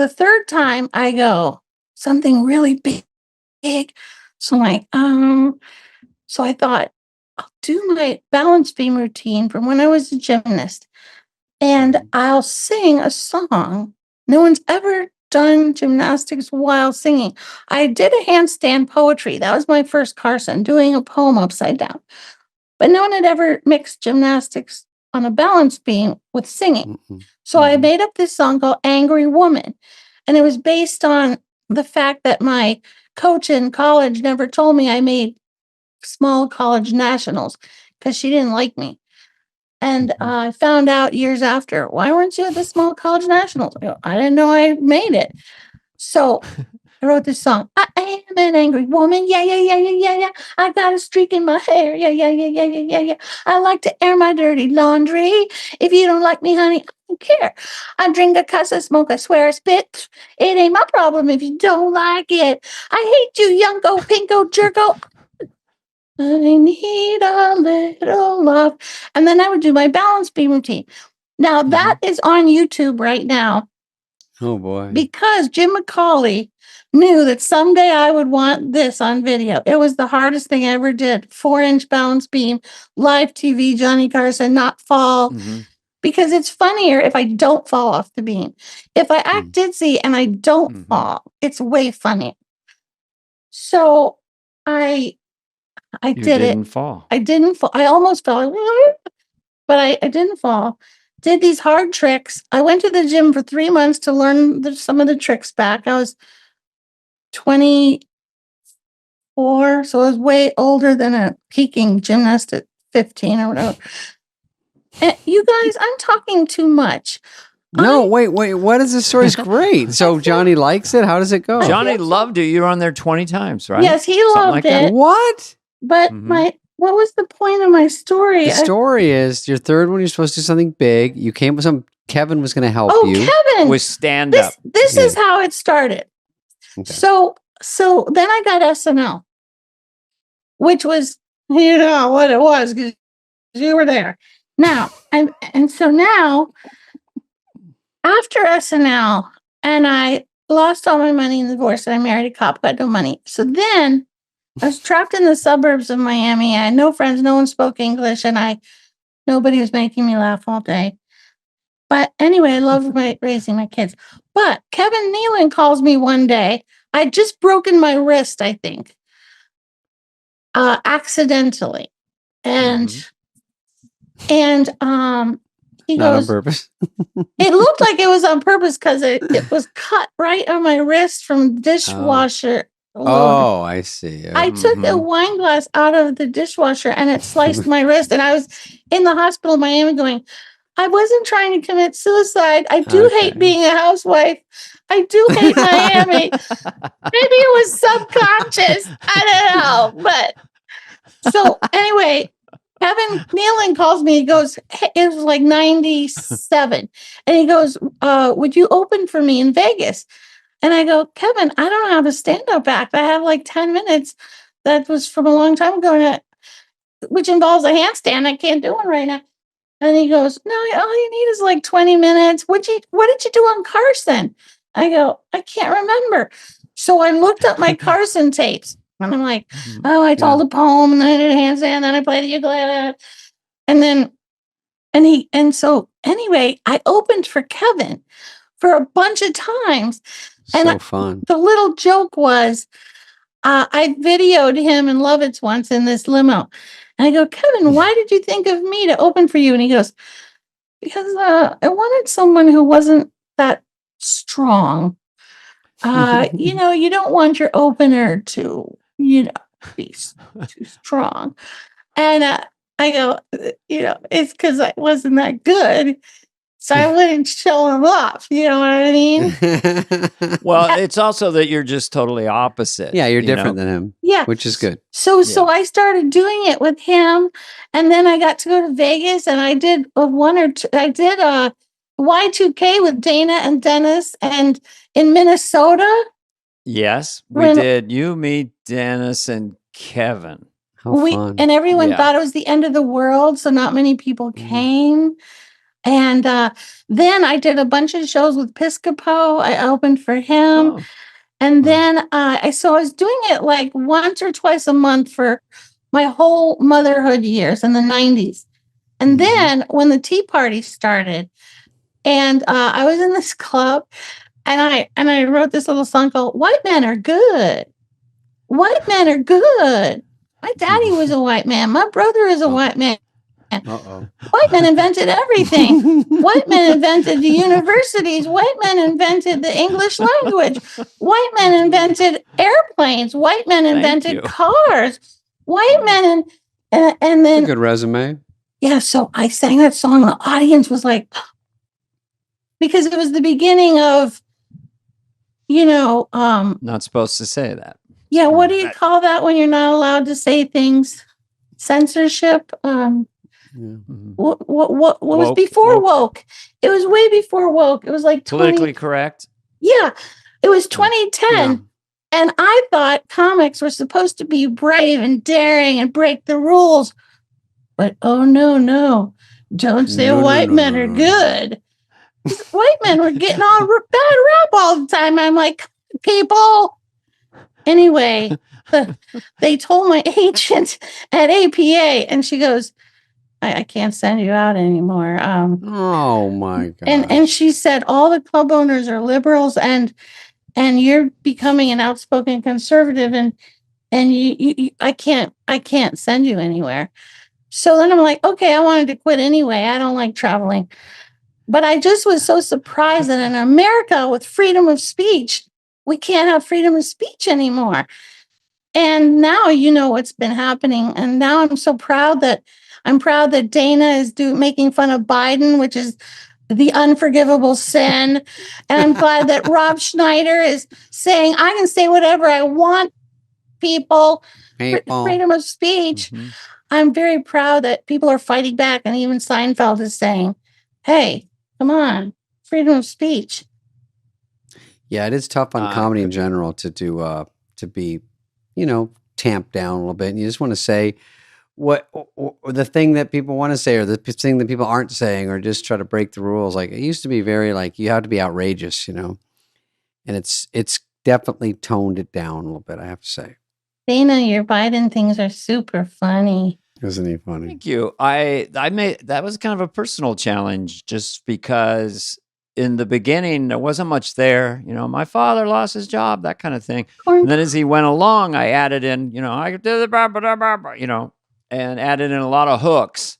third time I go, something really big. So I'm like, so I thought I'll do my balance beam routine from when I was a gymnast and I'll sing a song. No one's ever done gymnastics while singing. I did a handstand poetry. That was my first Carson, doing a poem upside down. But no one had ever mixed gymnastics on a balance beam with singing. So I made up this song called Angry Woman. And it was based on the fact that my coach in college never told me I made small college nationals because she didn't like me. And I found out years after, why weren't you at the small college nationals? I didn't know I made it. So I wrote this song. I am an angry woman. Yeah. I got a streak in my hair. Yeah. I like to air my dirty laundry. If you don't like me, honey, I don't care. I drink, I cuss, I smoke, I swear, I spit. It ain't my problem if you don't like it. I hate you, youngo, pinko, jerko. I need a little love. And then I would do my balance beam routine. Now that is on YouTube right now. Oh boy. Because Jim McCauley knew that someday I would want this on video. It was the hardest thing I ever did. 4-inch balance beam, live TV, Johnny Carson, not fall. Because it's funnier if I don't fall off the beam. If I act ditzy and I don't fall, it's way funnier. So I did it. Fall. I didn't fall. I almost fell, but I didn't fall. Did these hard tricks. I went to the gym for 3 months to learn some of the tricks back. I was 24, so I was way older than a peaking gymnast at 15 or whatever. And you guys, I'm talking too much. No, wait. What is this story? It's great. So Johnny likes it. How does it go? Johnny loved you. You were on there 20 times, right? Yes, he Something loved like it. that? What? But what was the point of my story? The story is your third one. You're supposed to do something big. You came with Kevin was going to help you. Kevin With stand up. This is how it started. Okay. So then I got SNL, which was, you know what it was because you were there. Now, and so now after SNL, and I lost all my money in the divorce, and I married a cop, got no money. So then I was trapped in the suburbs of Miami. I had no friends, no one spoke English, and nobody was making me laugh all day. But anyway, I loved raising my kids. But Kevin Nealon calls me one day. I'd just broken my wrist, I think. accidentally. And he Not on goes, purpose. it looked like it was on purpose because it was cut right on my wrist from dishwasher. Oh, I see. I took a wine glass out of the dishwasher and it sliced my wrist. And I was in the hospital in Miami going, I wasn't trying to commit suicide. I do hate being a housewife. I do hate Miami. Maybe it was subconscious. I don't know. But so anyway, Kevin Nealon calls me. He goes, hey, it was like 97. And he goes, would you open for me in Vegas? And I go, Kevin, I don't have a stand-up act. I have like 10 minutes. That was from a long time ago, which involves a handstand. I can't do one right now. And he goes, no, all you need is like 20 minutes. What did you do on Carson? I go, I can't remember. So I looked up my Carson tapes. And I'm like, oh, I told a poem, and then I did a handstand, then I played the ukulele. And so anyway, I opened for Kevin for a bunch of times. So fun. The little joke was, I videoed him in Lovitz once in this limo. And I go, Kevin, why did you think of me to open for you? And he goes, because I wanted someone who wasn't that strong. You don't want your opener to, be too strong. And I go, it's because I wasn't that good. So I wouldn't show him off. You know what I mean? Well, it's also that you're just totally opposite. Yeah, you're different than him. Yeah. Which is good. So I started doing it with him. And then I got to go to Vegas and I did I did a Y2K with Dana and Dennis and in Minnesota. Yes, we did. You, me, Dennis, and Kevin. How fun. And everyone thought it was the end of the world. So not many people came. And then I did a bunch of shows with Piscopo. I opened for him. Oh. And then I was doing it like once or twice a month for my whole motherhood years in the 90s. And then when the Tea Party started, and I was in this club, and I wrote this little song called "White Men Are Good." White men are good. My daddy was a white man. My brother is a white man. White men invented everything. White men invented the universities. White men invented the English language. White men invented airplanes. White men invented cars. White men and then that's a good resume. Yeah, so I sang that song. The audience was like, because it was the beginning of, not supposed to say that. Yeah, what do you call that when you're not allowed to say things? Censorship. What was before woke? It was way before woke. It was like politically correct. Yeah, it was 2010, and I thought comics were supposed to be brave and daring and break the rules. But oh no, don't say white men are good. White men were getting all bad rap all the time. I'm like, people. Anyway, they told my agent at APA, and she goes, I can't send you out anymore. Oh my God. And she said all the club owners are liberals and you're becoming an outspoken conservative and you I can't send you anywhere. So then I'm like, okay, I wanted to quit anyway. I don't like traveling. But I just was so surprised that in America with freedom of speech, we can't have freedom of speech anymore. And now what's been happening. And now I'm so proud that Dana is making fun of Biden, which is the unforgivable sin. And I'm glad that Rob Schneider is saying, I can say whatever I want, people. Freedom of speech. Mm-hmm. I'm very proud that people are fighting back. And even Seinfeld is saying, hey, come on, freedom of speech. Yeah, it is tough on comedy in general to be, tamped down a little bit. And you just want to say what or the thing that people want to say or the thing that people aren't saying or just try to break the rules. Like it used to be very like you have to be outrageous, and it's definitely toned it down a little bit, I have to say. Dana, your Biden things are super funny. Isn't he funny? Thank you. I made that was kind of a personal challenge just because in the beginning, there wasn't much there. My father lost his job, that kind of thing. Corn And then as he went along, I added in, I could do the and added in a lot of hooks.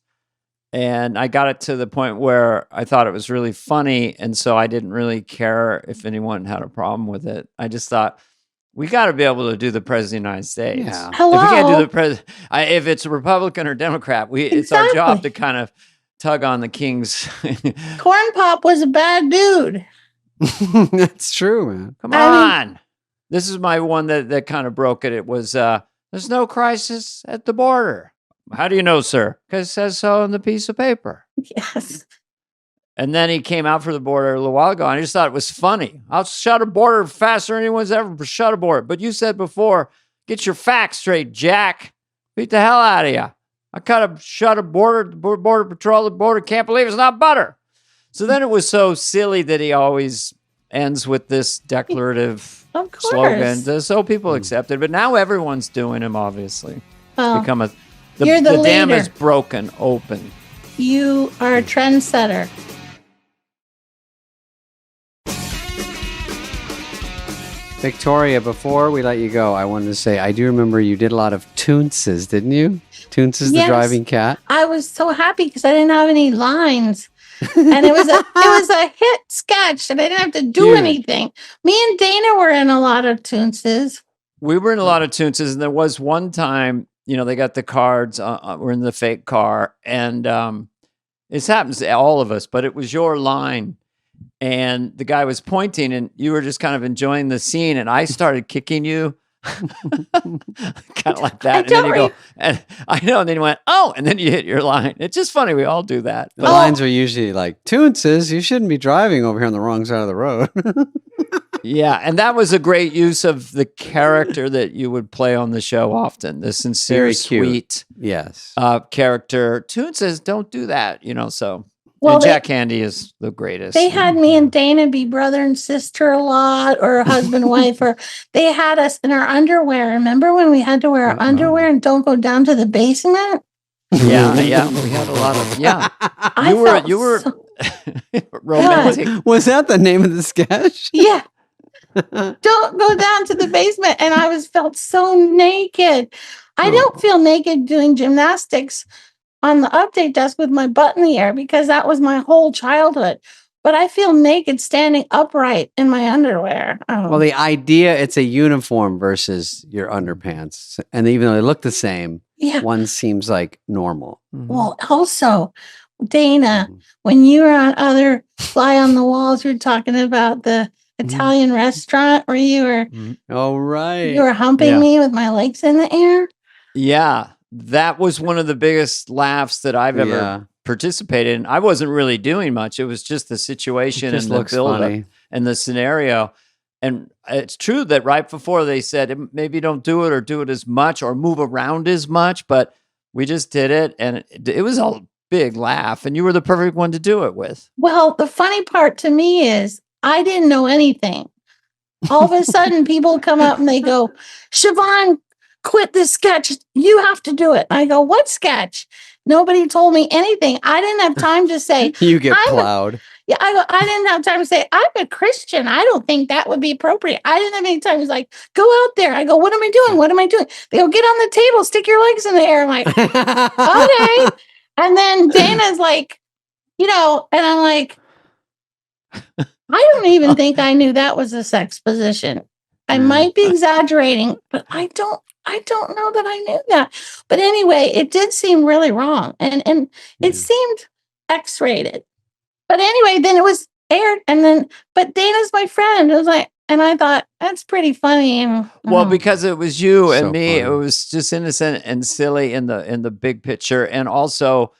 And I got it to the point where I thought it was really funny. And so I didn't really care if anyone had a problem with it. I just thought, we got to be able to do the president of the United States. Yeah. Hello. If we can't do the president, if it's a Republican or Democrat, it's our job Exactly. to kind of tug on the king's. Corn Pop was a bad dude. That's true, man. Come on. This is my one that kind of broke it. It was, there's no crisis at the border. How do you know, sir? Because it says so on the piece of paper. Yes. And then he came out for the border a little while ago. And I just thought it was funny. I'll shut a border faster than anyone's ever shut a border. But you said before, get your facts straight, Jack. Beat the hell out of you. I shut a border patrol, the border can't believe it's not butter. So then it was so silly that he always ends with this declarative Of course. slogan. So people accept it. But now everyone's doing him, obviously. Well, Become you're the dam leader. is broken open. You are a trendsetter. Victoria, before we let you go, I wanted to say I do remember you did a lot of Toonces, didn't you? Toonces, the Yes. driving cat. I was so happy because I didn't have any lines. And it was a hit sketch and I didn't have to do Huge. anything. Me and Dana were in a lot of Toonces. We were in a lot of Toonces, and there was one time, they got the cards, we're in the fake car, and this happens to all of us, but it was your line. And the guy was pointing and you were just kind of enjoying the scene. And I started kicking you kind of like that. And then you go, and I know. And then you went, oh, and then you hit your line. It's just funny. We all do that. The lines were usually like, Toonces, you shouldn't be driving over here on the wrong side of the road. Yeah. And that was a great use of the character that you would play on the show often. The sincere, Very cute. sweet Yes. character. Toonces, don't do that, so. Well, and Jack Handy is the greatest. They had me and Dana be brother and sister a lot, or husband, wife, or they had us in our underwear. Remember when we had to wear our underwear and don't go down to the basement? Yeah. We had a lot of, I You were felt romantic. Was that the name of the sketch? Yeah. Don't go down to the basement. And I felt so naked. I don't feel naked doing gymnastics on the update desk with my butt in the air because that was my whole childhood. But I feel naked standing upright in my underwear. Oh. Well, the idea, it's a uniform versus your underpants. And even though they look the same, Yeah. one seems like normal. Well, also, Dana, when you were on other Fly on the Walls, you were talking about the Italian restaurant where you Oh, right. were humping me with my legs in the air. Yeah. That was one of the biggest laughs that I've ever participated in. I wasn't really doing much. It was just the situation and the build-up and the scenario. And it's true that right before they said, maybe don't do it or do it as much or move around as much, but we just did it. And it was a big laugh. And you were the perfect one to do it with. Well, the funny part to me is I didn't know anything. All of a sudden, people come up and they go, Siobhan, quit this sketch. You have to do it. I go, what sketch? Nobody told me anything. I didn't have time to say. You get plowed. I didn't have time to say, I'm a Christian. I don't think that would be appropriate. I didn't have any time. It was like, go out there. I go, what am I doing? What am I doing? They go, get on the table, stick your legs in the air. I'm like, okay. And then Dana's like, and I'm like, I don't even think I knew that was a sex position. I might be exaggerating, but I don't know that I knew that. But anyway, it did seem really wrong. And it seemed X-rated. But anyway, then it was aired but Dana's my friend. It was like, and I thought that's pretty funny. And well, because it was you and me, funny. it was just innocent and silly in the big picture. And also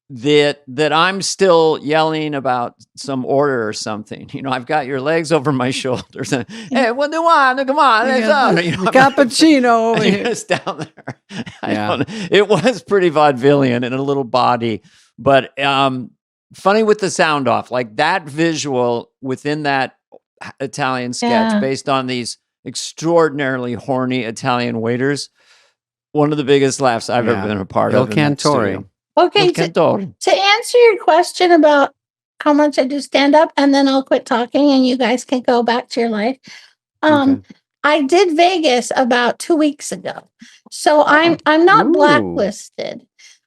that I'm still yelling about some order or something. I've got your legs over my shoulders. And, hey, what do you want? Come on. Cappuccino over here. It's down there. It was pretty vaudevillian and a little body. But funny with the sound off. Like that visual within that Italian sketch based on these extraordinarily horny Italian waiters. One of the biggest laughs I've ever been a part of. Il Cantore. okay, to answer your question about how much I do stand up, and then I'll quit talking and you guys can go back to your life. Okay. I did Vegas about 2 weeks ago. So I'm not Ooh. blacklisted.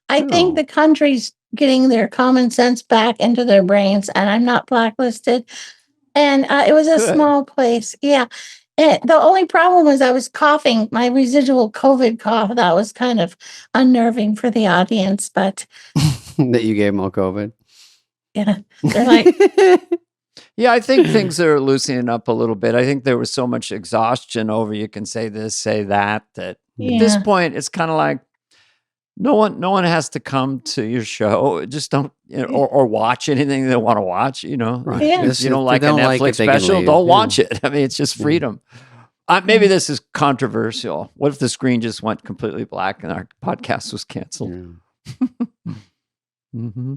I think Oh. the country's getting their common sense back into their brains, and I'm not blacklisted. And it was a Good. small place. Yeah. The only problem was I was coughing, my residual COVID cough. That was kind of unnerving for the audience, but That you gave them all COVID. yeah, they're like, Yeah, I think things are loosening up a little bit. I think there was so much exhaustion over you can say this, say that, that at this yeah. point it's kind of like no one has to come to your show. Just don't or watch anything they want to watch, Right. Yeah. If you don't like a don't like Netflix it, they can special, leave. don't Yeah. watch it. I mean, it's just freedom. Maybe this is controversial. What if the screen just went completely black and our podcast was canceled? Yeah. Mm-hmm.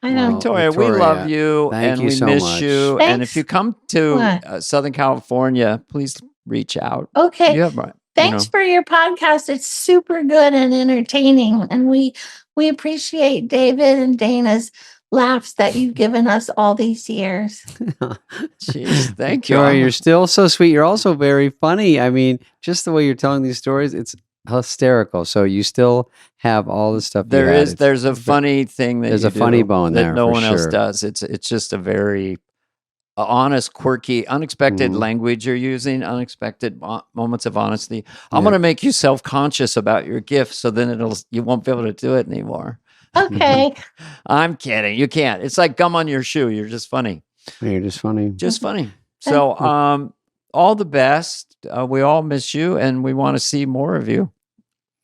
I know. Well, Victoria, we Victoria, love you thank and you we so miss much. you. And if Thanks. you come to What? Southern California, please reach out. Okay. You have, you Thanks know, for your podcast. It's super good and entertaining. And we appreciate David and Dana's laughs that you've given us all these years. Jeez, thank you. Victoria, you're still so sweet. You're also very funny. I mean, just the way you're telling these stories, it's hysterical. So you still have all the stuff. There's a funny thing that there's you a funny do bone that there no for one else sure. does. It's just a very honest, quirky, unexpected Mhm. language you're using, unexpected moments of honesty. I'm Yeah. going to make you self-conscious about your gift, so then you won't be able to do it anymore. Okay. I'm kidding. You can't. It's like gum on your shoe. You're just funny. You're just funny. Just funny. So, all the best. We all miss you, and we want to see more of you.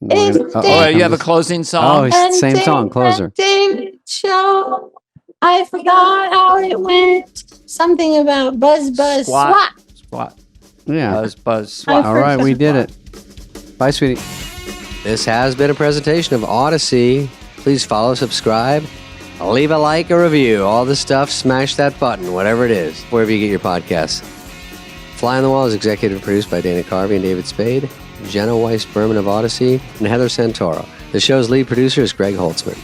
Is All right, you have a closing Oh, song. it's same song, closer. David show. I forgot how it went. Something about buzz, buzz, Squat. swat. Squat. Yeah. Buzz. Swat. All right, we did it. Bye, sweetie. This has been a presentation of Odyssey. Please follow, subscribe, leave a like, a review, all the stuff. Smash that button, whatever it is, wherever you get your podcasts. Fly on the Wall is executive produced by Dana Carvey and David Spade, Jenna Weiss Berman of Odyssey, and Heather Santoro. The show's lead producer is Greg Holtzman.